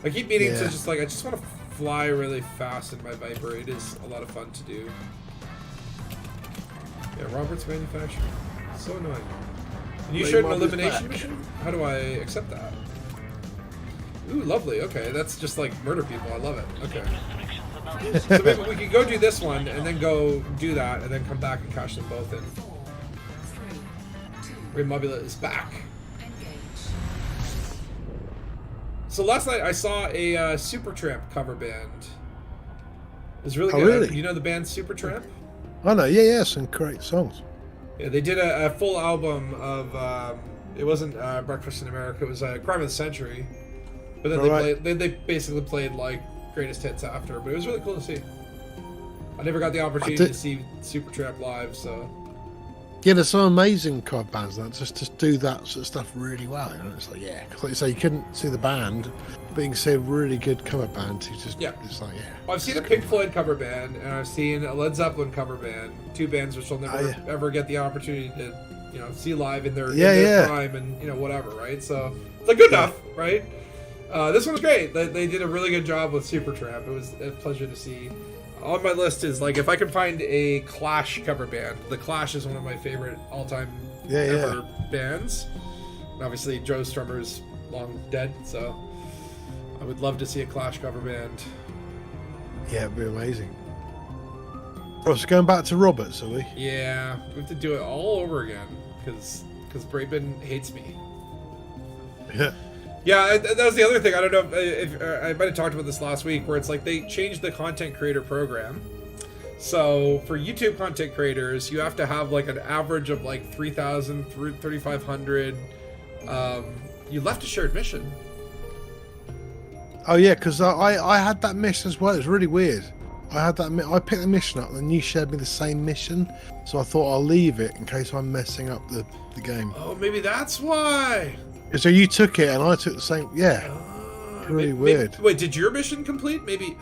I keep meaning to just like I just want to fly really fast in my Viper. It is a lot of fun to do. Yeah, Robert's manufacturing. So annoying. And you shared an elimination mission? How do I accept that? Ooh, lovely. Okay, that's just like murder people. I love it. Okay. So maybe we could go do this one and then go do that and then come back and cash them both in. Remobula is back. So last night I saw a Supertramp cover band. It was really good.
Really?
You know the band Supertramp?
I know. Yeah. Some great songs.
Yeah, they did a full album of. It wasn't Breakfast in America. It was Crime of the Century. But then they basically played like greatest hits after. But it was really cool to see. I never got the opportunity to see Supertramp live, so.
Yeah, there's some amazing cover bands that just do that sort of stuff really well. You know? It's like, yeah, because like you say, you couldn't see the band, but you can see a really good cover band who just, it's like, yeah.
Well, I've seen a Pink Floyd cover band, and I've seen a Led Zeppelin cover band. Two bands which I'll never ever get the opportunity to, see live in their prime and whatever, right? So it's like good enough, right? This one was great. They did a really good job with Supertramp. It was a pleasure to see. On my list is like if I can find a Clash cover band. The Clash is one of my favorite all-time ever bands. And obviously Joe Strummer's long dead, so I would love to see a Clash cover band.
Yeah, it'd be amazing. Oh, so going back to Roberts, are we?
Yeah, we have to do it all over again because Braben hates me.
Yeah.
Yeah, that was the other thing. I don't know if I might have talked about this last week, where it's like they changed the content creator program. So for YouTube content creators, you have to have like an average of like 3,000 through 3,500. You left a shared mission.
Oh yeah, because I had that mission as well. It was really weird. I picked the mission up, and you shared me the same mission. So I thought I'll leave it in case I'm messing up the game.
Oh, maybe that's why.
So you took it and I took the same. Yeah, really weird.
Wait, did your mission complete? Maybe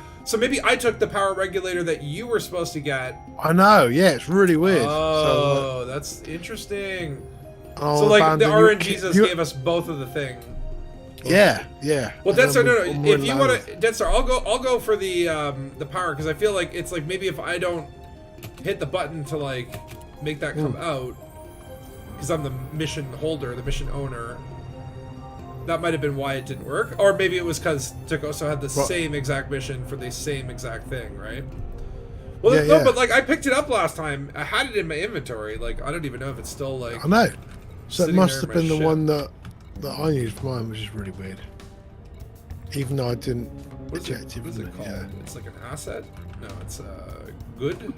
I took the power regulator that you were supposed to get.
I know. Yeah, it's really weird.
Oh, that's interesting.
Oh,
so like the RNGesus gave us both of the thing.
Yeah.
Well, Dead Star, no. If you want to, Dead Star, I'll go for the power because I feel like it's like maybe if I don't hit the button to like make that come out because I'm the mission holder, the mission owner. That might have been why it didn't work. Or maybe it was because Takoso had the same exact mission for the same exact thing, right? Well, but like I picked it up last time. I had it in my inventory. Like I don't even know if it's still like.
I know. So it must have been the one that I used for mine, which is really weird. Even though I didn't eject it.
What's it called? Yeah. It's like an asset? No, it's good.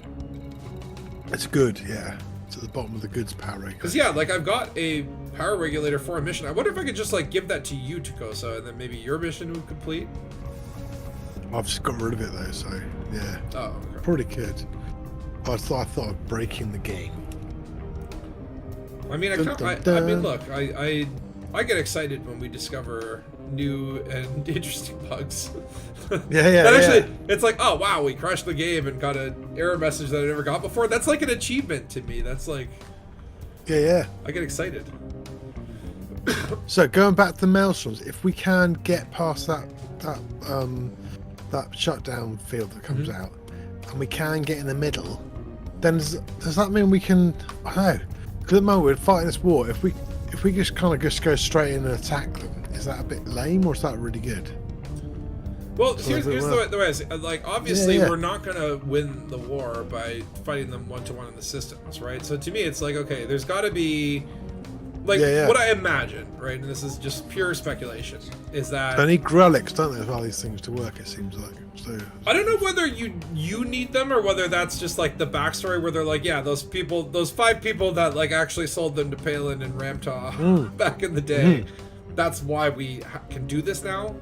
It's good, yeah. It's at the bottom of the goods power regulator.
Because like I've got a power regulator for a mission. I wonder if I could just like give that to you, Takosa, and then maybe your mission would complete.
I've just got rid of it though, so yeah.
Oh, okay.
Probably could. I thought of breaking the game.
I mean, I mean, look, I get excited when we discover new and interesting bugs. Actually, it's like, oh wow, we crashed the game and got an error message that I never got before. That's like an achievement to me. That's like,
yeah.
I get excited.
So going back to the maelstroms, if we can get past that shutdown field that comes out, and we can get in the middle, then does that mean we can? I don't know. Because at the moment we're fighting this war. If we just kind of just go straight in and attack them, is that a bit lame or is that really good?
Well, here's the way I see it. Like, obviously,
Yeah.
we're not going to win the war by fighting them one-to-one in the systems, right? So to me, it's like, okay, there's got to be, like, what I imagine, right? And this is just pure speculation, is that...
They need Grelics, don't they, for all these things to work, it seems like. So
I don't know whether you need them or whether that's just, like, the backstory where they're like, yeah, those 5 people that, like, actually sold them to Palin and Ramtaw back in the day, that's why we can do this now.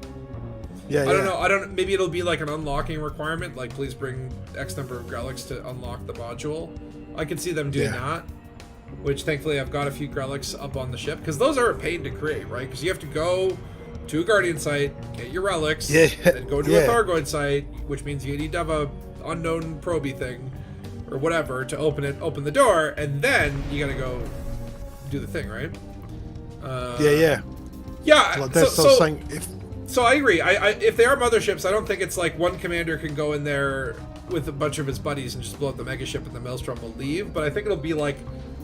yeah,
I don't know. I don't. Maybe it'll be like an unlocking requirement, like please bring X number of Grelics to unlock the module. I could see them doing that. Which thankfully I've got a few Grelics up on the ship because those are a pain to create, right? Because you have to go to a Guardian site, get your relics, then go to a Thargoid site, which means you need to have a unknown proby thing or whatever to open the door, and then you gotta go do the thing, right?
yeah.
Yeah.
Like so saying
So I agree. I if they are motherships, I don't think it's like one commander can go in there with a bunch of his buddies and just blow up the mega ship and the Maelstrom will leave. But I think it'll be like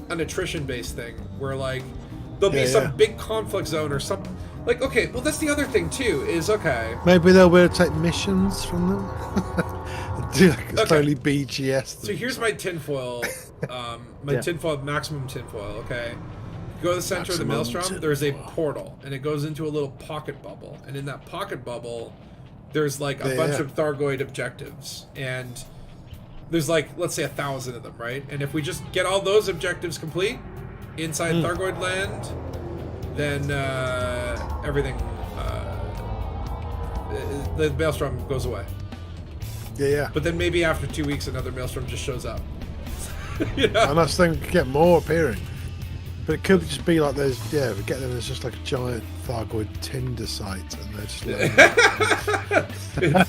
an attrition-based thing where like there'll be some big conflict zone or some like okay. Well, that's the other thing too. Is okay.
maybe they'll be able to take missions from them. Do like a slowly BGS.
So here's my tinfoil, maximum tinfoil. Okay. Go to the center of the Maelstrom, there's a portal, and it goes into a little pocket bubble. And in that pocket bubble, there's like a bunch of Thargoid objectives. And there's like, let's say 1,000 of them, right? And if we just get all those objectives complete inside Thargoid land, then everything, the Maelstrom goes away.
Yeah.
But then maybe after 2 weeks, another Maelstrom just shows up. You know?
And I think get more appearing. But it could just be like there's, we get them, there's just like a giant Thargoid Tinder site, and they're just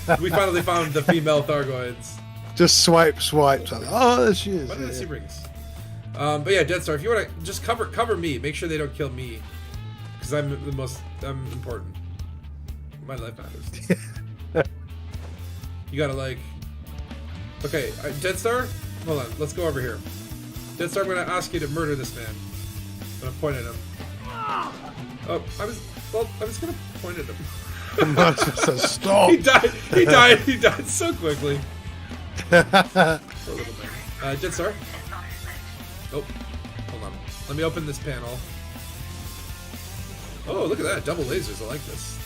like...
We finally found the female Thargoids.
Just swipes. Like, oh, there she is.
What are the sea rings? But yeah, Dead Star, if you want to just cover me, make sure they don't kill me. Because I'm important. My life matters. You gotta like... Okay, Dead Star? Hold on, let's go over here. Dead Star, I'm gonna ask you to murder this man. I'm gonna point at him. Oh, I was gonna point at him.
Stop!
He died so quickly. Poor little man. Dead Star? Oh, hold on. Let me open this panel. Oh, look at that. Double lasers. I like this.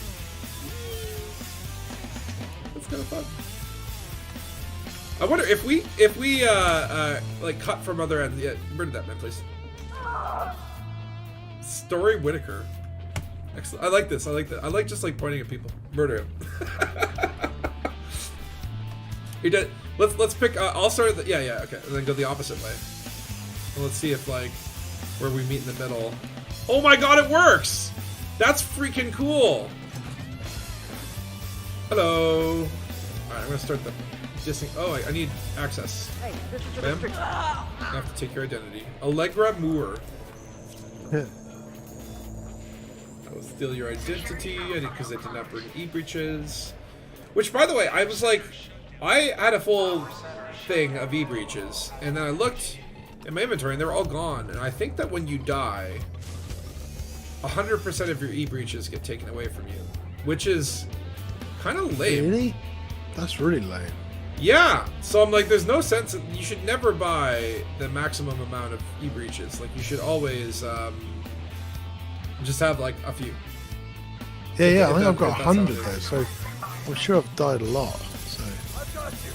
That's kind of fun. I wonder if we like cut from other ends. Yeah, murder that man, please. Story Whitaker. Excellent. I like this. I like that. I like just like pointing at people. Murder him. He did. Let's pick. I'll start. Okay, and then go the opposite way. And let's see if like where we meet in the middle. Oh my God! It works. That's freaking cool. Hello. All right, I'm gonna start the. Oh, I need access.
Hey, this is
Bam. I have to take your identity. Allegra Moore. I will steal your identity because I did not bring e-breaches. Which, by the way, I was like, I had a full thing of e-breaches, and then I looked in my inventory, and they were all gone. And I think that when you die, 100% of your e-breaches get taken away from you, which is kind of lame.
Really? That's really lame.
Yeah, so I'm like, there's no sense. You should never buy the maximum amount of e-breaches. Like, you should always just have like a few.
Yeah. I think I've got 100 though, so I'm sure I've died a lot. So.
I've got you.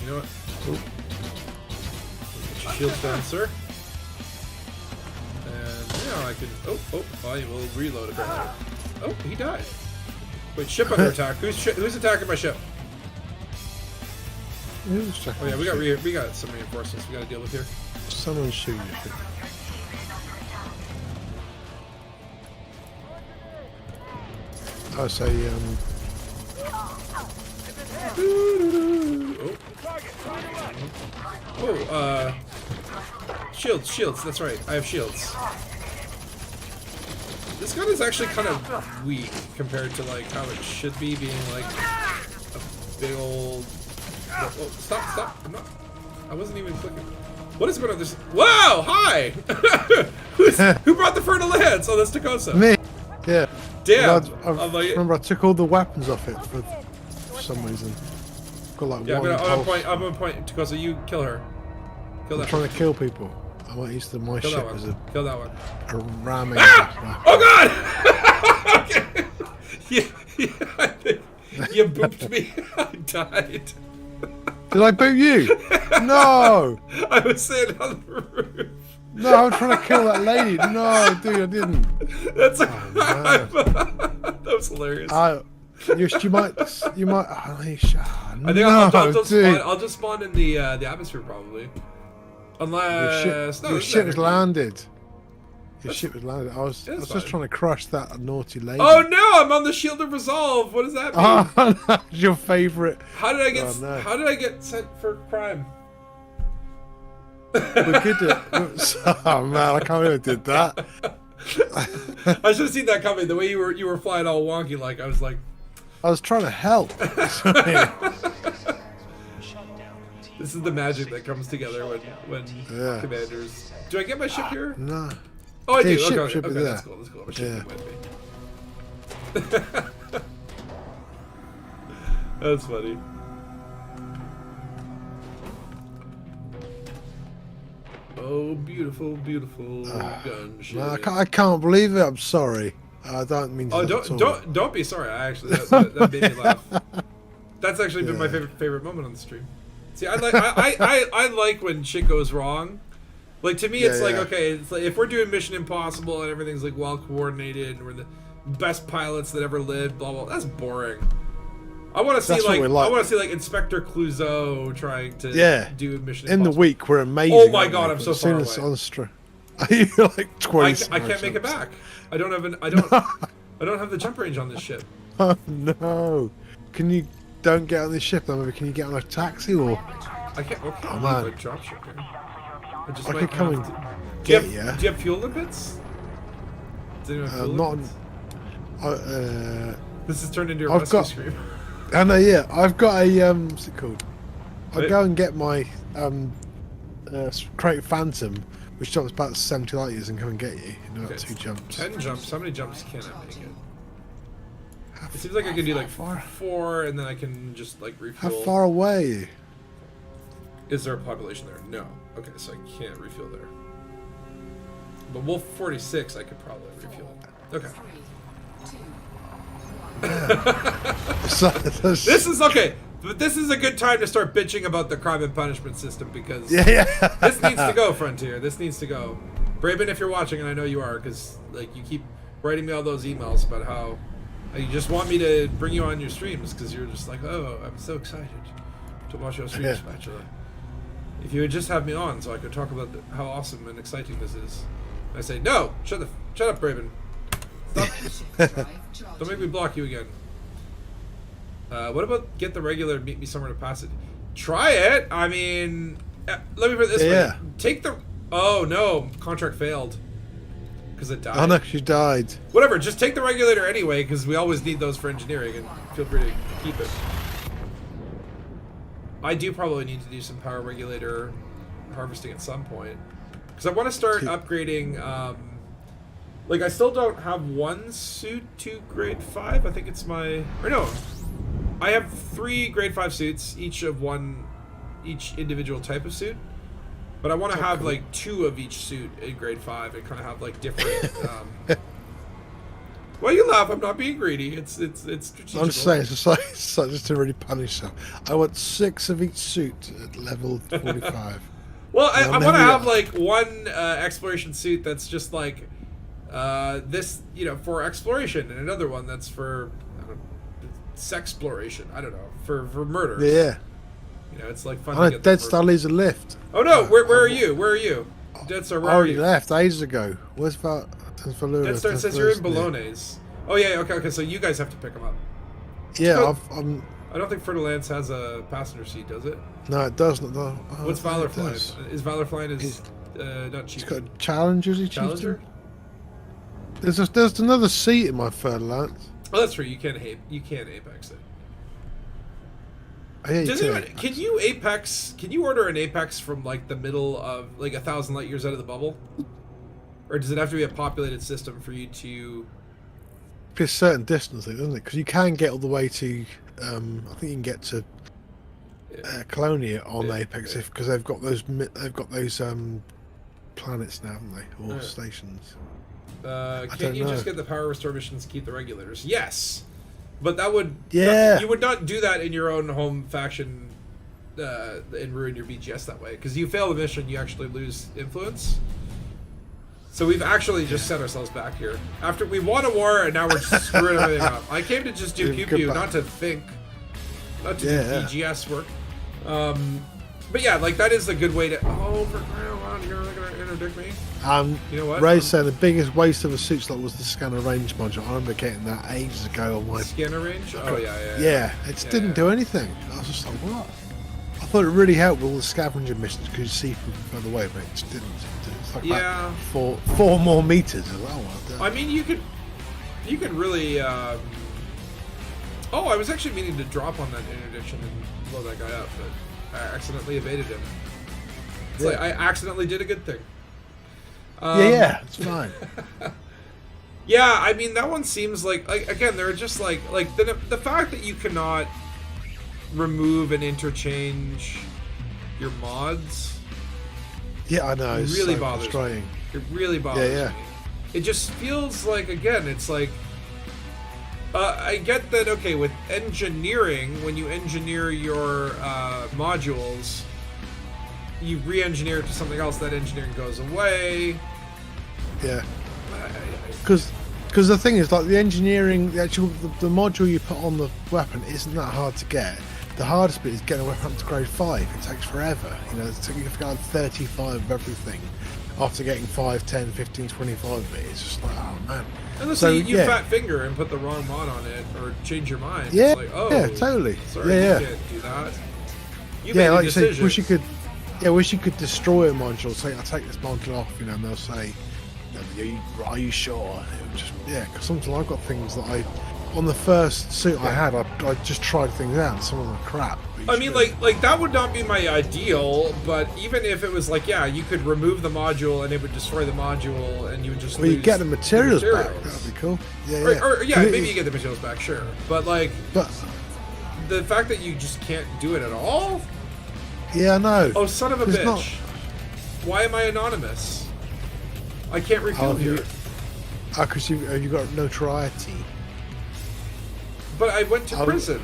You know what? Get your shield down, sir. I can. I will reload apparently. Oh, he died. Wait, ship under attack. Who's attacking my ship? Oh yeah, we got some reinforcements we got to deal with here.
Someone's shooting your ship. I say shields. That's right. I have shields.
This gun is actually kind of weak compared to like how it should be, being like a big old. Oh, stop! I wasn't even clicking. What is going on this? Wow! Hi! Who brought the fertile lance? Oh, that's Takosa.
Me. Yeah.
Damn!
I remember I took all the weapons off it for some reason. Got like
Yeah,
one.
I'm gonna point. Takosa, you kill her. Kill
I'm
that.
trying to kill people. I might use my
Kill
ship
that
as
one. Kill that one.
a ramming.
Ah! Oh God! Okay. I think you booped me. I died.
Did I boot you? No!
I was sitting on the roof.
No, I was trying to kill that lady. No, dude, I didn't.
That's
man.
that was hilarious.
You might. Oh,
I think I'll just spawn in the atmosphere probably. Unless
your ship was landed. Your ship was landed. I was just
fine.
trying to crush that naughty lady.
Oh no! I'm on the Shield of Resolve. What does that mean?
Oh, that was your favorite.
How did I get?
Oh, no.
How did I get sent for crime?
We're good at. Oh man, I can't believe I did that.
I should have seen that coming. The way you were flying all wonky, like I was like.
I was trying to help.
This is the magic that comes together when
Yeah.
commanders. Do I get my ship here?
No.
Oh, I
Yeah,
do.
ship
Okay,
is
that's
there.
cool. That's cool. My ship
Yeah.
with me. That's funny. Oh, beautiful, beautiful gunship.
No, I can't believe it. I'm sorry. I don't mean to.
Oh,
at all.
don't be sorry. I actually that made me laugh. That's actually been my favorite moment on the stream. See, I like when shit goes wrong. Like to me, it's like okay, it's like if we're doing Mission Impossible and everything's like well coordinated and we're the best pilots that ever lived, blah blah. That's boring. I want to see
That's what we like.
I want to see like Inspector Clouseau trying to do Mission
In
Impossible.
the week, we're amazing.
Oh my
aren't
God,
we?
I'm
But
so
as soon
far
as
away.
on stream, you're like 20.
I can't make it back. I don't have I don't have the jump range on this ship.
Oh no! Can you don't get on this ship? Then maybe can you get on a taxi or?
I can't. Okay,
Oh,
leave
man.
a drop ship here. I just
I
might
could come
have
and
to-
get
do you
you.
have, do you have fuel limpets? Does anyone have fuel
Not.
limpets? This has turned into a
I've
rescue
got-
scream.
I know. Yeah, I've got a what's it called? I'll
Wait.
go and get my Crate Phantom, which jumps about 70 light years, and come and get you. In about
Okay,
2 jumps.
10 jumps. How many jumps can I make it? It seems like I can do like
far?
4, and then I can just like
How
refuel.
far away are you?
Is there a population there? No. Okay, so I can't refuel there. But Wolf 46, I could probably refuel. Okay. This is okay, but this is a good time to start bitching about the crime and punishment system because
Yeah.
this needs to go, Frontier. This needs to go. Braben, if you're watching, and I know you are, because like you keep writing me all those emails about how you just want me to bring you on your streams because you're just like, oh, I'm so excited to watch your streams, Spatula. If you would just have me on so I could talk about how awesome and exciting this is. I say, no, shut up, Braben. Stop. Don't make me block you again. What about get the regular meet me somewhere to pass it? Try it. I mean, let me put it this way. Take the. Oh no, contract failed because it died.
Oh no, she died.
Whatever, just take the regulator anyway because we always need those for engineering, and feel free to keep it. I do probably need to do some power regulator harvesting at some point because I want to start upgrading. Like I still don't have one suit to grade 5. I think it's my I have 3 grade 5 suits, each individual type of suit. But I want to have like 2 of each suit in grade 5 and kind of have like different. Well, you laugh. I'm not being greedy. It's strategical.
I'm just saying, it's just to really punish her. I want 6 of each suit at level 45.
Well, I
Well,
want to
maybe-
have like one exploration suit that's just like this, for exploration, and another one that's for sexploration. I don't know, for murder.
Yeah.
It's like fun.
I
To
know
get
Dead
the
Star leaves a lift.
Oh no, where are you? Where are you? Dead Star, where
I
are
already
you?
left ages ago. Where's Valura?
Dead Star says you're in Bologna's. Oh yeah, okay. So you guys have to pick them up.
Yeah,
I don't think Fertilance has a passenger seat, does it?
No, it doesn't. No.
What's Valor
it
flying?
does.
Is Valor flying not
He's
cheap?
got Challenger, is he
Challenger?
chieftain? There's another seat in my third lance.
Oh, that's true. You can't Apex it.
Oh, yeah,
Does
you
anyone, can you Apex? Can you order an Apex from like the middle of like 1,000 light years out of the bubble, or does it have to be a populated system for you to?
It's a certain distance, doesn't it? Because you can get all the way to. I think you can get to Colonia on Apex because they've got those planets now, haven't they, or stations?
Can't you just get the power restore missions to keep the regulators? Yes, but that would you would not do that in your own home faction and ruin your BGS that way because you fail the mission, you actually lose influence. So we've actually just set ourselves back here. After we won a war and now we're just screwing everything up. I came to just do Pew Pew, not to think, not to do BGS work. But yeah, like that is a good way to. Oh, for crying out loud, you're not gonna interdict me. You know what?
Ray's saying the biggest waste of a suit slot was the scanner range module. I remember getting that ages ago on my
scanner range. Oh yeah.
Yeah, it just didn't do anything. I was just like, what? I thought it really helped with all the scavenger missions because you see from further away, but it just didn't. It's like about four more meters as well.
I mean, you could really. Oh, I was actually meaning to drop on that interdiction and blow that guy up, but I accidentally evaded him. It's like I accidentally did a good thing.
Yeah, it's fine.
Yeah, I mean that one seems like again they're just like the fact that you cannot remove and interchange your mods.
Yeah, I know. It's
really
so
bothers
frustrating.
me. It really bothers me. It just feels like again, it's like I get that. Okay, with engineering, when you engineer your modules, you re-engineer it to something else. That engineering goes away.
Yeah. Because the thing is, like the engineering, the module you put on the weapon isn't that hard to get. The hardest bit is getting a weapon up to grade 5. It takes forever. You know, you have to go 35 of everything after getting 5, 10, 15, 25 of it. It's just like, oh man.
Unless you fat finger and put the wrong mod on it or change your mind.
Yeah,
it's like, oh,
yeah, totally.
Sorry, you can't do that. You made a
like
decision.
you say, wish you could destroy a module. Say, I'll take this module off, you know, and they'll say, are you sure? It would just, because sometimes I've got things that on the first suit I had, I just tried things out, and some of them are crap.
I mean, like that would not be my ideal, but even if it was like, you could remove the module and it would destroy the module, and you would just lose
you get the materials back. That'd be cool.
Or maybe you get the materials back, sure. But the fact that you just can't do it at all.
Yeah, I know.
Oh, son of a bitch! Why am I anonymous? I can't refill here.
Because you got notoriety.
But I went to prison.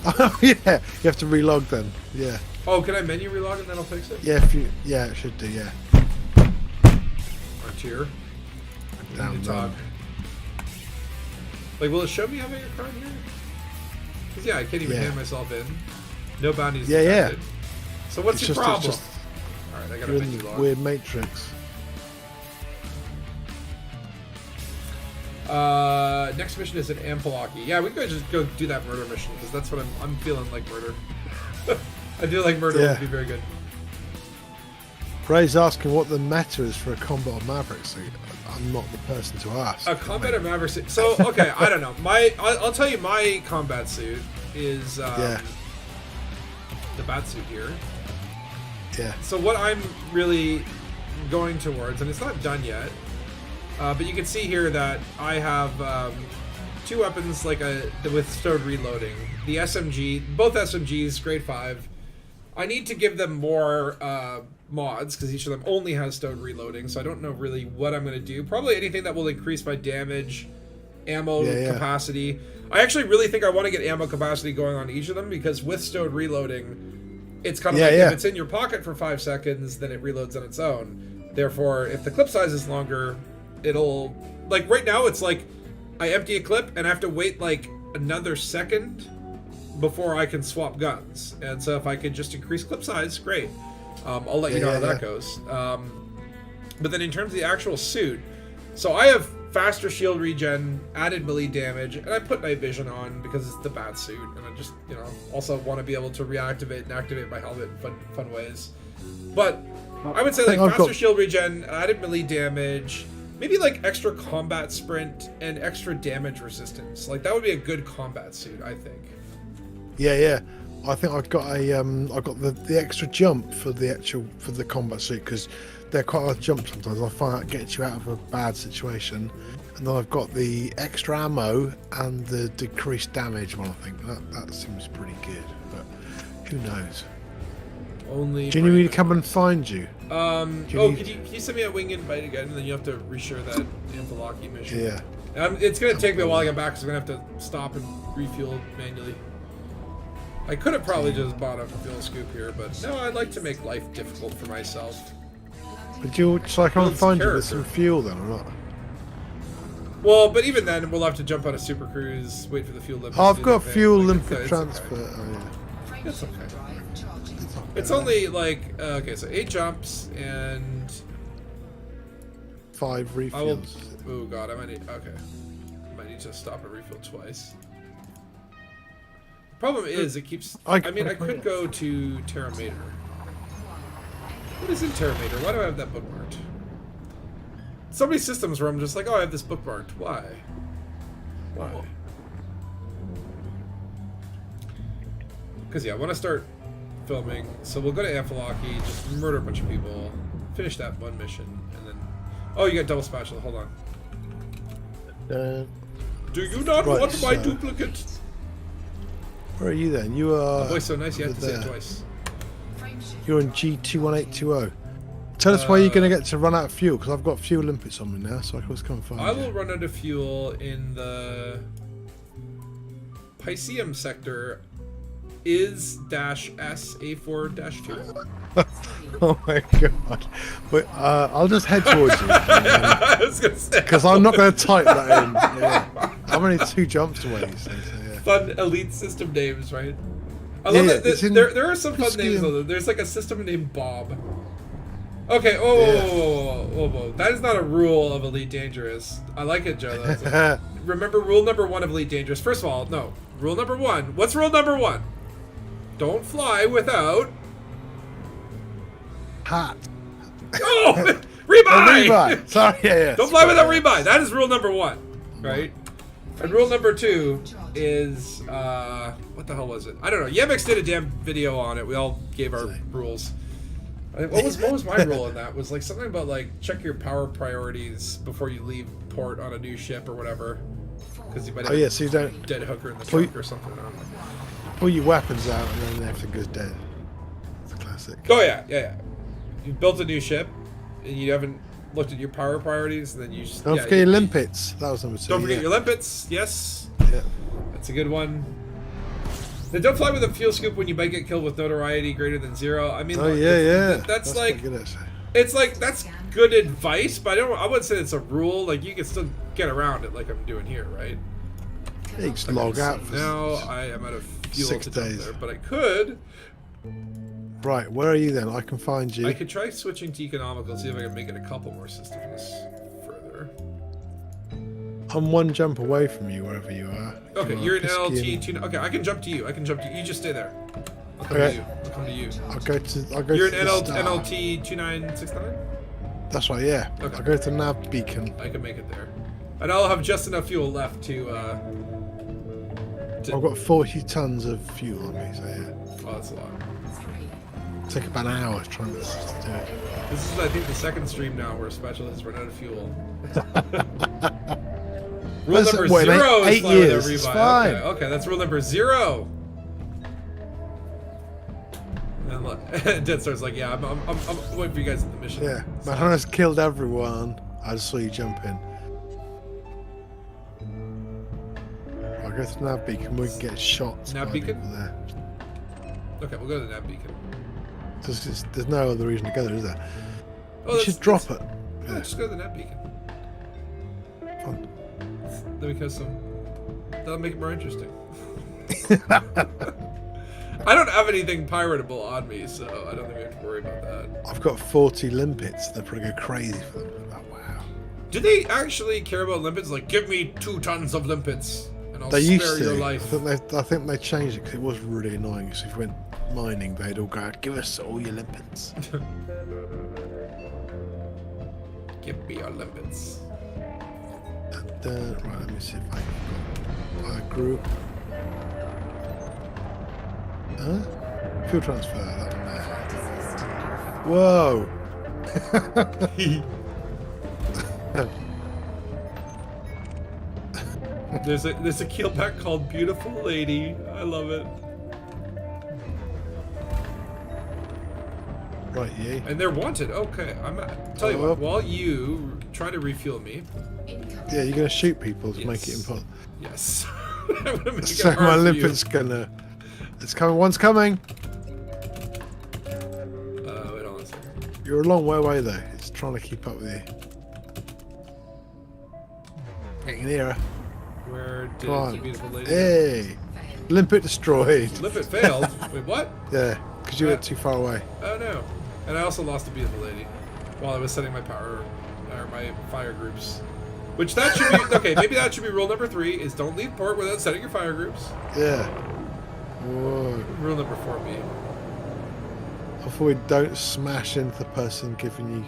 Oh yeah, you have to relog then. Yeah.
Oh, can I menu relog and that'll fix it?
Yeah, it should do. Yeah.
Frontier.
Down
talk. Like, will it show me having a card here? Because I can't even hand myself in. No bounties detected. So what's your problem? All right, I got a menu log.
Weird matrix.
Next mission is an Ampelaki. Yeah, we could just go do that murder mission because that's what I'm feeling like murder. I feel like murder would be very good.
Ray's asking what the meta is for a combat of Maverick suit. I'm not the person to ask.
A combat of Maverick suit. So okay, I don't know. I'll tell you my combat suit is the bat suit here.
Yeah.
So what I'm really going towards, and it's not done yet. But you can see here that I have two weapons with stowed reloading. The SMG, both SMGs, grade 5. I need to give them more mods because each of them only has stowed reloading. So I don't know really what I'm going to do. Probably anything that will increase my damage, ammo capacity. I actually really think I want to get ammo capacity going on each of them because with stowed reloading, it's kind of if it's in your pocket for 5 seconds, then it reloads on its own. Therefore, if the clip size is longer, it'll right now it's like I empty a clip and I have to wait like another second before I can swap guns. And so if I could just increase clip size, great. I'll let you know how that goes. But then in terms of the actual suit, so I have faster shield regen, added melee damage, and I put night vision on because it's the bat suit, and I just also want to be able to reactivate and activate my helmet in fun ways. But I would say faster shield regen, added melee damage, maybe like extra combat sprint and extra damage resistance. Like that would be a good combat suit, I think.
Yeah. I think I've got I got the extra jump for the combat suit because they're quite hard to jump sometimes. I find that gets you out of a bad situation, and then I've got the extra ammo and the decreased damage one. I think that seems pretty good, but who knows?
Only.
Do you need me to come and find you?
Can you send me a wing invite again, and then you have to reshare that Amphilaki mission?
Yeah.
It's gonna take me a while to get back, because I'm gonna have to stop and refuel manually. I could have probably just bought a fuel scoop here, but no, I'd like to make life difficult for myself.
But so I can't
Builds
find you
character.
with some fuel then, or not?
Well, but even then, we'll have to jump on a super cruise, wait for the fuel limit.
Oh, I've got fuel
limit
limpet transfer. Oh, yeah.
It's okay. It's only like okay, so 8 jumps and
5
I will.
refills.
Oh god, I might need. Okay, I might need to stop and refill twice. The problem is it keeps. I mean, I could go to Terra Mater. What is in Terra Mater? Why do I have that bookmarked? So many systems where I'm just like, oh, I have this bookmarked. Why? Why? Because yeah, I want to start filming, so we'll go to Amphilaki, just murder a bunch of people, finish that one mission, and then... Oh, you got double spatula, hold on. Do you not
right,
want my
so-
duplicate?
Where are you then? You are.
Oh, voice so nice, you have to say it
there.
twice.
You're on G21820. Tell us where you're going to get to run out of fuel, because I've got fuel limpets on me now, so I can always come and find
I
you.
will run out of fuel in the Pisceum sector is -S A4-2.
Oh my god. Wait, I'll just head towards you.
I was gonna say,
Because I'm not going to type that in. Yeah. I'm only 2 jumps away, so yeah.
fun elite system names, right? I
Yeah,
love
yeah,
that
it's in
there are some fun
Pisceum.
names though. There's like a system named Bob. Okay, whoa. That is not a rule of Elite Dangerous. I like it, Joe. That's remember rule number 1 of Elite Dangerous. First of all, no. Rule number 1. What's rule number 1? Don't fly without...
Hat.
Oh!
Oh,
Rebuy!
rebuy. Sorry, yeah.
Don't fly without rebuy. That is rule number 1, right? And rule number 2 is what the hell was it? I don't know. Yemex did a damn video on it. We all gave our rules. What was my rule in that? Was like something about like check your power priorities before you leave port on a new ship or whatever, because you might have
Oh yeah, so you don't
a dead hooker in the
Pull-
trunk or something. I don't know.
pull your weapons out and then everything goes dead. It's a classic.
Oh yeah. You built a new ship and you haven't looked at your power priorities, and then you just,
Don't forget your limpets. That was number 2.
Don't forget
yeah.
your limpets. Yes,
Yeah.
that's a good one. Then don't fly with a fuel scoop when you might get killed with notoriety greater than 0. I mean,
Oh
look,
yeah.
That's like,
quite good, actually.
it's like that's good advice, but I wouldn't say it's a rule. Like you can still get around it, like I'm doing here, right?
You just log out for
Now I am out of fuel
6
to jump
days.
there, but I could.
Right, where are you then? I can find you.
I could try switching to economical, see if I can make it a couple more systems further.
I'm 1 jump away from you, wherever you are.
Okay,
Come on,
you're in
Pisceum.
LT2. Okay, I can jump to you. You just stay there. I'll come
Okay.
to you. I'll come to you.
I'll go
You're
to
in
the star.
NLT 2969?
That's right, yeah.
Okay.
I'll go to nav beacon.
I can make it there. And I'll have just enough fuel left to
I've got 40 tons of fuel on me, so yeah.
oh, that's a lot.
Take about an hour trying to do it.
This is, I think, the second stream now where Specialists run out of fuel. Rule
That's-
number
what, in
0 is
eight
fly without
years, it's
rebuy.
fine.
Okay, that's rule number 0. And look, Dead Star's like, yeah, I'm waiting for you guys at the mission.
Yeah,
So-
my hunter's killed everyone. I just saw you jump in. I'll go to nav beacon. We can get shots.
Nav
by
beacon?
people there.
Okay, we'll go to the nav beacon.
There's no other reason to go there, is there?
Oh,
You
that's-
should drop it.
No,
Yeah,
just go to the nav beacon.
fun.
Then we have some. That'll make it more interesting. I don't have anything piratable on me, so I don't think we have to worry about that.
I've got 40 limpets. They'll probably go crazy for them. Oh, wow.
Do they actually care about limpets? Like, give me 2 tons of limpets, and I'll
They
spare
used
your
to.
life.
I think they changed it because it was really annoying. So if you went mining, they'd all go, "Give us all your limpets."
Give me your limpets.
And, right, let me see if I can go. Group. Huh? Fuel transfer. That one there. Whoa!
There's a keelback called Beautiful Lady. I love it.
Right, yeah.
And they're wanted. Okay, tell you what. While you try to refuel me.
Yeah, you're gonna shoot people to make it impossible.
Yes. I'm gonna make
So
it
my
hard for you.
limpet's gonna. It's coming. One's coming.
Wait on a second.
You're a long way away though. It's trying to keep up with you. Getting nearer.
Where did
Come on.
the beautiful lady?
Hey, limpet destroyed.
Limpet failed. Wait, what?
Yeah, because you were too far away.
Oh no. And I also lost a beautiful lady while I was setting my power or my fire groups. Which that should be okay. Maybe that should be rule number 3: is don't leave port without setting your fire groups.
Yeah. Whoa.
Rule number 4B.
Hopefully, don't smash into the person giving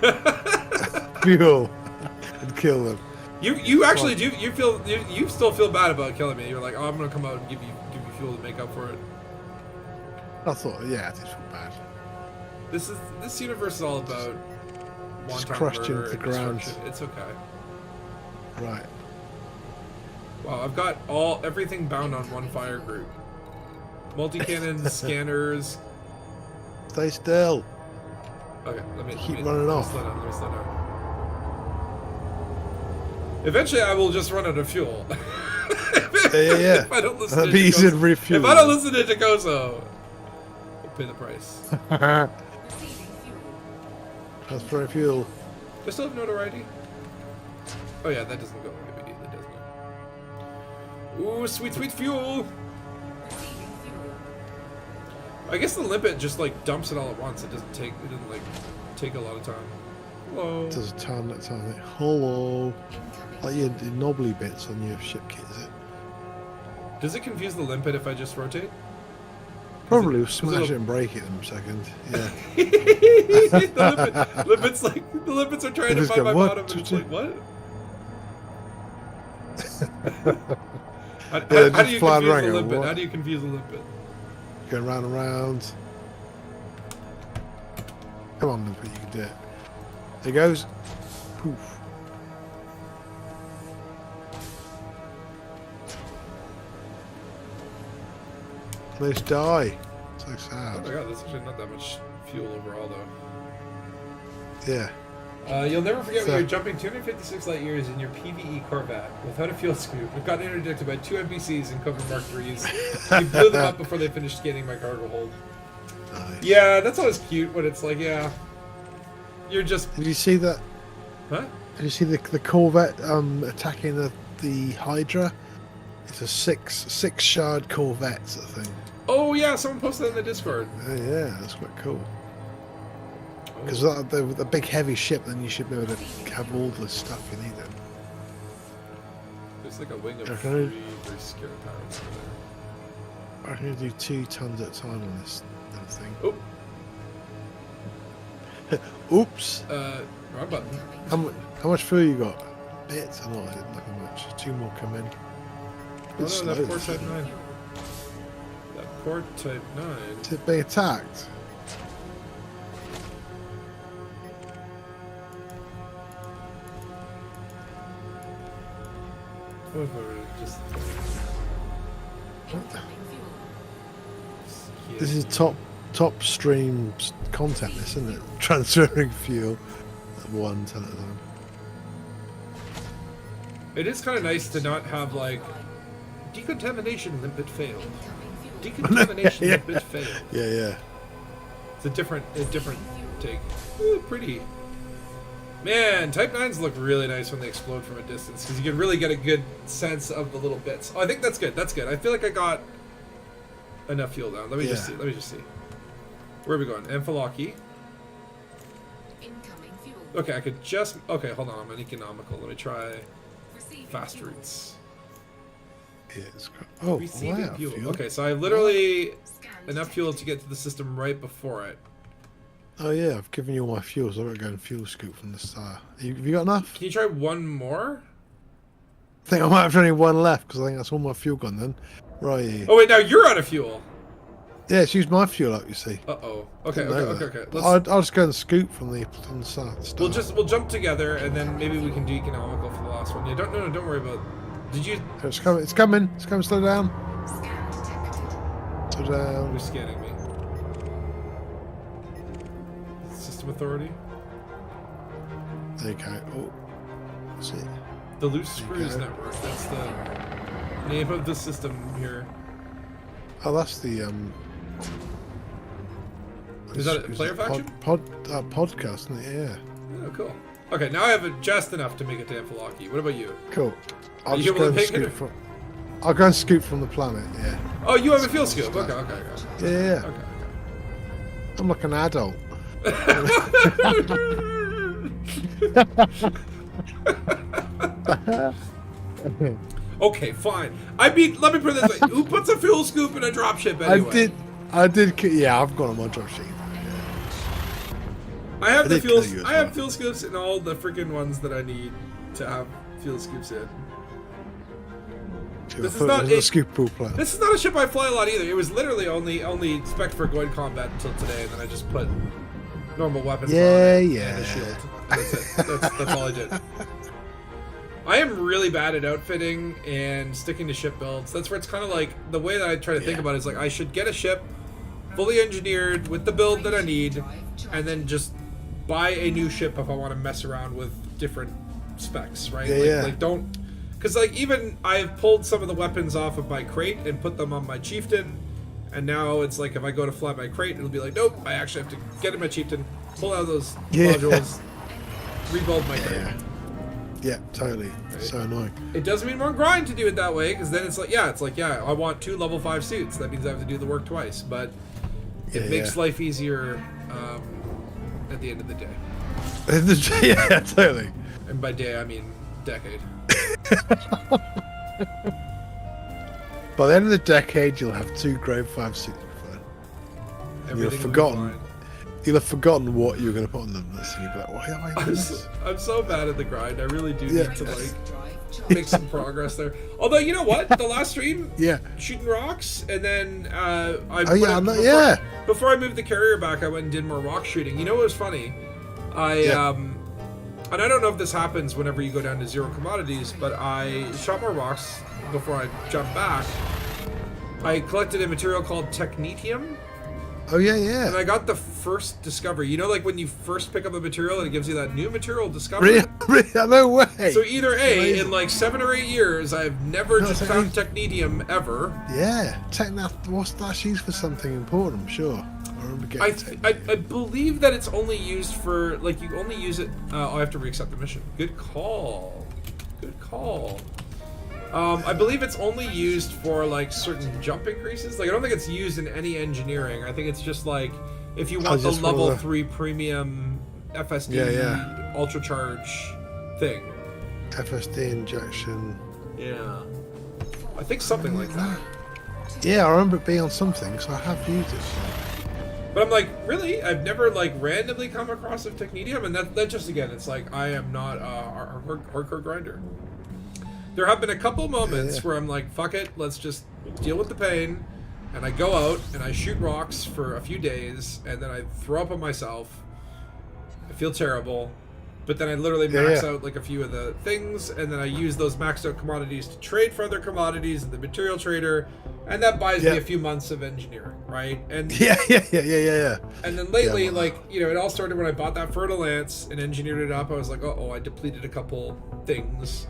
you fuel and kill them.
You actually do. You still feel bad about killing me. You're like, oh, I'm gonna come out and give you fuel to make up for it.
I thought, yeah, I did feel bad.
This universe is all about
Just
wanton
crushed
murder
into the
and
ground.
destruction. It's okay.
Right.
Wow, I've got everything bound on one fire group. Multi-cannons, scanners.
Stay still.
Okay, let me
Keep running off.
Let me slow down. Eventually, I will just run out of fuel.
Yeah.
If I don't listen
That'd
to
be easy to
Jacoso-
refuel.
If I don't listen to Jacoso, I'll pay the price.
Transferring fuel.
Do I still have notoriety? Oh yeah, that doesn't go immediately, doesn't it? Ooh, sweet, sweet fuel! I guess the limpet just like dumps it all at once. It doesn't take a lot of time. Hello.
Does a ton at time. Hello. Like your knobbly bits on your ship kit, is it?
Does it confuse the limpet if I just rotate?
Probably
it-
smash
it'll-
it and break it in a second. Yeah.
the limpets are trying to
Limpets
find
go,
my
"What?
bottom. And it's like, what? How
Yeah,
do you
just
confuse
flying
the
around going,
limpet?
"What?"
How do you confuse the limpet?
Going round and round. Come on, Limpet, you can do it. There it goes. Poof. Let's die. So
Oh my
sad.
god, that's actually not that much fuel overall, though.
Yeah.
You'll never forget
So-
when you're jumping 256 light years in your PvE Corvette without a fuel scoop. We've gotten interdicted by 2 NPCs in Cover Mark 3s. We blew them up before they finished scanning my cargo hold.
Nice.
Yeah, that's always cute when it's like, yeah. You're just.
Did you see that?
Huh?
Did you see the Corvette attacking the Hydra? It's a six shard Corvette sort of thing.
Oh, yeah, someone posted that in the Discord.
Yeah, that's quite cool. Because the big heavy ship, then you should be able to have all the stuff you need. Then.
There's like a wing of
Okay.
3 very scary pirates in there.
I can do 2 tons at a time on this little thing.
Oh,
Oops.
wrong button.
How much fuel you got? Bits or not? Nothing much. 2 more come in.
Oh
It's
no, that
slow,
port
this
type
thing.
9. That port type 9.
Is it being attacked?
Oh, just.
What the?
Yeah.
This is top stream content, this, isn't it? Transferring fuel at 1 ton at a time.
It is kind of nice to not have like decontamination limpet failed. Decontamination
Yeah.
limpet failed.
Yeah.
It's a different take. Ooh, pretty. Man, Type 9s look really nice when they explode from a distance because you can really get a good sense of the little bits. Oh, I think that's good. That's good. I feel like I got enough fuel down. Let me just see. Where are we going? Amphilochi. Okay, I could just. Okay, hold on. I'm an economical. Let me try fast routes.
Yeah, it's great. Oh,
Receiving
wow.
fuel.
Fuel.
Okay, so I literally enough fuel to get to the system right before it.
Oh yeah, I've given you all my fuel, so I'm gonna go and fuel scoop from the start. Have you got enough?
Can you try one more?
I think I might have only one left because I think that's all my fuel gone then. Right.
Oh wait, now you're out of fuel.
Yeah, it's used my fuel up. You see.
Uh-oh. Okay,
Didn't know
okay.
that.
Let's,
I'll just go and scoop from the start.
we'll jump together, and then maybe we can do economical for the last one. Yeah, don't worry about. Did you?
It's coming. It's coming. It's coming. Slow down. Slow down.
Who's scanning me? System authority.
There you go. Oh, that's it.
The Loose Screws
go.
Network. That's the name of the system here.
Oh, that's the
Is that a player faction?
Podcast, isn't it? Yeah.
Oh, cool. Okay, now I have just enough to make it to Amphilaki. What about you?
Cool. I'll
you
just
able
go
to
and
pick it?
scoop from. I'll go and scoop from the planet. Yeah.
Oh, you have a field scoop. Okay.
Yeah.
Okay.
I'm like an adult.
Okay, fine. I mean, let me put it this way: who puts a fuel scoop in a dropship anyway?
I did. Yeah, I've got on my drop sheet.
I have
I
the
did
fuel.
kill you as
I have
well.
fuel scoops in all the freaking ones that I need to have fuel scoops in. This is not
a
a-
scoop pool planet.
This is not a ship I fly a lot either. It was literally only spec for going combat until today, and then I just put normal weapons on
Yeah,
it
yeah.
and a shield. That's it. That's all I did. I am really bad at outfitting and sticking to ship builds. That's where it's kind of like the way that I try to think about it is like I should get a ship fully engineered with the build that I need, and then just buy a new ship if I want to mess around with different specs, right? Like don't, because like even I've pulled some of the weapons off of my crate and put them on my chieftain, and now it's like if I go to fly my crate, it'll be like nope, I actually have to get in my chieftain, pull out those modules, rebuild my crate.
Yeah, totally. So annoying.
It doesn't mean more grind to do it that way, because then it's like I want 2 level 5 suits. That means I have to do the work twice, but it makes life easier at the end of the day.
Yeah, totally.
And by day, I mean decade.
By the end of the decade, you'll have 2 grade 5 suits.
Everything
You'll have
will be
forgotten.
fine.
You'll have forgotten what you were going to put on them. And you'll be like, why am I doing this?
I'm so bad at the grind. I really do need to like make some progress there. Although you know what, the last stream, shooting rocks, and then before I moved the carrier back, I went and did more rock shooting. You know what was funny? And I don't know if this happens whenever you go down to 0 commodities, but I shot more rocks before I jumped back. I collected a material called technetium.
Oh yeah.
And I got the first discovery. You know, like when you first pick up a material and it gives you that new material discovery?
Really? No way.
So either A, in like 7 or 8 years, I've never just found technetium ever.
Yeah. That's used for something important, I'm sure. I remember getting
I believe that it's only used for, like, you only use it... I have to reaccept the mission. Good call. Good call. I believe it's only used for like certain jump increases. Like I don't think it's used in any engineering. I think it's just like if you want the level 3 premium FSD ultra charge thing.
FSD injection.
Yeah. I think something like that.
Yeah, I remember it being on something, so I have used it.
But I'm like, really? I've never like randomly come across a technetium, and that just again, it's like I am not a hardcore grinder. There have been a couple moments where I'm like, fuck it, let's just deal with the pain. And I go out and I shoot rocks for a few days, and then I throw up on myself. I feel terrible. But then I literally max out like a few of the things, and then I use those maxed out commodities to trade for other commodities in the material trader, and that buys me a few months of engineering, right? And
yeah.
And then lately, like, you know, it all started when I bought that Fertile Lance and engineered it up. I was like, I depleted a couple things.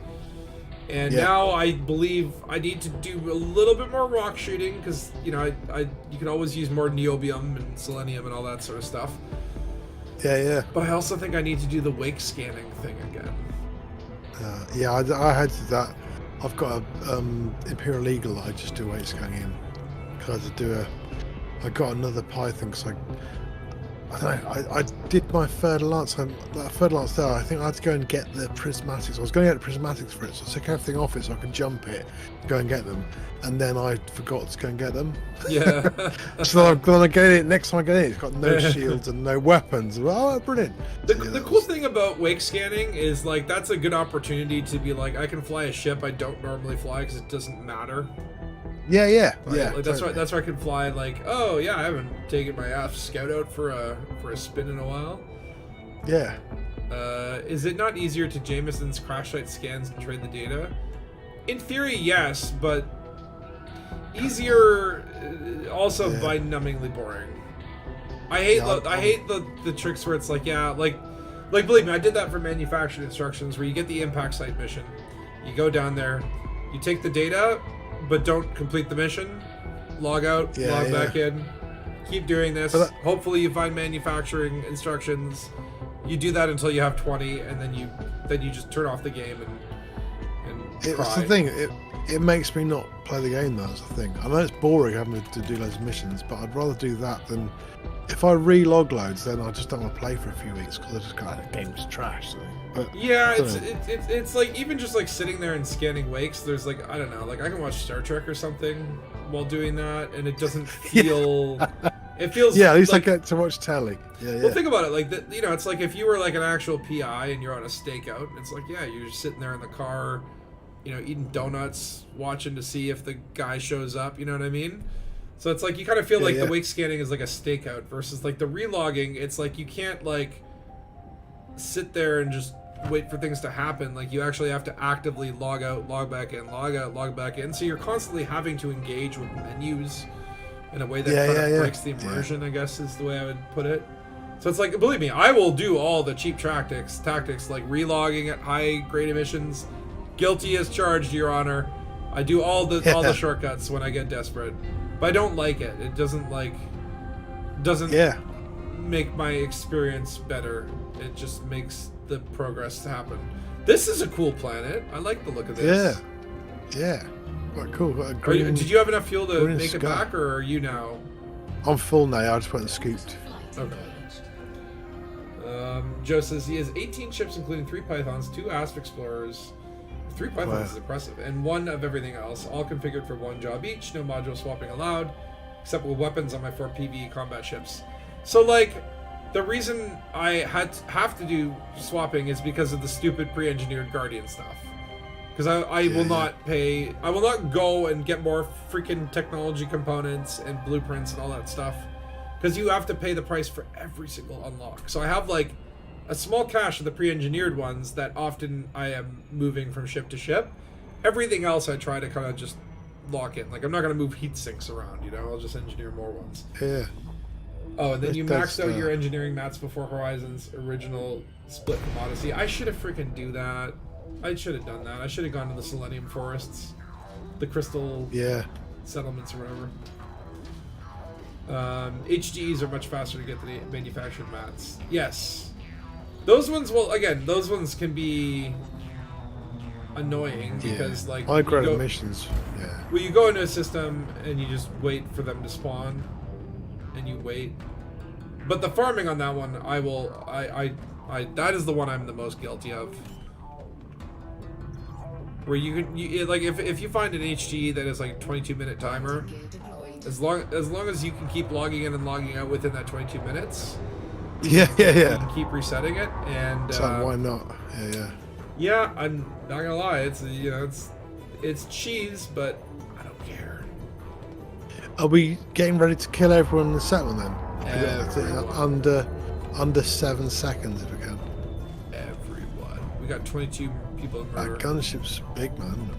And now I believe I need to do a little bit more rock shooting because, you know, you can always use more niobium and selenium and all that sort of stuff.
Yeah.
But I also think I need to do the wake scanning thing again.
I had to do that. I've got a Imperial Eagle that I just do wake scanning in. Because I got another Python because I don't know. I did my third lance. That third lance there, I think I had to go and get the prismatics. I was going to get the prismatics for it, so I took everything off it so I could jump it, go and get them, and then I forgot to go and get them.
Yeah.
So then I get it. Next time I get it, it's got no shields and no weapons. Oh, brilliant!
The cool thing about wake scanning is like that's a good opportunity to be like I can fly a ship I don't normally fly because it doesn't matter.
Yeah,
Right?
yeah.
Like, that's right. That's where I can fly. Like, oh yeah, I haven't taken my ass scout out for a spin in a while.
Yeah.
Is it not easier to Jameson's crash site scans and trade the data? In theory, yes, but easier also mind-numbingly boring. I hate the tricks where it's like like believe me, I did that for manufactured instructions where you get the impact site mission, you go down there, you take the data, but don't complete the mission, log out, log back in, keep doing this. Hopefully you find manufacturing instructions. You do that until you have 20, and then you just turn off the game and cry.
It's the thing. It makes me not play the game. That's the thing. I know it's boring having to do loads of missions, but I'd rather do that than if I re-log loads. Then I just don't want to play for a few weeks because I just go, the game's trash. So. But
yeah, it's like even just like sitting there and scanning wakes. There's like I don't know, like I can watch Star Trek or something while doing that, and it doesn't feel. It feels
at least
like,
I get to watch telly. Yeah.
Well, think about it, like it's like if you were like an actual PI and you're on a stakeout, and it's like you're just sitting there in the car, eating donuts, watching to see if the guy shows up. You know what I mean? So it's like you kind of feel like the wake scanning is like a stakeout versus like the relogging. It's like you can't like sit there and just wait for things to happen. Like you actually have to actively log out, log back in, log out, log back in. So you're constantly having to engage with menus in a way that kind of breaks the immersion, I guess is the way I would put it. So it's like, believe me, I will do all the cheap tactics like relogging at high grade emissions. Guilty as charged, Your Honor. I do all the shortcuts when I get desperate, but I don't like it. It doesn't make my experience better. It just makes the progress happen. This is a cool planet. I like the look of this.
Yeah. Quite cool. Got a green,
did you have enough fuel to make
sky.
it back, or are you now?
I'm full now. I just went and scooped.
Okay. Joe says he has 18 ships, including 3 Pythons, 2 Asp Explorers. 3 Pythons is impressive, and 1 of everything else, all configured for 1 job each. No module swapping allowed, except with weapons on my 4 PvE combat ships. So, like, the reason I have to do swapping is because of the stupid pre-engineered Guardian stuff. Because I will not pay. I will not go and get more freaking technology components and blueprints and all that stuff. Because you have to pay the price for every single unlock. So I have like a small cache of the pre-engineered ones that often I am moving from ship to ship. Everything else I try to kind of just lock in. Like I'm not going to move heat sinks around, I'll just engineer more ones.
Yeah.
Oh, and then you maxed out your engineering mats before Horizon's original split from Odyssey. I should have freaking do that. I should have done that. I should have gone to the Selenium Forests. The Crystal settlements or whatever. HGEs are much faster to get to the manufactured mats. Yes. Those ones, those ones can be annoying because, like...
high-grade missions,
Well, you go into a system and you just wait for them to spawn. And you wait. But the farming on that one, that is the one I'm the most guilty of. Where if you find an HGE that is like 22-minute timer, as long as you can keep logging in and logging out within that 22 minutes, you can keep resetting it. And
so why not?
Yeah, I'm not gonna lie. It's cheese, but I don't care.
Are we getting ready to kill everyone in the settlement then? Under 7 seconds if we can.
Everyone. We got 22 people in murder.
That gunship's big, man.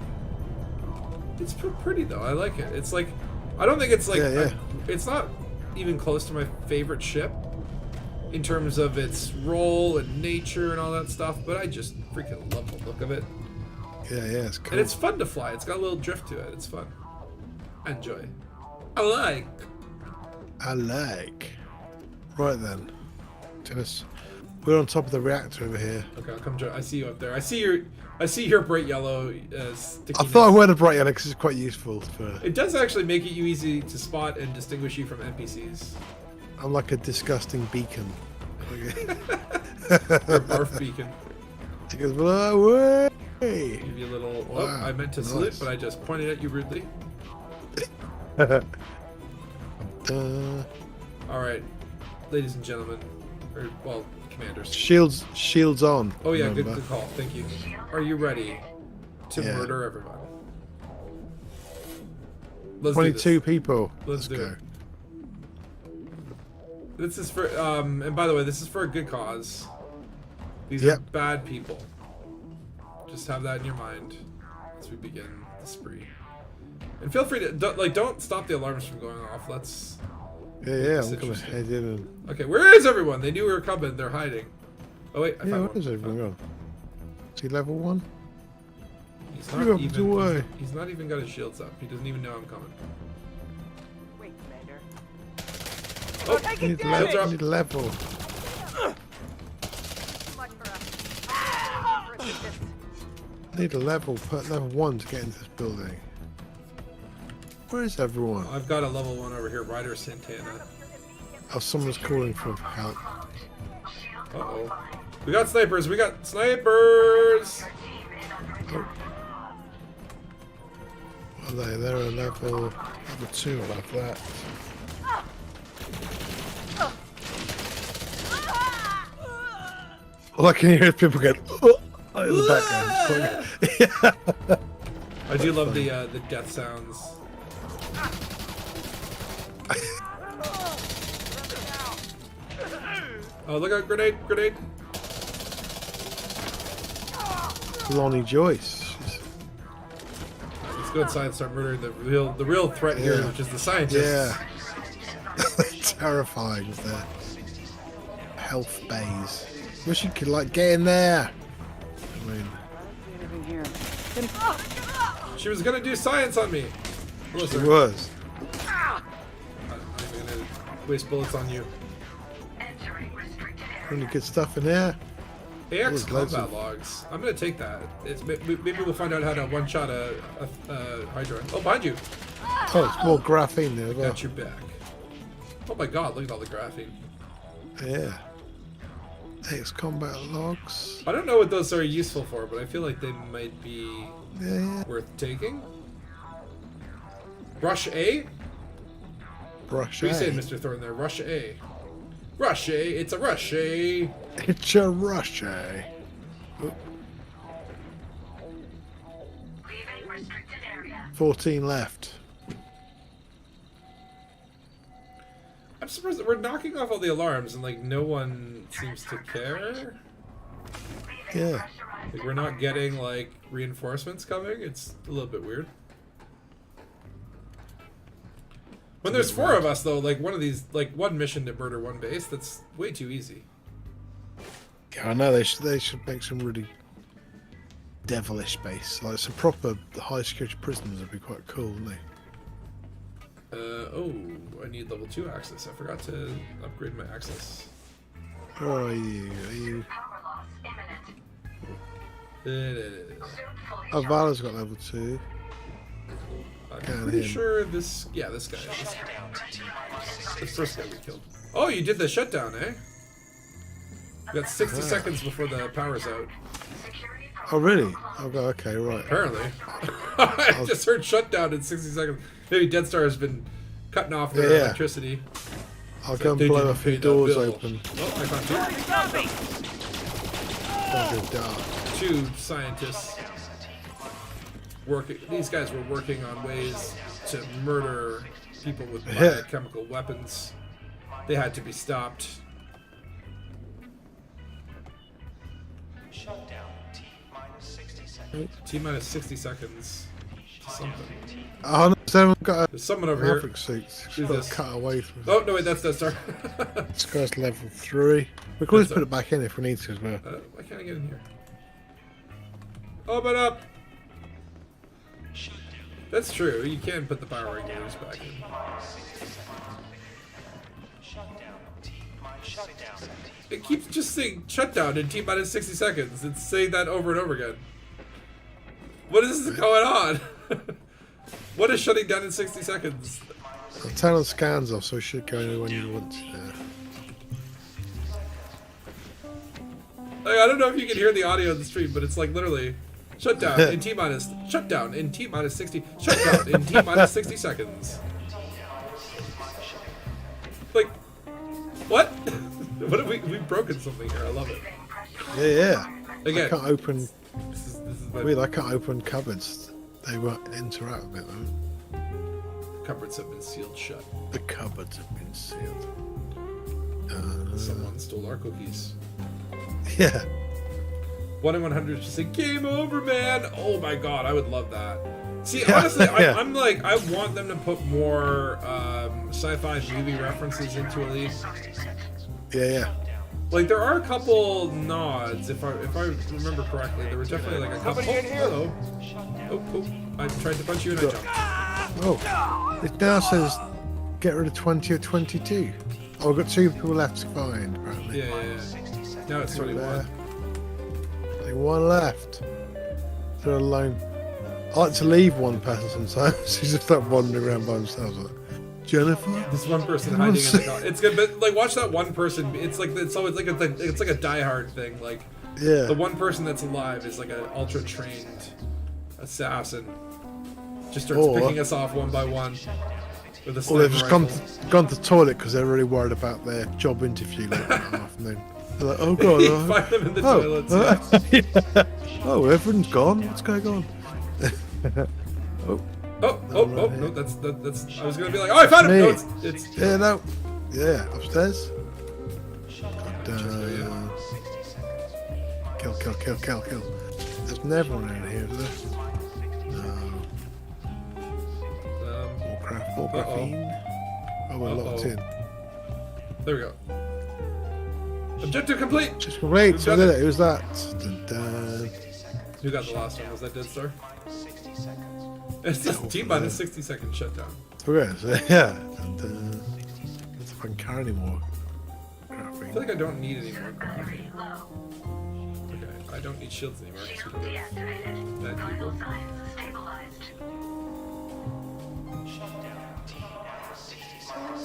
It's pretty though. I like it. It's like I don't think it's like it's not even close to my favorite ship in terms of its role and nature and all that stuff, but I just freaking love the look of it.
Yeah, it's cool.
And it's fun to fly. It's got a little drift to it. It's fun. I enjoy. I like. Right then. Dennis, we're on top of the reactor over here. Okay, I'll come join. I see you up there. I see your bright yellow stickiness.
I thought I went a bright yellow because it's quite useful for...
It does actually make it easy to spot and distinguish you from NPCs.
I'm like a disgusting beacon.
Or barf beacon.
She goes, away!
Give you a little.
Wow,
Oh, I meant to salute,
nice.
but I just pointed at you rudely. All right, ladies and gentlemen, or well, commanders.
Shields on.
Oh yeah,
remember.
good call. Thank you. Are you ready to
Yeah.
murder everyone? Let's
22
do this.
people.
Let's do
go.
it. This is for and by the way, this is for a good cause. These are
Yep.
bad people. Just have that in your mind as we begin the spree. And feel free to don't stop the alarms from going off. Let's.
Yeah,
It's
I'm gonna
interesting.
head in and.
Okay, where is everyone? They knew we were coming. They're hiding. Oh wait, I
Yeah,
found
where
one.
is everyone gone? Is he level 1?
He's
You
not
have
even.
to worry.
He's not even got his shields up. He doesn't even know I'm coming.
Wait, Commander.
Oh,
Need
shields are
level.
up.
Need level.
Too much for us. For assistance.
Need a level. Put level 1 to get into this building. Where is everyone?
I've got a level 1 over here, Ryder Santana.
Oh, someone's calling for help.
Uh-oh. We got snipers! We got snipers!
Are they? They're a level 2 like that. All I can hear is people going, oh, in the background.
I do love the death sounds. Oh, look out, grenade, grenade!
Lonnie Joyce. She's-
Let's go inside and start murdering the real threat here,
Yeah.
which is the scientists.
Yeah. Terrifying with their health bays. Wish you could, like, get in there. I mean,
She was gonna do science on me! Hello,
she
sir.
was.
I'm not even gonna waste bullets on you.
Really good stuff in there.
AX
There's loads
combat
of-
logs. I'm gonna take that. Maybe we'll find out how to one-shot a Hydra. Oh, behind you!
Oh, it's more graphene there as well.
Got your back. Oh my god, look at all the graphene.
Yeah. X combat logs.
I don't know what those are useful for, but I feel like they might be
Yeah.
worth taking. Rush A?
Brush
What are you
A.
saying, Mr. Thorne there? Rush A. Rush A, it's a rush A.
It's a rush, eh?
Leaving restricted area.
14 left.
I'm surprised that we're knocking off all the alarms and like no one seems to care.
Yeah.
Like we're not getting like reinforcements coming. It's a little bit weird. When there's 4 of us though, like one mission to murder one base, that's way too easy.
Yeah, I know they should make some really devilish base. Like some proper high security prisons would be quite cool, wouldn't they?
Oh, I need level 2 access. I forgot to upgrade my access.
Where are you? Are you?
Power loss imminent.
I'm
Oh, Vala's got level 2.
pretty
him.
sure this guy. The first guy we killed. Oh, you did the shutdown, eh? We got 60 seconds before the power's out.
Oh, really? Oh, okay, right.
Apparently. I just heard shutdown in 60 seconds. Maybe Dead Star has been cutting off their
Yeah.
electricity.
I'll
It's
go
like
and
they
blow
didn't
a few
pay that
doors
bill.
open.
Oh, I found
I'll go dark.
2 scientists. These guys were working on ways to murder people with
Yeah.
biochemical weapons. They had to be stopped.
Shutdown. T-minus 60 seconds.
T-minus 60 seconds to something.
Oh, no, someone got
There's someone
a
over here.
Maverick suit.
Who's
She's got
this?
to cut away from
Oh, no, wait, that's Death Star.
This guy's level 3. We can always
That's
put it back in if we need to as well.
Why can't I get in here? Open up! That's true. You can put the power regulators back in.
Shutdown. T-minus shutdown.
It keeps just saying shutdown in T-minus 60 seconds. It's saying that over and over again. What is going on? What is shutting down in 60 seconds?
I'll turn the scans off so it should go when you want to.
Like, I don't know if you can hear the audio of the stream, but it's like literally shutdown in T minus 60 shutdown in T minus 60 seconds. Like, what? What have we've broken something here? I love it.
Yeah.
Again,
I can't open.
this is my
Weird. I can't open cupboards. They won't interact with them.
cupboards have been sealed shut.
The cupboards have been sealed.
Someone stole our cookies.
Yeah.
1 in 100 just say game over, man. Oh my god, I would love that. See,
Yeah,
honestly,
yeah.
I'm like, I want them to put more sci-fi movie references into Elite.
Yeah.
Like, there are a couple nods, if I remember correctly. There were definitely like a couple. Oh, hello. Oh, I tried to punch you and I jumped.
Oh. It now says get rid of 20 or 22. Oh, we've got 2 people left to find, apparently.
Yeah. Now it's 21.
Only 1 left. They're alone. I like to leave one person sometimes. He's just like wandering around by themselves. Like, Jennifer?
This one person hiding in the car. It's good, but like, watch that one person. It's like it's always like it's like a Die Hard thing. Like,
Yeah.
the one person that's alive is like an ultra trained assassin. Just starts
Or-
picking us off one by one with a
Or
sniper
they've just
rifle.
gone to the toilet because they're really worried about their job interview later in the afternoon. They're like, oh god.
You find them in the toilets.
yeah. Oh, everyone's gone. What's going on? Oh,
No, that's. I was gonna be like, oh, I found him.
Me.
No, it's.
yeah, no. Yeah, upstairs. Kill. There's never one in here, is there? No. More craft, more graphene. Oh, we're locked in.
There we go. Objective complete.
Just wait,
We've
so
done
did
it.
it. It was that. Dun, dun.
Who got the last one? Was that Dead Star? It's just T minus 60 second shutdown.
Okay, so yeah. And let's if I can carry any more
I feel
graphene.
like I don't need any more graphene. Okay, I don't need shields anymore. 'Cause we can
Deactivated.
dead
Vital
people.
signs stabilized.
Shutdown T minus 60 seconds.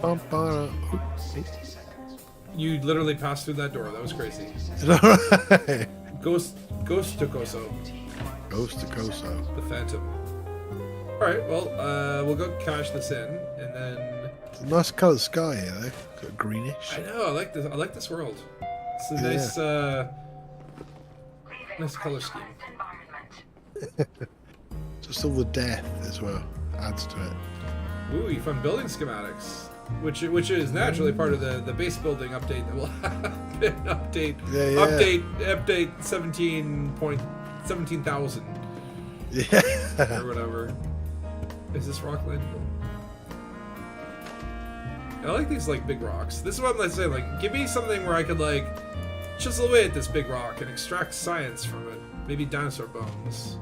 Bum, bum, oh,
60 seconds.
You literally passed through that door. That was crazy.
is that right?
Ghost to Koso,
Ghost to Koso.
the Phantom. All right, well, we'll go cash this in, and then
It's a nice coloured sky here, though. Sort of greenish.
I know I like this. I like this world. It's a nice, nice color scheme.
Environment.
Just all the death as well adds to it.
Ooh, you found building schematics, which is naturally part of the base building update that will happen. Update 17,000
Yeah.
or whatever. Is this rock landable? I like these like big rocks. This is what I'm like saying. Like, give me something where I could like chisel away at this big rock and extract science from it. Maybe dinosaur bones.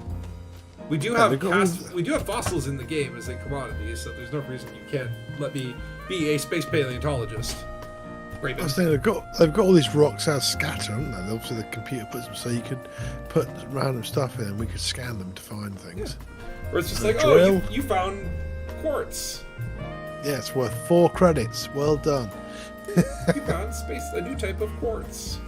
We do have
they got
we do have fossils in the game as a commodity, so there's no reason you can't let me be a space paleontologist.
I
Raven.
was thinking they've got all these rocks out scattered, haven't they? Obviously the computer puts them so you could put random stuff in and we could scan them to find things.
Or it's just
A
like, oh,
drill.
you found quartz.
Yeah, it's worth 4 credits. Well done.
You found a new type of quartz.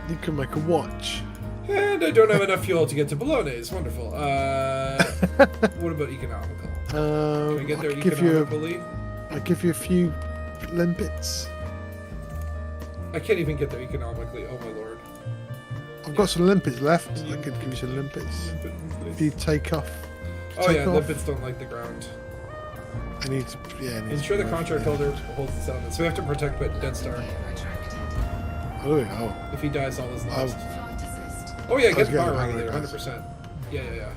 You can make a watch.
And I don't have enough fuel to get to Bologna's. Wonderful. What about economical? Can I get there
I'll give you
economically?
I'll give you a few limpets.
I can't even get there economically. Oh my lord.
I've got some limpets left. I could give you some limpets. If you take off.
Oh
take
yeah,
off.
limpets don't like the ground.
I need to. Yeah. I need
Ensure
to
the contract holder holds the settlement. So we have to protect Dead Star.
Oh.
If he dies, all is
I'll,
lost. Oh yeah,
I
get
was
the power
getting
regulator,
power
100%. Yeah.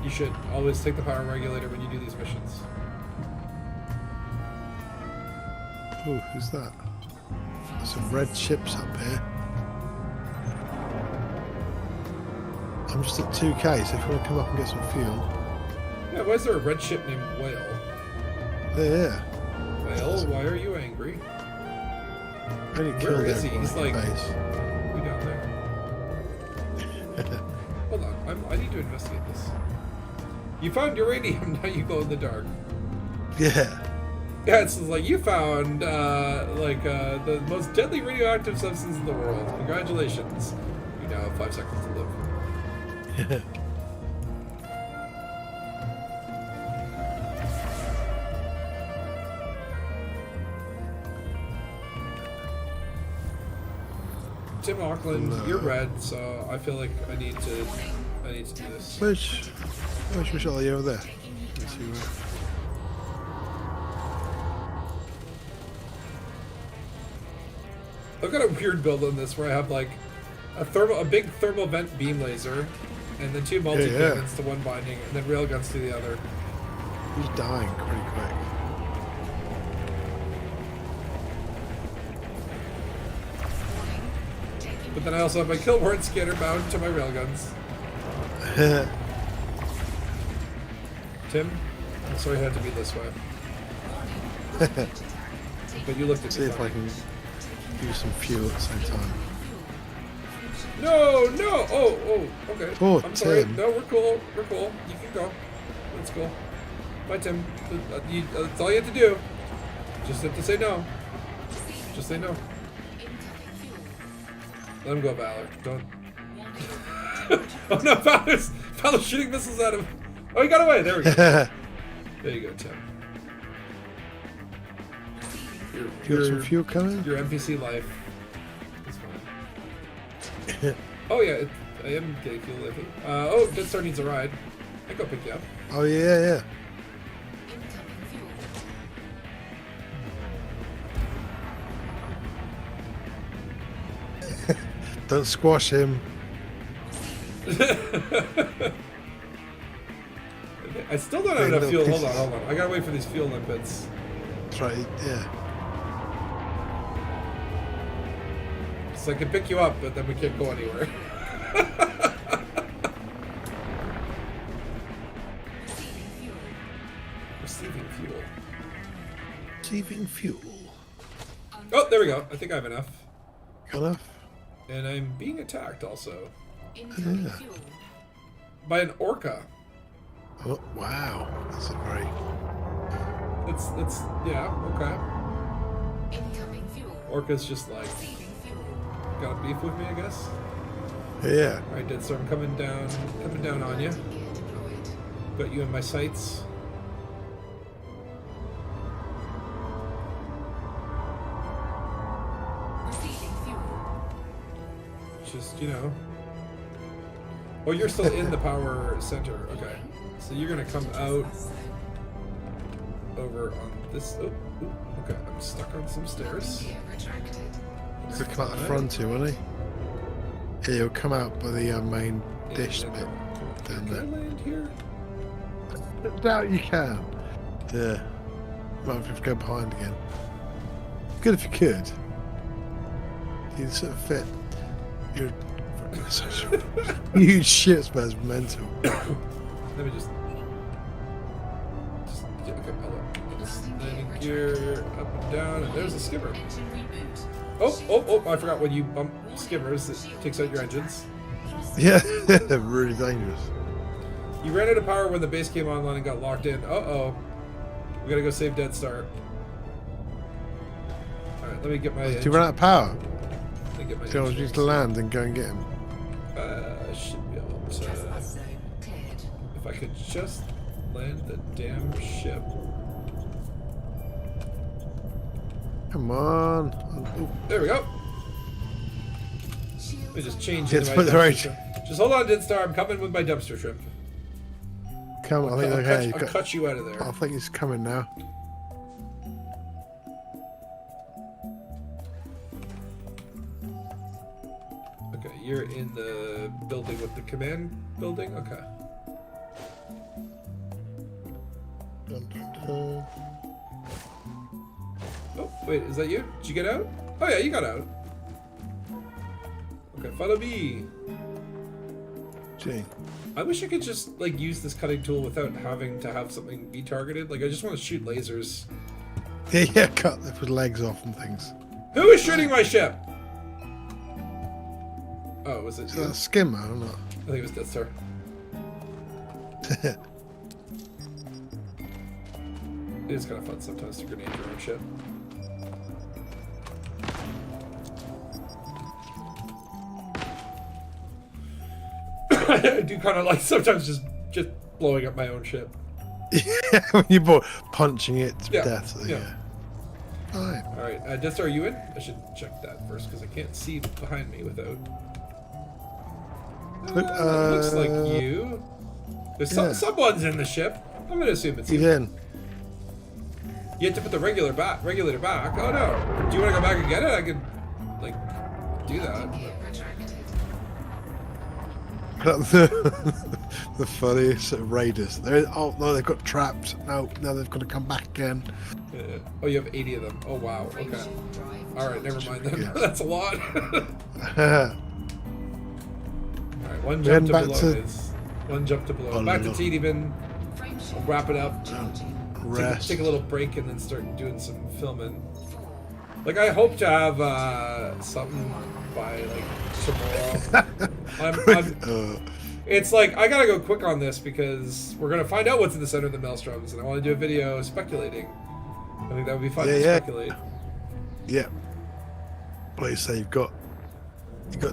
You should always take the power regulator when you do these missions.
oh, who's that? There's some red ships up here. I'm just at 2k, so if you want to come up and get some fuel.
Yeah, why is there a red ship named Whale?
Yeah.
Whale, why are you angry?
Only
Where
killed
is he?
everyone
He's
at the
like
base.
way down there. Hold on, I need to investigate this. You found uranium, now you glow in the dark.
Yeah.
Yeah, it's like you found the most deadly radioactive substance in the world. Congratulations. You now have 5 seconds to live. Tim Auckland, you're red, so I feel like I need to do this.
Which machine are you over there? Let's see where.
I've got a weird build on this where I have like a big thermal vent beam laser, and then 2 multi pigments to one binding, and then railguns to the other.
He's dying pretty quick.
But then I also have my kill ward scanner bound to my railguns. Tim, I'm sorry it had to be this way. But you looked at
See
me
if I
funny.
can use some fuel at the same time.
No! Oh, okay.
Oh,
I'm sorry.
Tim.
No, we're cool. You can go. That's cool. Bye, Tim. That's all you have to do. Just have to say no. Just say no. Let him go, Valor. Don't. Oh no, Valor's shooting missiles at him. Oh, he got away. There we go. There you go, Tim.
You got some fuel coming?
Your NPC life is fine. Oh yeah, I am getting fuel, I think. Oh, Dead Star needs a ride. I go pick you up.
Oh yeah. Don't squash him.
I still don't have enough fuel. Hold on. I gotta wait for these fuel limpets.
That's right, yeah.
So I can pick you up, but then we can't go anywhere. Receiving fuel.
Receiving fuel.
Oh, there we go. I think I have enough.
Got enough?
And I'm being attacked also.
Yeah.
By an orca.
Oh, wow. That's a very...
It's yeah, okay. Orca's just like, got a beef with me, I guess.
Yeah.
Alright, Dead Storm, coming down on you. Got you in my sights. Just, you know. Oh, you're still in the power center. Okay. So you're gonna come out over on this. Oh, okay. I'm stuck on some stairs.
He's looking at the front here, won't he? Yeah, he'll come out by the main dish
Yeah,
bit. Down
Can I
there.
land here?
I doubt you can. Yeah. Might have to go behind again. Good if you could. You'd sort of fit. You're such a huge ship, but it's mental.
Let me just yeah, okay, hold on. Just landing gear up and down, and there's a skimmer. Oh! I forgot when you bump skimmers, it takes out your engines.
Yeah, really dangerous.
You ran out of power when the base came online and got locked in. We gotta go save Dead Star. All right, let me get my.
Did you run out of power?
Let me get my.
So I just land and go and get him.
I should be able to. If I could just land the damn ship.
Come on. Oh,
There we go. Let me just change
Yeah,
into my
put the right-
dumpster shrimp. Just hold on, Dead Star. I'm coming with my dumpster shrimp.
come on. I think okay.
I'll cut you out of there.
I think he's coming now.
Okay, you're in the building with the command building? Okay.
Dun, dun, dun.
Oh, wait, is that you? Did you get out? Oh yeah, you got out. Okay, follow me.
Gee.
I wish I could just, like, use this cutting tool without having to have something be targeted. Like, I just want to shoot lasers.
Yeah, cut the legs off and things.
Who is shooting my ship? Oh, was it
Is
you?
that a skimmer or not?
I think it was Death Star. It is kind of fun sometimes to grenade your own ship. I do kind of like sometimes just blowing up my own ship.
Yeah, when you're punching it to
Yeah,
death.
yeah.
Alright.
All right, Jester, are you in? I should check that first because I can't see behind me without. Looks like you. There's someone's in the ship. I'm gonna assume it's
He's
you.
in.
You have to put the regulator back. Oh no! Do you want to go back and get it? I could, like, do that.
The funniest raiders. Oh no, they've got traps. No, they've got to come back again.
Oh, you have 80 of them. Oh wow. Okay. All right, never mind then.
Yeah.
That's a lot. All right, one
We're
jump to
back
below
to-
is one jump to below.
Oh,
Back to
no.
Tediman. We'll wrap it up.
Rest.
Take a little break and then start doing some filming. Like I hope to have something by like tomorrow. It's like I gotta go quick on this because we're gonna find out what's in the center of the maelstroms, and I want to do a video speculating. I think that would be fun to speculate.
Yeah. Like you say, you've got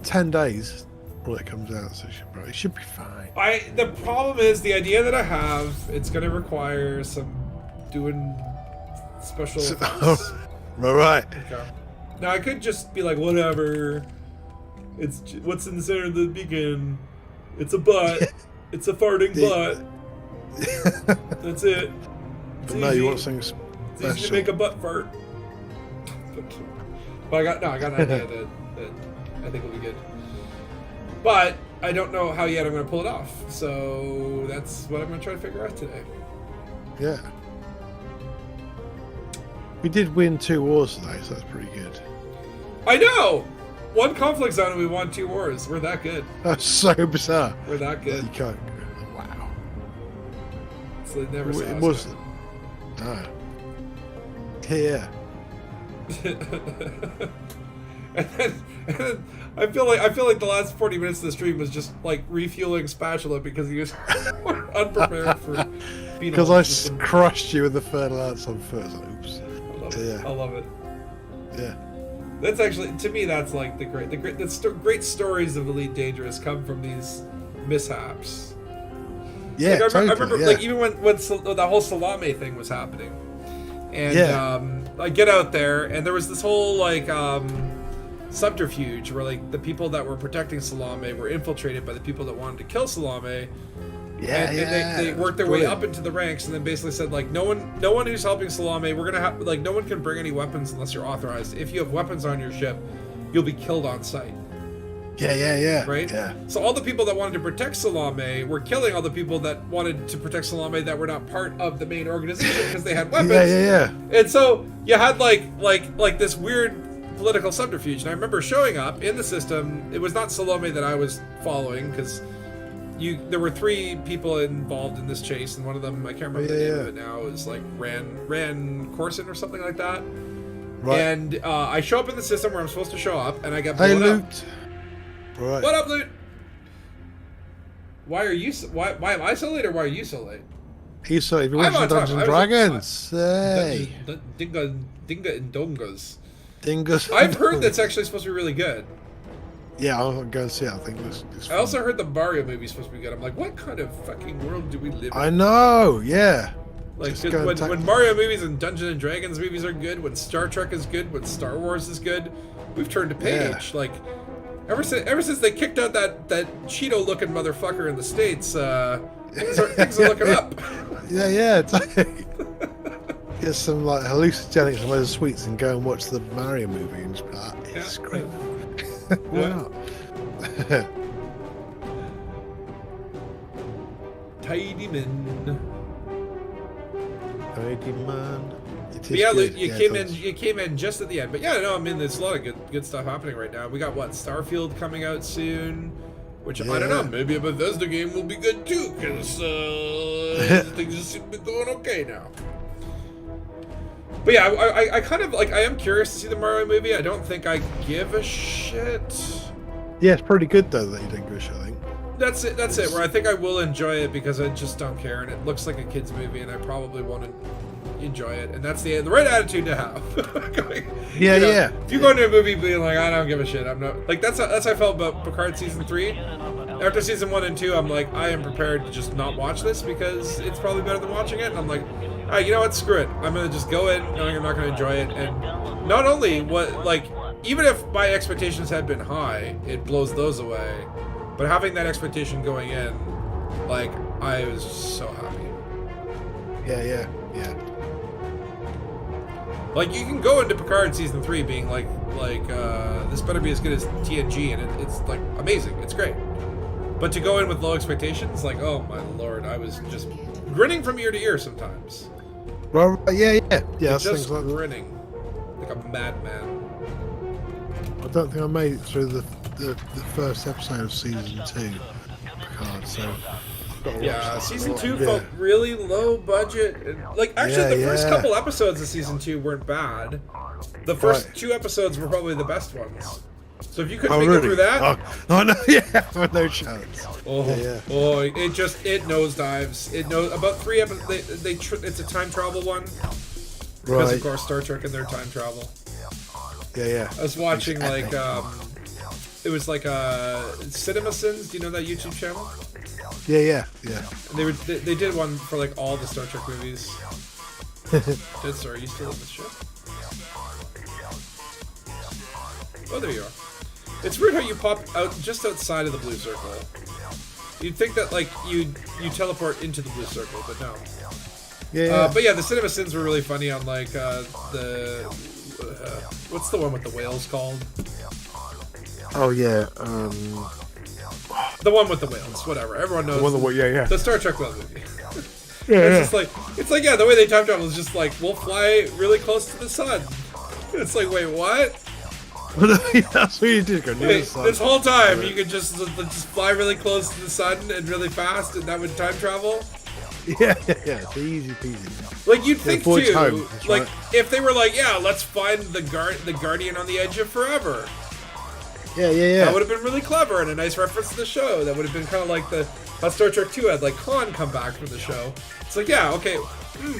10 days before it comes out, so it should be fine.
The problem is the idea that I have. It's gonna require some doing special effects.
Right.
Okay. Now I could just be like, whatever. It's what's in the center of the beacon. It's a butt. It's a farting butt. That's it. It's
But no,
easy.
you want something
It's
special.
easy to make a butt fart. But I got an idea that I think will be good. But I don't know how yet I'm going to pull it off. So that's what I'm going to try to figure out today.
Yeah. We did win 2 wars today, so that's pretty good.
I know! One conflict zone and we won 2 wars. We're that good.
That's so bizarre.
We're that good.
You can't. Wow.
So they never saw
It
us
was.
coming.
No. Yeah.
and then I feel like the last 40 minutes of the stream was just like refueling Spatula because he was unprepared for being
Because I crushed you with the third lance on foot. So, oops.
I love it.
Yeah.
That's actually, to me, that's like the great stories of Elite Dangerous come from these mishaps.
Yeah,
Like, I
totally,
remember,
yeah.
like even when the whole Salame thing was happening, and
Yeah.
I get out there, and there was this whole like subterfuge where like the people that were protecting Salame were infiltrated by the people that wanted to kill Salame.
Yeah,
and
yeah.
they worked their way
Brilliant.
up into the ranks, and then basically said like no one who's helping Salame, we're gonna have like no one can bring any weapons unless you're authorized. If you have weapons on your ship, you'll be killed on sight.
Yeah.
Right?
Yeah.
So all the people that wanted to protect Salame were killing all the people that wanted to protect Salame that were not part of the main organization because they had weapons.
Yeah.
And so you had like this weird political subterfuge. And I remember showing up in the system. It was not Salome that I was following because there were 3 people involved in this chase, and one of them I can't remember the name of it now. Is like Ran Corson or something like that.
Right.
And I show up in the system where I'm supposed to show up, and I get
Hey,
blown up.
Loot. Right.
What up, Loot? Why am I so late, or why are you so late?
He's so. If you
I'm
watch
on
Dungeons
time.
and
I was
Dragons, hey,
Dinga and Dongas.
Dingus.
I've heard that's actually supposed to be really good.
Yeah, I'll go and see it. I think it's
I also heard the Mario movie's supposed to be good. I'm like, what kind of fucking world do we live in?
I know. Yeah.
Like,
Just go and
when Mario movies and Dungeons and Dragons movies are good, when Star Trek is good, when Star Wars is good, we've turned a page.
Yeah.
Like, ever since they kicked out that Cheeto-looking motherfucker in the States, things are looking up.
Yeah. Get some like hallucinogenics and loads of sweets and go and watch the Mario movie and just be like, it's great. Why
Yeah.
not?
Tidy men.
Tidy man. It is
But yeah,
good.
Luke, you
Yeah,
came in just at the end. But yeah, no, I mean, there's a lot of good stuff happening right now. We got Starfield coming out soon, which I don't know,
Yeah.
maybe a Bethesda game will be good too, because things seem to be going okay now. But yeah, I kind of like, I am curious to see the Mario movie. I don't think I give a shit.
Yeah, it's pretty good though that you didn't go I think.
That's it. Where I think I will enjoy it because I just don't care, and it looks like a kids movie, and I probably won't enjoy it, and that's the right attitude to have.
Yeah, yeah.
If you go into a movie being like, I don't give a shit, I'm not like that's how I felt about Picard season 3. After season 1 and 2, I'm like, I am prepared to just not watch this because it's probably better than watching it. And I'm like, all right, you know what? Screw it. I'm gonna just go in knowing I'm not gonna enjoy it. And not only even if my expectations had been high, it blows those away. But having that expectation going in, like, I was so happy.
Yeah.
Like, you can go into Picard season 3 being like this better be as good as TNG, and it's like amazing. It's great. But to go in with low expectations, like, oh my lord, I was just grinning from ear to ear sometimes.
Well, yeah. That's
Just
things like
grinning like a madman.
I don't think I made it through the first episode of season 2 Picard, so I've got to watch
Yeah,
that.
season 2 felt really low budget. And, like, actually, the first couple episodes of season 2 weren't bad. The first 2 episodes were probably the best ones. So if you couldn't make it through that,
oh no, yeah, no chance.
it nosedives. It knows about 3 episodes. It's a time travel one because of course Star Trek and their time travel.
Yeah.
I was watching like it was like Cinema Sins. Do you know that YouTube channel?
Yeah.
And they did one for like all the Star Trek movies. Sorry, are you still in this show? Oh, there you are. It's weird how you pop out just outside of the blue circle. You'd think that like you teleport into the blue circle, but no.
Yeah.
But yeah, the Cinema Sins were really funny on like what's the one with the whales called?
Oh yeah.
The one with the whales, whatever. Everyone knows. The Star Trek whale movie. It's like the way they time travel is just like we'll fly really close to the sun. It's like, wait, what?
That's what you did.
Wait, this whole time you could just fly really close to the sun and really fast, and that would time travel.
Yeah. It's easy peasy.
Like you'd think too,
home,
like
right.
if they were like, yeah, let's find the Guardian on the Edge of Forever.
Yeah.
That would have been really clever and a nice reference to the show. That would have been kind of like how Star Trek 2 had like Khan come back from the show. It's like, yeah, okay,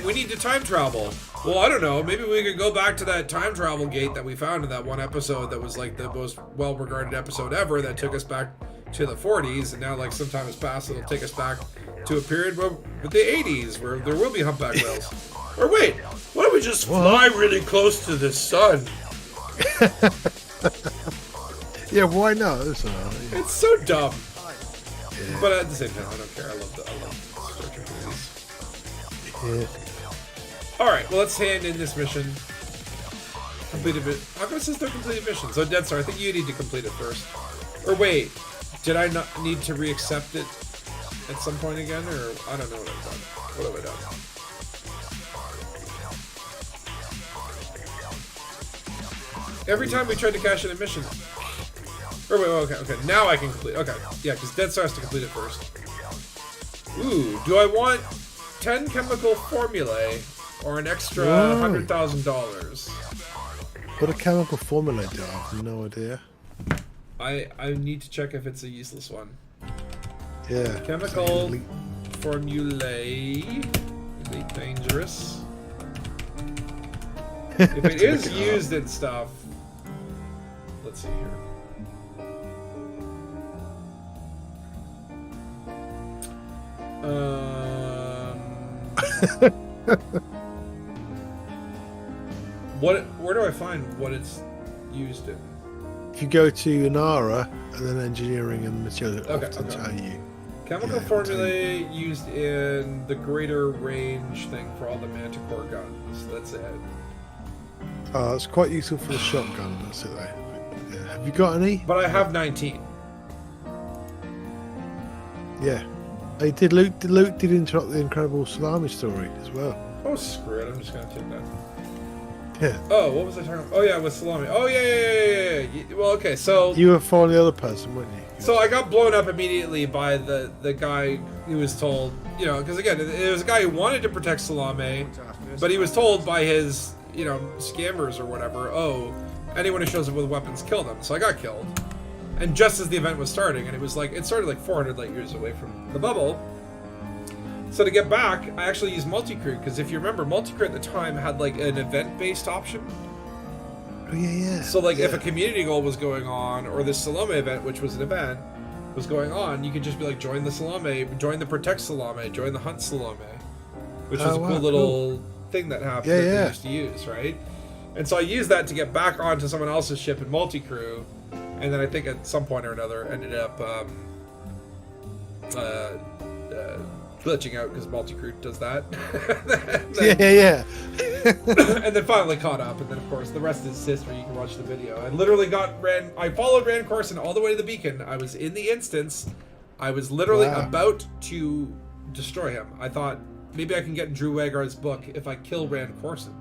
we need to time travel. Well, I don't know. Maybe we could go back to that time travel gate that we found in that one episode that was like the most well-regarded episode ever that took us back to the 40s, and now like some time has passed, it'll take us back to a period with the 80s where there will be humpback whales. Or wait, why don't we just fly really close to the sun?
Yeah, why not?
It's so dumb. Yeah. But at the same time, I don't care. I love Star Trek movies.
Yeah.
Alright, well, let's hand in this mission. Completed it. How come it says no completed mission? So, Dead Star, I think you need to complete it first. Or wait, did I not need to re-accept it at some point again? Or, I don't know what I've done. What have I done? Every time we tried to cash in a mission. Or wait, okay. Now I can complete. Okay, yeah, because Dead Star has to complete it first. Ooh, do I want 10 chemical formulae or an extra $100,000?
What a chemical formula do? I have no idea.
I need to check if it's a useless one.
Yeah.
Chemical formulae. Is it dangerous? If it is used in stuff, let's see here. Where do I find what it's used in?
If you go to Inara and then engineering and materials,
Okay,
often tell you.
Chemical formulae used in the greater range thing for all the Manticore guns. That's it.
Oh, it's quite useful for the shotgun. That's it, though. Yeah. Have you got any?
But I have 19.
Yeah. They did. Luke did interrupt the incredible salami story as well.
Oh, screw it. I'm just going to take that.
Yeah.
Oh, what was I talking about? Oh, yeah, with salami. Oh, yeah. Well, okay, so...
You were following the other person, weren't you?
So I got blown up immediately by the guy who was told, because again, it was a guy who wanted to protect Salame, but he was told by his, scammers or whatever, oh, anyone who shows up with weapons, kill them. So I got killed. And just as the event was starting, and it started like 400 light years away from the bubble. So to get back, I actually used multi-crew, because if you remember, multi-crew at the time had like an event-based option.
Oh, yeah.
So like if a community goal was going on, or this Salome event, which was an event, was going on, you could just be like, join the Salome, join the Protect Salome, join the Hunt Salome, which was a cool little thing that happened that they used to use, right? And so I used that to get back onto someone else's ship in multi-crew, and then I think at some point or another ended up glitching out because multi-crew does that.
Yeah.
And then finally caught up, and then of course the rest is history. You can watch the video. I literally I followed Rand Corson all the way to the beacon. I was in the instance. I was literally about to destroy him. I thought maybe I can get Drew Wagar's book if I kill Rand Corson.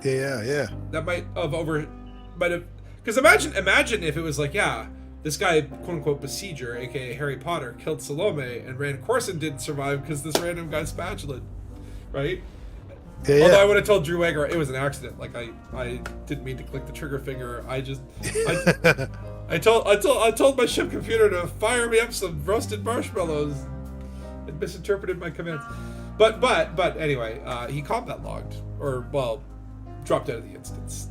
Yeah.
That might have, because imagine if it was like, this guy, quote unquote, besieger, aka Harry Potter, killed Salome, and Rand Corson didn't survive because this random guy spatulaed, right?
Yeah.
Although I would have told Drew Wagar it was an accident. Like I didn't mean to click the trigger finger. I told my ship computer to fire me up some roasted marshmallows. It misinterpreted my commands. But anyway, he combat logged, or dropped out of the instance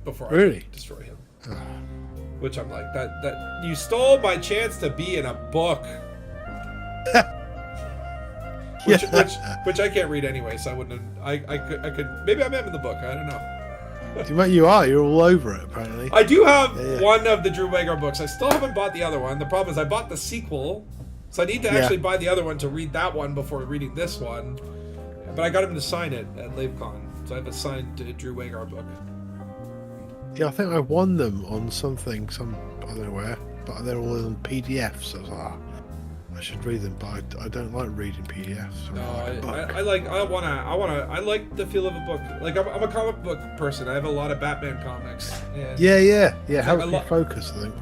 before I could destroy him. Which I'm like, that you stole my chance to be in a book. Which I can't read anyway, so I wouldn't. I could maybe I am in the book. I don't know.
You're all over it apparently.
I do have one of the Drew Wagar books. I still haven't bought the other one. The problem is I bought the sequel, so I need to actually buy the other one to read that one before reading this one. But I got him to sign it at LaveCon, so I have a signed Drew Wagar book.
Yeah, I think I won them on something, I don't know where, but they're all in PDFs. So I was like, I should read them, but I don't like reading PDFs.
No, I like the feel of a book. Like I'm a comic book person. I have a lot of Batman comics. And
Yeah. Helps me focus, I think.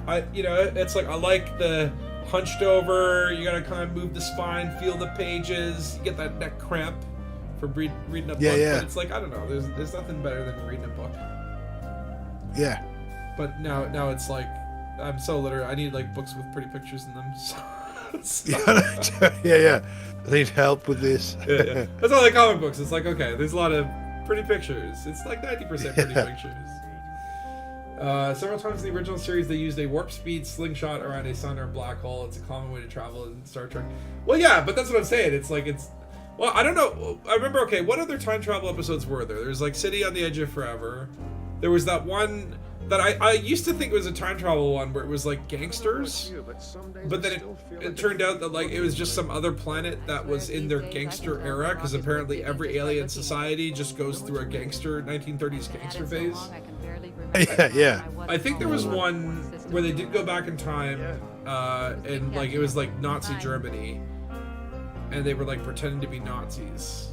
It's like I like the hunched over. You gotta kind of move the spine, feel the pages. You get that neck cramp from reading a book.
Yeah.
But it's like I don't know. There's nothing better than reading a book.
Yeah.
But now it's like I'm so literate. I need like books with pretty pictures in them.
Yeah. I need help with this.
Yeah. That's all like comic books. It's like, okay, there's a lot of pretty pictures. It's like 90% pretty pictures. Several times in the original series, they used a warp speed slingshot around a sun or a black hole. It's a common way to travel in Star Trek. Well, yeah, but that's what I'm saying. Well, I don't know. I remember, okay, what other time travel episodes were there? There's like City on the Edge of Forever. There was that one that I used to think it was a time travel one where it was like gangsters, but then it turned out that like it was just some other planet that was in their gangster era, because apparently every alien society just goes through a 1930s gangster phase.
Yeah.
I think there was one where they did go back in time, and like it was like Nazi Germany, and they were like pretending to be Nazis.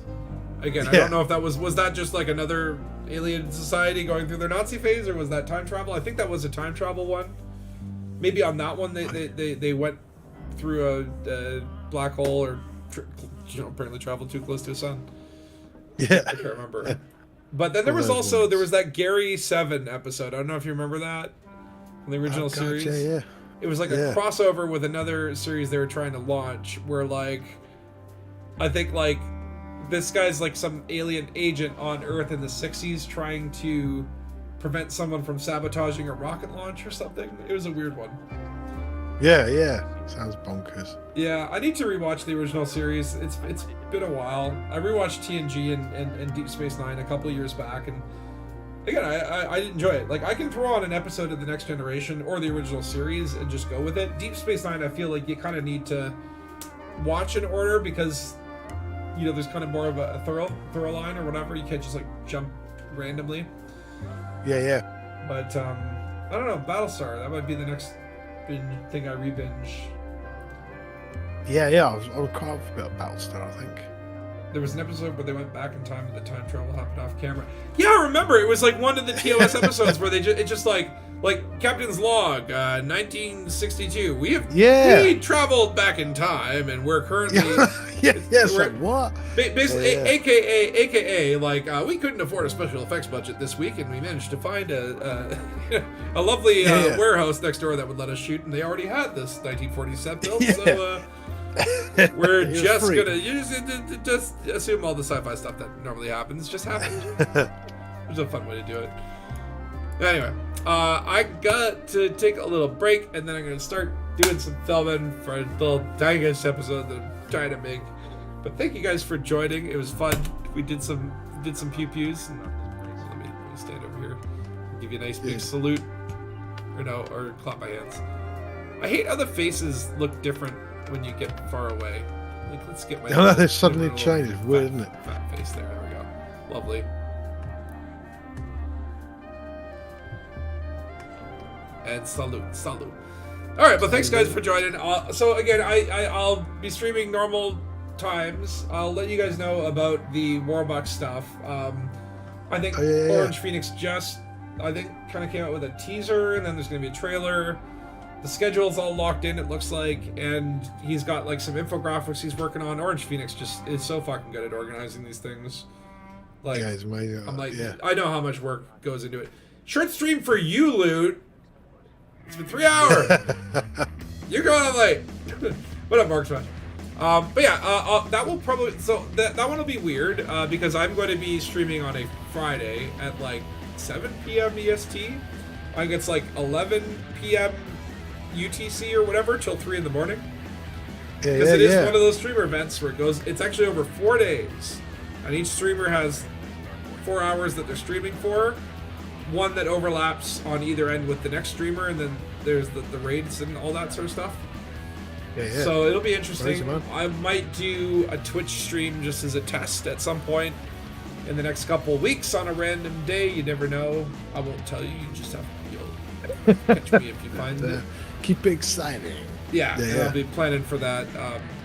Again, I don't know if that was that just like another alien society going through their Nazi phase, or was that time travel? I think that was a time travel one. Maybe on that one they went through a black hole, or apparently traveled too close to the sun.
Yeah.
I can't remember. But then there was that Gary 7 episode. I don't know if you remember that from the original series.
Yeah.
It was like a crossover with another series they were trying to launch, where like I think like this guy's like some alien agent on Earth in the 60s trying to prevent someone from sabotaging a rocket launch or something. It was a weird one.
Yeah. Sounds bonkers.
Yeah, I need to rewatch the original series. It's been a while. I rewatched TNG and Deep Space Nine a couple of years back, and again, I enjoy it. Like, I can throw on an episode of The Next Generation or the original series and just go with it. Deep Space Nine, I feel like you kind of need to watch in order, because there's kind of more of a thorough line or whatever. You can't just like jump randomly.
Yeah.
But I don't know, Battlestar, that might be the next thing I re-binge.
Yeah. I was quite up for Battlestar, I think.
There was an episode where they went back in time and the time travel happened off camera. Yeah, I remember. It was like one of the TOS episodes where it just like Captain's Log, 1962. We traveled back in time, and we're currently
like what?
Basically, AKA, like we couldn't afford a special effects budget this week, and we managed to find a lovely warehouse next door that would let us shoot, and they already had this 1940 set built. So We're
It was
just
free.
gonna just assume all the sci-fi stuff that normally happens just happened. There's a fun way to do it. Anyway, I got to take a little break, and then I'm gonna start doing some filming for a little Dangus episode that I'm trying to make. But thank you guys for joining. It was fun. We did some Pew Pews. Let me stand over here. Give you a nice big salute. Or clap my hands. I hate how the faces look different when you get far away. Like, let's get my.
I know they suddenly
little
changed. It's weird, isn't it?
Fat face there. There we go. Lovely. And salute. All right, but thanks guys for joining. So again, I'll be streaming normal times. I'll let you guys know about the Warbucks stuff. I think Orange Phoenix just kind of came out with a teaser, and then there's going to be a trailer. The schedule's all locked in, it looks like, and he's got like some infographics he's working on. Orange Phoenix just is so fucking good at organizing these things. Like,
Yeah, it's amazing.
I'm like, I know how much work goes into it. Short stream for you, Loot. It's been 3 hours. You're going on late. What up, Mark Smash? But yeah, that will probably that one will be weird because I'm going to be streaming on a Friday at like 7 p.m. EST. I think it's like 11 p.m. UTC or whatever till 3 in the morning. Because it is one of those streamer events where it's actually over 4 days, and each streamer has 4 hours that they're streaming for. One that overlaps on either end with the next streamer, and then there's the raids and all that sort of stuff. So it'll be interesting.
Crazy,
I might do a Twitch stream just as a test at some point in the next couple of weeks on a random day. You never know. I won't tell you. You just have to catch me if you find it.
Keep it exciting.
Yeah, I'll be planning for that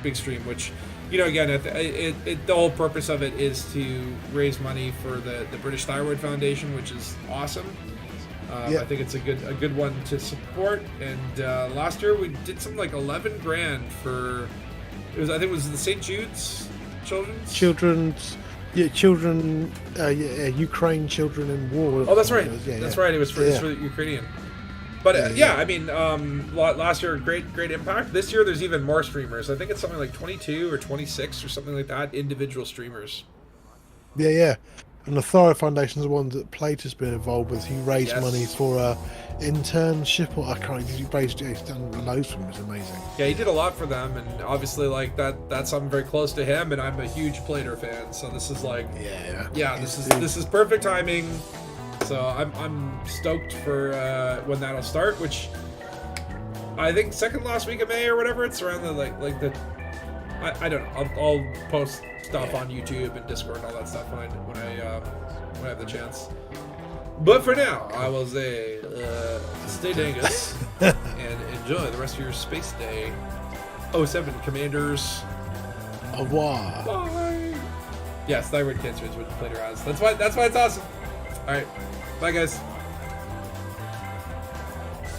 big stream, which, again, the whole purpose of it is to raise money for the British Thyroid Foundation, which is awesome. I think it's a good one to support. And last year we did something like 11 grand for I think it was the St. Jude's Children's.
Ukraine children in war.
Oh, that's right. That's right. It was for the Ukrainian. But I mean, last year great impact. This year there's even more streamers. I think it's something like 22 or 26 or something like that. Individual streamers.
Yeah. And the Thyroid Foundation's the one that Plato's been involved with. He raised money for a internship, or I can't. He's done loads for them. It's amazing.
Yeah, he did a lot for them, and obviously, like that's something very close to him. And I'm a huge Plater fan, so this is like, this is perfect timing. So I'm stoked for when that'll start, which I think second last week of May or whatever. It's around the I don't know. I'll post stuff on YouTube and Discord and all that stuff when I have the chance. But for now, I will say stay Dangus and enjoy the rest of your space day. 07 Commanders.
Au revoir.
Bye. Yes, thyroid cancer is what Plater has. That's why it's awesome. All right, bye guys.